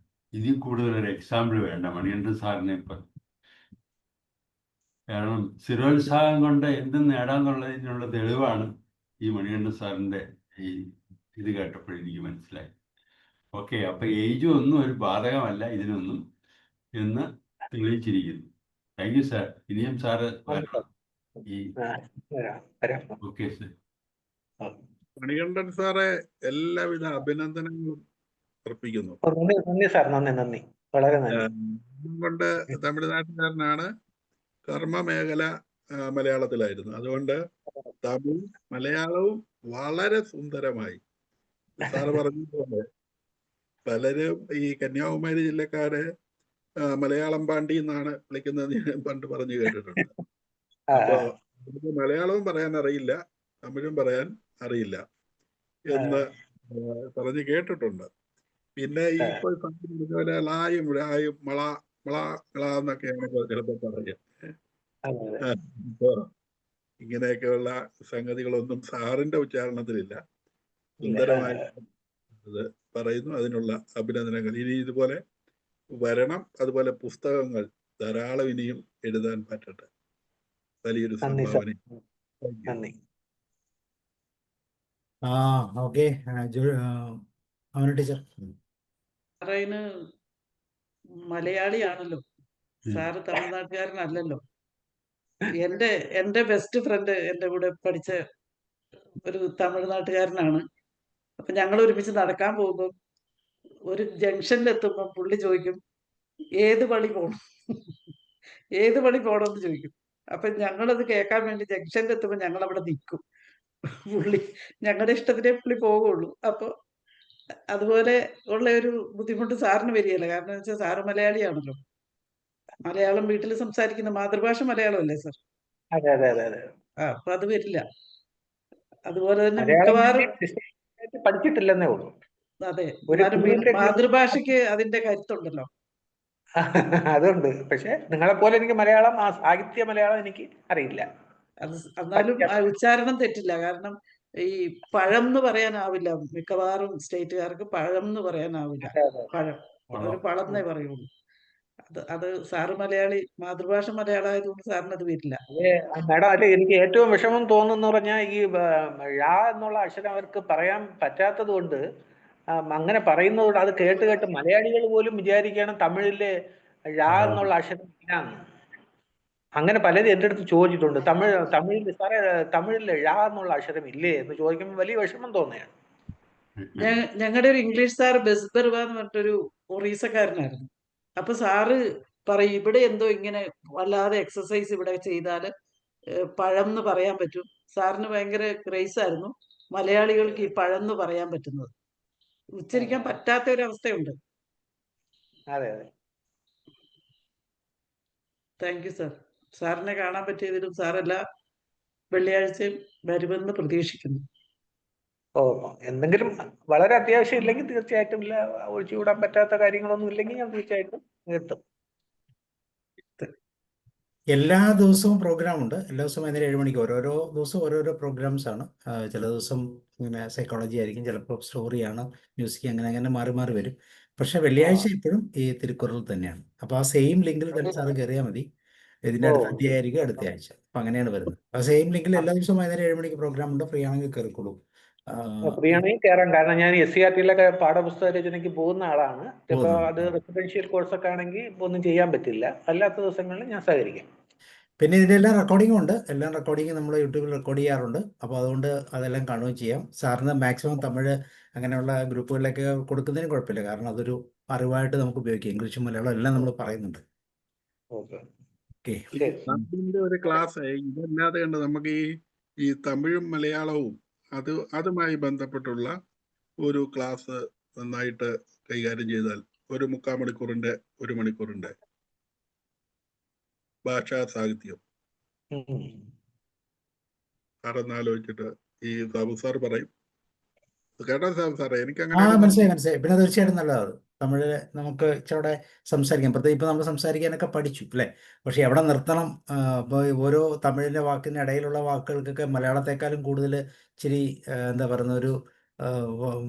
ഇതിൽ കൂടുതൽ ഒരു എക്സാമ്പിൾ വേണ്ട മണികണ്ഠൻ സാറിനെ ഇപ്പം. കാരണം സ്ഥിരോത്സാഹം കൊണ്ട് എന്തും നേടാന്നുള്ളതിനുള്ള തെളിവാണ് ഈ മണികണ്ഠൻ സാറിൻ്റെ ഈ ഇത് കേട്ടപ്പോൾ എനിക്ക് മനസ്സിലായി. ഓക്കെ, അപ്പൊ ഏജ് ഒന്നും ഒരു ബാധകമല്ല ഇതിനൊന്നും എന്ന് തെളിയിച്ചിരിക്കുന്നു. Thank you sir. ഇനിയും സാറ് ഈ ഓക്കെ സാർ. മണികണ്ഠൻ സാറെ എല്ലാവിധ അഭിനന്ദനങ്ങളും അർപ്പിക്കുന്നു. നന്ദി സാർ, നന്ദി, വളരെ നന്ദി. കൊണ്ട് തമിഴ്നാട്ടുകാരനാണ്, കർമ്മ മേഖല മലയാളത്തിലായിരുന്നു. അതുകൊണ്ട് തമിഴ് മലയാളവും വളരെ സുന്ദരമായി. സാറ് പറഞ്ഞതുപോലെ പലരും ഈ കന്യാകുമാരി ജില്ലക്കാരെ മലയാളം പാണ്ടി എന്നാണ് വിളിക്കുന്നത് ഞാൻ പണ്ട് പറഞ്ഞു കേട്ടിട്ടുണ്ട്. അപ്പോ മലയാളവും പറയാൻ അറിയില്ല, തമിഴും പറയാൻ അറിയില്ല എന്ന് പറഞ്ഞ് കേട്ടിട്ടുണ്ട്. പിന്നെ ഈ ഇപ്പോൾ പോലെ ലായും ഴായും മള മള ള എന്നൊക്കെയാണ് ചിലപ്പോൾ പറയുക. അപ്പോ ഇങ്ങനെയൊക്കെയുള്ള സംഗതികളൊന്നും സാറിന്റെ ഉച്ചാരണത്തിലില്ല. സുന്ദരമായി അത് പറയുന്നു. അതിനുള്ള അഭിനന്ദനങ്ങൾ. ഇനി ഇതുപോലെ വരണം. അതുപോലെ പുസ്തകങ്ങൾ ധാരാളം ഇനിയും എഴുതാൻ പറ്റട്ടെ. വലിയൊരു സംഭാവന. നന്ദി. ഓക്കെ, അവന ടീച്ചർ. സാറേന് മലയാളിയാണല്ലോ, സാറ് തമിഴ്നാട്ടുകാരനല്ലല്ലോ. എന്റെ ബെസ്റ്റ് ഫ്രണ്ട് എന്റെ കൂടെ പഠിച്ച ഒരു തമിഴ്നാട്ടുകാരനാണ്. അപ്പൊ ഞങ്ങൾ ഒരുമിച്ച് നടക്കാൻ പോകുമ്പോൾ ഒരു ജംഗ്ഷനിൽ എത്തുമ്പോൾ പുള്ളി ചോദിക്കും, ഏത് വഴി പോണം ഏത് വഴി പോണമെന്ന് ചോദിക്കും. അപ്പൊ ഞങ്ങളത് കേൾക്കാൻ വേണ്ടി ജംഗ്ഷനിൽ എത്തുമ്പോൾ ഞങ്ങൾ അവിടെ നിൽക്കും. പുള്ളി ഞങ്ങളുടെ ഇഷ്ടത്തിനേ പുള്ളി പോവുള്ളൂ. അപ്പൊ അതുപോലെ ഉള്ള ഒരു ബുദ്ധിമുട്ട് സാറിന് വരികയില്ല. കാരണം എന്ന് വെച്ചാൽ സാറ് മലയാളിയാണല്ലോ. മലയാളം വീട്ടിൽ സംസാരിക്കുന്ന മാതൃഭാഷ മലയാളം അല്ലേ സാർ? അതെ അതെ അതെ അതെ. അപ്പൊ അത് വരില്ല. അതുപോലെ തന്നെ മിക്കവാറും പഠിച്ചിട്ടില്ലെന്നേ ഉള്ളൂ. അതെ, മാതൃഭാഷയ്ക്ക് അതിന്റെ കരുത്തുണ്ടല്ലോ. അതുണ്ട്. പക്ഷെ നിങ്ങളെ പോലെ എനിക്ക് മലയാളം, സാഹിത്യ മലയാളം എനിക്ക് അറിയില്ല. എന്നാലും ഉച്ചാരണം തെറ്റില്ല. കാരണം ഈ പഴം എന്ന് പറയാനാവില്ല. മിക്കവാറും സ്റ്റേറ്റുകാർക്ക് പഴം എന്ന് പറയാനാവില്ല. പഴം ഒരു പഴന്നേ പറയുള്ളൂ. അത് സാറ് മലയാളി, മാതൃഭാഷ മലയാളം ആയതുകൊണ്ട് സാറിന് അത് വരില്ല. മാഡം, അല്ലെ എനിക്ക് ഏറ്റവും വിഷമം തോന്നുന്നു പറഞ്ഞാൽ ഈ ഴ എന്നുള്ള അക്ഷരം അവർക്ക് പറയാൻ പറ്റാത്തത് കൊണ്ട്, അങ്ങനെ പറയുന്നതുകൊണ്ട് അത് കേട്ട് കേട്ട് മലയാളികൾ പോലും വിചാരിക്കുകയാണ് തമിഴിലെ ഴ എന്നുള്ള അക്ഷരം ഇല്ലാന്ന്. അങ്ങനെ പലരും എൻ്റെ അടുത്ത് ചോദിച്ചിട്ടുണ്ട്, തമിഴിൽ സാറേ തമിഴിലെ ഴ എന്നുള്ള അക്ഷരം ഇല്ലേ എന്ന് ചോദിക്കുമ്പോൾ വലിയ വിഷമം തോന്നുകയാണ്. ഞങ്ങളുടെ ഒരു ഇംഗ്ലീഷ് സാർ ബസ്ബർവ എന്ന് പറഞ്ഞിട്ടൊരു ഒറീസക്കാരനായിരുന്നു. അപ്പൊ സാറ് പറയും, ഇവിടെ എന്തോ ഇങ്ങനെ വല്ലാതെ എക്സസൈസ് ഇവിടെ ചെയ്താല് പഴം എന്ന് പറയാൻ പറ്റും. സാറിന് ഭയങ്കര ക്രേസ് ആയിരുന്നു മലയാളികൾക്ക് ഈ പഴം എന്ന് പറയാൻ പറ്റുന്നത്. ഉച്ചരിക്കാൻ പറ്റാത്ത ഒരു അവസ്ഥയുണ്ട്. അതെ അതെ. Thank you sir. സാറിനെ കാണാൻ പറ്റിയതിലും സാർ എല്ലാ വെള്ളിയാഴ്ചയും വരുമെന്ന് പ്രതീക്ഷിക്കുന്നു. എന്തെങ്കിലും വളരെ അത്യാവശ്യം ഇല്ലെങ്കിൽ തീർച്ചയായിട്ടും ഇല്ല, ഒഴിച്ചുകൂടാൻ പറ്റാത്ത കാര്യങ്ങളൊന്നും ഇല്ലെങ്കിൽ ഞാൻ തീർച്ചയായിട്ടും എത്തും. എല്ലാ ദിവസവും പ്രോഗ്രാം ഉണ്ട്. എല്ലാ ദിവസവും വൈകുന്നേരം 7 മണിക്ക് ഓരോരോ ദിവസം ഓരോരോ പ്രോഗ്രാംസ് ആണ്. ചില ദിവസം ഇങ്ങനെ സൈക്കോളജി ആയിരിക്കും, ചിലപ്പോൾ സ്റ്റോറിയാണ്, മ്യൂസിക്, അങ്ങനെ അങ്ങനെ മാറി മാറി വരും. പക്ഷെ വെള്ളിയാഴ്ച ഇപ്പോഴും ഈ തിരുക്കുറൾ തന്നെയാണ്. അപ്പോൾ ആ സെയിം ലിങ്കിൽ തന്നെ സാറ് കയറിയാൽ മതി. ഇതിൻ്റെ അടുത്ത അധ്യായമായിരിക്കും അടുത്ത ആഴ്ച. അപ്പം അങ്ങനെയാണ് വരുന്നത്. ആ സെയിം ലിങ്കിൽ എല്ലാ ദിവസവും വൈകുന്നേരം 7 മണിക്ക് പ്രോഗ്രാം ഉണ്ട്. ഫ്രീ ആണെങ്കിൽ കയറിക്കോളൂ. ഫ്രീ ആണെങ്കിൽ കയറാം. കാരണം ഞാൻ SCRT-യിലൊക്കെ പാഠപുസ്തക രചനയ്ക്ക് പോകുന്ന ആളാണ്. ഇപ്പോൾ അത് റെസിഡൻഷ്യൽ കോഴ്സൊക്കെ ആണെങ്കിൽ ഒന്നും ചെയ്യാൻ പറ്റില്ല. അല്ലാത്ത ദിവസങ്ങളിൽ ഞാൻ സഹകരിക്കാം. പിന്നെ ഇതിൻ്റെ എല്ലാം റെക്കോർഡിങ്ങും ഉണ്ട്. എല്ലാം റെക്കോർഡിങ് നമ്മൾ യൂട്യൂബിൽ റെക്കോർഡ് ചെയ്യാറുണ്ട്. അപ്പോൾ അതുകൊണ്ട് അതെല്ലാം കാണുകയും ചെയ്യാം. സാറിന് മാക്സിമം തമിഴ് അങ്ങനെയുള്ള ഗ്രൂപ്പുകളിലേക്ക് കൊടുക്കുന്നതിന് കുഴപ്പമില്ല. കാരണം അതൊരു അറിവായിട്ട് നമുക്ക് ഉപയോഗിക്കാം. ഇംഗ്ലീഷും മലയാളം എല്ലാം നമ്മൾ പറയുന്നുണ്ട്. Okay okay. ശരി. തമിഴിന്റെ ഒരു ക്ലാസ് ഇതല്ലാതെ കണ്ട് നമുക്ക് ഈ തമിഴും മലയാളവും അതുമായി ബന്ധപ്പെട്ടുള്ള ഒരു ക്ലാസ് നന്നായിട്ട് കൈകാര്യം ചെയ്താൽ ഒരു 3/4 മണിക്കൂറിന്റെ 1 മണിക്കൂറിന്റെ ഭാഷാ സാഹിത്യം ഉം. സാറൊന്ന് ആലോചിച്ചിട്ട് ഈ സാബു സാർ പറയും. കേട്ടോ സാബു സാറേ, എനിക്ക് ആ അങ്ങനെയൊക്കെ മനസ്സിലായി. പിന്നെ തീർച്ചയായിട്ടും നല്ലതാണ്. തമിഴ് നമുക്ക് ഇച്ചിരി സംസാരിക്കാം. പ്രത്യേകിച്ച് ഇപ്പം നമ്മൾ സംസാരിക്കാനൊക്കെ പഠിച്ചു അല്ലേ? പക്ഷെ എവിടെ നിർത്തണം? ഇപ്പോൾ ഓരോ തമിഴിൻ്റെ വാക്കിന് ഇടയിലുള്ള വാക്കുകൾക്കൊക്കെ മലയാളത്തെക്കാളും കൂടുതൽ ഇച്ചിരി എന്താ പറയുന്ന ഒരു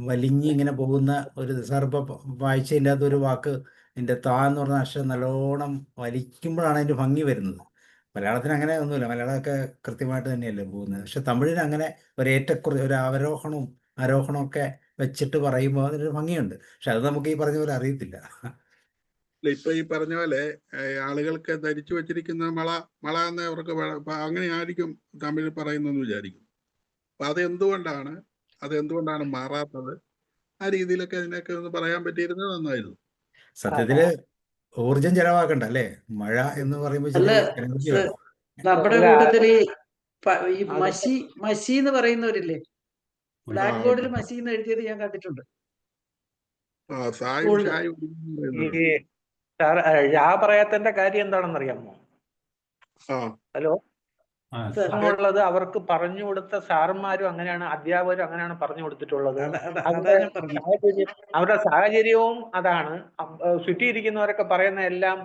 വലിഞ്ഞ് ഇങ്ങനെ പോകുന്ന ഒരു സാർ ഇപ്പോൾ വായിച്ചതിൻ്റെ അകത്ത് ഒരു വാക്ക് എൻ്റെ താ എന്ന് പറഞ്ഞ അക്ഷരം നല്ലോണം വലിക്കുമ്പോഴാണ് അതിൻ്റെ ഭംഗി വരുന്നത്. മലയാളത്തിന് അങ്ങനെ ഒന്നുമില്ല. മലയാളമൊക്കെ കൃത്യമായിട്ട് തന്നെയല്ലേ പോകുന്നത്. പക്ഷെ തമിഴിന് അങ്ങനെ ഒരു ഏറ്റക്കുറ ഒരു അവരോഹണവും ആരോഹണമൊക്കെ വെച്ചിട്ട് പറയുമ്പോൾ അതിനൊരു ഭംഗിയുണ്ട്. പക്ഷെ അത് നമുക്ക് ഈ പറഞ്ഞ പോലെ അറിയത്തില്ല. ഇപ്പൊ ഈ പറഞ്ഞ പോലെ ആളുകൾക്ക് ധരിച്ചു വെച്ചിരിക്കുന്ന മള എന്ന് അവർക്ക് അങ്ങനെ ആയിരിക്കും തമിഴ് പറയുന്നെന്ന് വിചാരിക്കും. അപ്പൊ അതെന്തുകൊണ്ടാണ് മാറാത്തത്? ആ രീതിയിലൊക്കെ അതിനൊക്കെ ഒന്ന് പറയാൻ പറ്റിയിരുന്നത് നന്നായിരുന്നു. സത്യത്തില് ഊർജം ചെലവാക്കണ്ട അല്ലേ? മഴ എന്ന് പറയുമ്പോൾ അല്ല, ഇച്ചിരി എനർജി വേണം. നമ്മുടെ അല്ല, കൂട്ടത്തില് ഈ അത് മഷി എന്ന് പറയുന്നവരില്ലേ, ബ്ലാക്ക് ആ, ബോർഡിൽ മഷി എന്ന് എഴുതിയത് ഞാൻ കണ്ടിട്ടുണ്ട് സായും സ്കൂളില്. ഷായും ഈ ഴാ പറയാത്തതിന്റെ കാര്യം എന്താണെന്ന് അറിയാമോ? ആ ഹലോ, സർ, ഉള്ളത് അവർക്ക് പറഞ്ഞു കൊടുത്ത സാറന്മാരും അങ്ങനെയാണ്, അധ്യാപകരും അങ്ങനെയാണ് പറഞ്ഞു കൊടുത്തിട്ടുള്ളത്. അതാ ഞാൻ പറഞ്ഞത്. അവരുടെ സാഹചര്യവും അതാണ്. ചുറ്റിയിരിക്കുന്നവരൊക്കെ പറയുന്ന എല്ലാം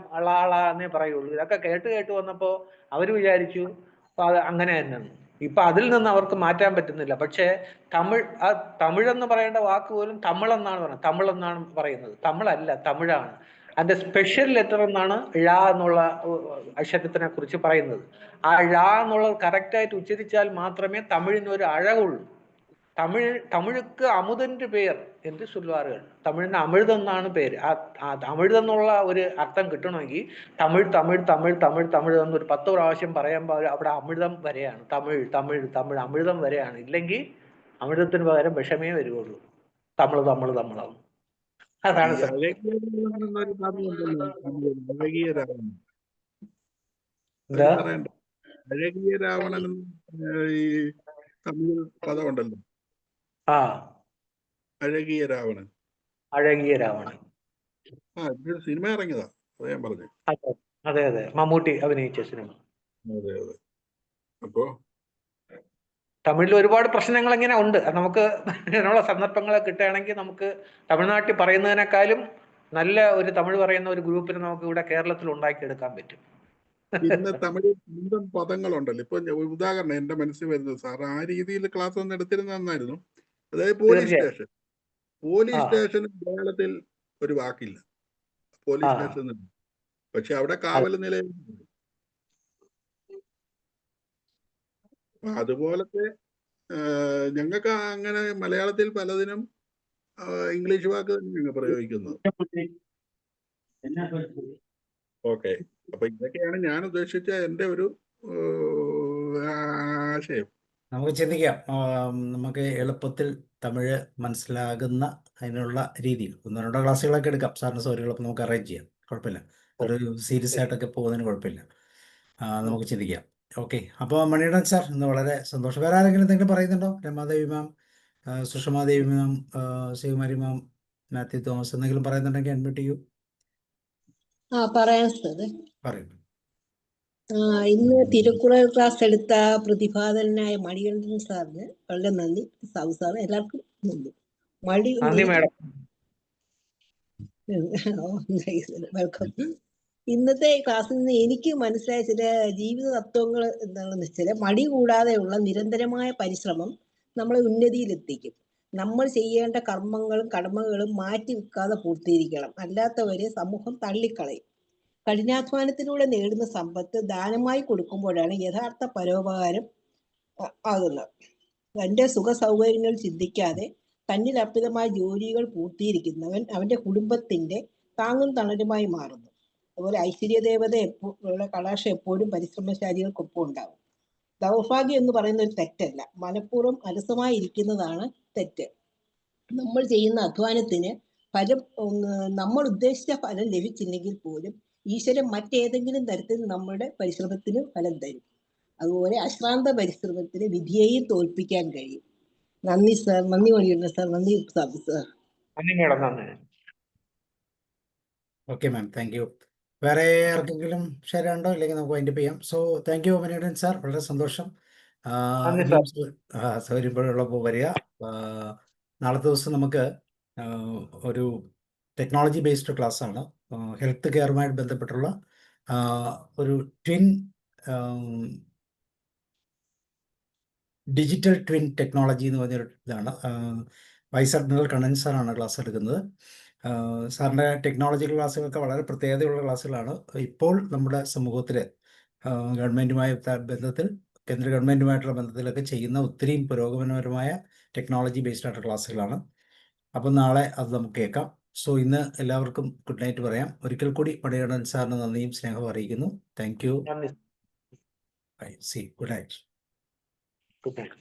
എന്നേ പറയുള്ളൂ. ഇതൊക്കെ കേട്ട് വന്നപ്പോ അവര് വിചാരിച്ചു അത് അങ്ങനെ തന്നെ. ഇപ്പൊ അതിൽ നിന്ന് അവർക്ക് മാറ്റാൻ പറ്റുന്നില്ല. പക്ഷേ തമിഴെന്ന് പറയേണ്ട വാക്ക് പോലും തമിഴെന്നാണ് പറയുന്നത്. തമിഴെന്നാണ് പറയുന്നത്. തമിഴല്ല, തമിഴാണ്. അതിന്റെ സ്പെഷ്യൽ ലെറ്റർ എന്നാണ് ഴ എന്നുള്ള അക്ഷരത്തിനെ കുറിച്ച് പറയുന്നത്. ആ ഴ എന്നുള്ളത് കറക്റ്റായിട്ട് ഉച്ചരിച്ചാൽ മാത്രമേ തമിഴിന് ഒരു അഴകുള്ളൂ. തമിഴുക്ക് അമുതന്റെ പേർ എന്ന് ചൊല്ലുവാറുകൾ. തമിഴിന് അമൃതെന്നാണ് പേര്. ആ അമൃതെന്നുള്ള ഒരു അർത്ഥം കിട്ടണമെങ്കിൽ തമിഴ് എന്നൊരു 10 പ്രാവശ്യം പറയുമ്പോൾ അവിടെ അമൃതം വരെയാണ്. തമിഴ് അമൃതം വരെയാണ്. ഇല്ലെങ്കിൽ അമൃതത്തിന് പകരം വിഷമേ വരുവുള്ളൂ. തമിഴ് അതാണ് സത്യം. അഴകിയ രാവണൻ എന്നൊരു പദമുണ്ടല്ലോ അഴകിയ രാവണൻ. എന്താ? പറയണ്ട, അഴകിയ രാവണൻ ഈ തമിഴ് പദമുണ്ടല്ലോ, ആ, അഴകിയ രാവണൻ. അഴകിയ രാവണൻ. ഇത് സിനിമ ഇറങ്ങിയതാ, അത് ഞാൻ പറഞ്ഞു. അതെ, മമ്മൂട്ടി അഭിനയിച്ച സിനിമ. അതെ. അപ്പോ തമിഴിൽ ഒരുപാട് പ്രശ്നങ്ങൾ ഇങ്ങനെ ഉണ്ട്. നമുക്ക് അതിനുള്ള സന്ദർഭങ്ങൾ കിട്ടുകയാണെങ്കിൽ നമുക്ക് തമിഴ്നാട്ടിൽ പറയുന്നതിനേക്കാളും നല്ല ഒരു തമിഴ് പറയുന്ന ഒരു ഗ്രൂപ്പിനെ നമുക്ക് ഇവിടെ കേരളത്തിൽ ഉണ്ടാക്കിയെടുക്കാൻ പറ്റും. പിന്നെ തമിഴ് സ്വന്തം പദങ്ങളുണ്ടല്ലോ. ഇപ്പൊ ഉദാഹരണം എന്റെ മനസ്സിൽ വരുന്നത്, സാർ ആ രീതിയിൽ ക്ലാസ് ഒന്ന് എടുത്തിരുന്ന നന്നായിരുന്നു. അതായത് പോലീസ് സ്റ്റേഷൻ. പോലീസ് സ്റ്റേഷൻ മലയാളത്തിൽ ഒരു വാക്കില്ല, പോലീസ് സ്റ്റേഷൻ. പക്ഷെ അവിടെ കാവൽ നിലയം. അതുപോലത്തെ ഞങ്ങൾക്ക് അങ്ങനെ മലയാളത്തിൽ പലതിനും ഇംഗ്ലീഷ് വാക്ക് തന്നെ ഞങ്ങൾ പ്രയോഗിക്കുന്നത്. ഓക്കെ, അപ്പൊ ഇതൊക്കെയാണ് ഞാൻ ഉദ്ദേശിച്ച എന്റെ ഒരു ആശയം. നമുക്ക് ചിന്തിക്കാം. നമുക്ക് എളുപ്പത്തിൽ തമിഴ് മനസ്സിലാകുന്ന അതിനുള്ള രീതിയിൽ 1-2 ക്ലാസ്സുകളൊക്കെ എടുക്കാം. സാറിന് സൗകര്യങ്ങളൊക്കെ നമുക്ക് അറേഞ്ച് ചെയ്യാം. കുഴപ്പമില്ല. ഒരു സീരിയസ് ആയിട്ടൊക്കെ പോകുന്നതിന് കുഴപ്പമില്ല. നമുക്ക് ചിന്തിക്കാം. ഓക്കെ. അപ്പോൾ മണികണ്ഠൻ സാർ, ഇന്ന് വളരെ സന്തോഷം. വേറെ ആരെങ്കിലും എന്തെങ്കിലും പറയുന്നുണ്ടോ? രമാദേവി മാം, സുഷമാദേവി മാം, ശിവകുമാരി മാം, മാത്യു തോമസ് എന്തെങ്കിലും പറയുന്നുണ്ടെങ്കിൽ അഡ്മിറ്റ് ചെയ്യൂ. പറയാം സാർ. പറയൂ. ഇന്ന് തിരുക്കുറൾ ക്ലാസ് എടുത്ത പ്രതിഭാതനായ മണികണ്ഠൻ സാറിന് വളരെ നന്ദി. സാബു സാർ, എല്ലാവർക്കും നന്ദി. വെൽക്കം. ഇന്നത്തെ ക്ലാസ്സിൽ നിന്ന് എനിക്ക് മനസ്സിലായ ചില ജീവിത തത്വങ്ങൾ എന്താണെന്ന് വെച്ചാൽ, മടി കൂടാതെയുള്ള നിരന്തരമായ പരിശ്രമം നമ്മളെ ഉന്നതിയിലെത്തിക്കും. നമ്മൾ ചെയ്യേണ്ട കർമ്മങ്ങളും കടമകളും മാറ്റി വെക്കാതെ പൂർത്തീകരിക്കണം. അല്ലാത്തവരെ സമൂഹം തള്ളിക്കളയും. കഠിനാധ്വാനത്തിലൂടെ നേടുന്ന സമ്പത്ത് ദാനമായി കൊടുക്കുമ്പോഴാണ് യഥാർത്ഥ പരോപകാരം ആകുന്നത്. തൻ്റെ സുഖ സൗകര്യങ്ങൾ ചിന്തിക്കാതെ തന്നിൽ അർപ്പിതമായ ജോലികൾ പൂർത്തീകരിക്കുന്നവൻ അവന്റെ കുടുംബത്തിന്റെ താങ്ങും തണലുമായി മാറുന്നു. അതുപോലെ ഐശ്വര്യദേവത ഉള്ള കടാക്ഷം എപ്പോഴും പരിശ്രമശാലികൾക്കൊപ്പം ഉണ്ടാവും. ദൗർഭാഗ്യം എന്ന് പറയുന്ന ഒരു തെറ്റല്ല, മനഃപൂർവ്വം അലസമായി ഇരിക്കുന്നതാണ് തെറ്റ്. നമ്മൾ ചെയ്യുന്ന അധ്വാനത്തിന് ഫലം നമ്മൾ ഉദ്ദേശിച്ച ഫലം ലഭിച്ചില്ലെങ്കിൽ പോലും ഈശ്വരൻ മറ്റേതെങ്കിലും തരത്തിൽ നമ്മുടെ പരിശ്രമത്തിന് ഫലം തരും. അതുപോലെ അശ്രാന്ത പരിശ്രമത്തിന് വിധിയെയും തോൽപ്പിക്കാൻ കഴിയും. നന്ദി സാർ, നന്ദി മണിയുണ്ട് സാർ, നന്ദി സാർ. നന്ദി മേഡം, നന്ദി. Okay ma'am, thank you. വേറെ ആർക്കെങ്കിലും ഷെയർ ഉണ്ടോ? ഇല്ലെങ്കിൽ നമുക്ക് വൈൻഡപ്പ് ചെയ്യാം. സോ താങ്ക് യു മണിയുടൻ സാർ, വളരെ സന്തോഷം. നന്ദി ഇനിയും സൗകര്യമുള്ളപ്പോൾ വരിക. നാളത്തെ ദിവസം നമുക്ക് ഒരു ടെക്നോളജി ബേസ്ഡ് ക്ലാസ് ആണ്. ഹെൽത്ത് കെയറുമായിട്ട് ബന്ധപ്പെട്ടുള്ള ഒരു ഡിജിറ്റൽ ട്വിൻ ടെക്നോളജി എന്ന് പറഞ്ഞൊരു ഇതാണ്. വൈസ് അഡ്മിറൽ കണ്ണൻ സാറാണ് ക്ലാസ് എടുക്കുന്നത്. സാറിൻ്റെ ടെക്നോളജിക്കൽ ക്ലാസ്സുകളൊക്കെ വളരെ പ്രത്യേകതയുള്ള ക്ലാസ്സുകളാണ്. ഇപ്പോൾ നമ്മുടെ സമൂഹത്തിൽ ഗവൺമെൻറ്റുമായി ബന്ധത്തിൽ, കേന്ദ്ര ഗവൺമെൻറ്റുമായിട്ടുള്ള ബന്ധത്തിലൊക്കെ ചെയ്യുന്ന ഒത്തിരിയും പുരോഗമനപരമായ ടെക്നോളജി ബേസ്ഡ് ആയിട്ടുള്ള ക്ലാസ്സുകളാണ്. അപ്പം നാളെ അത് നമുക്ക് കേൾക്കാം. സോ ഇന്ന് എല്ലാവർക്കും ഗുഡ് നൈറ്റ് പറയാം. ഒരിക്കൽ കൂടി മണികണ്ഠൻ സാറിന് നന്ദിയും സ്നേഹവും അറിയിക്കുന്നു. Thank you. നന്ദി. Bye. See good night. Good night.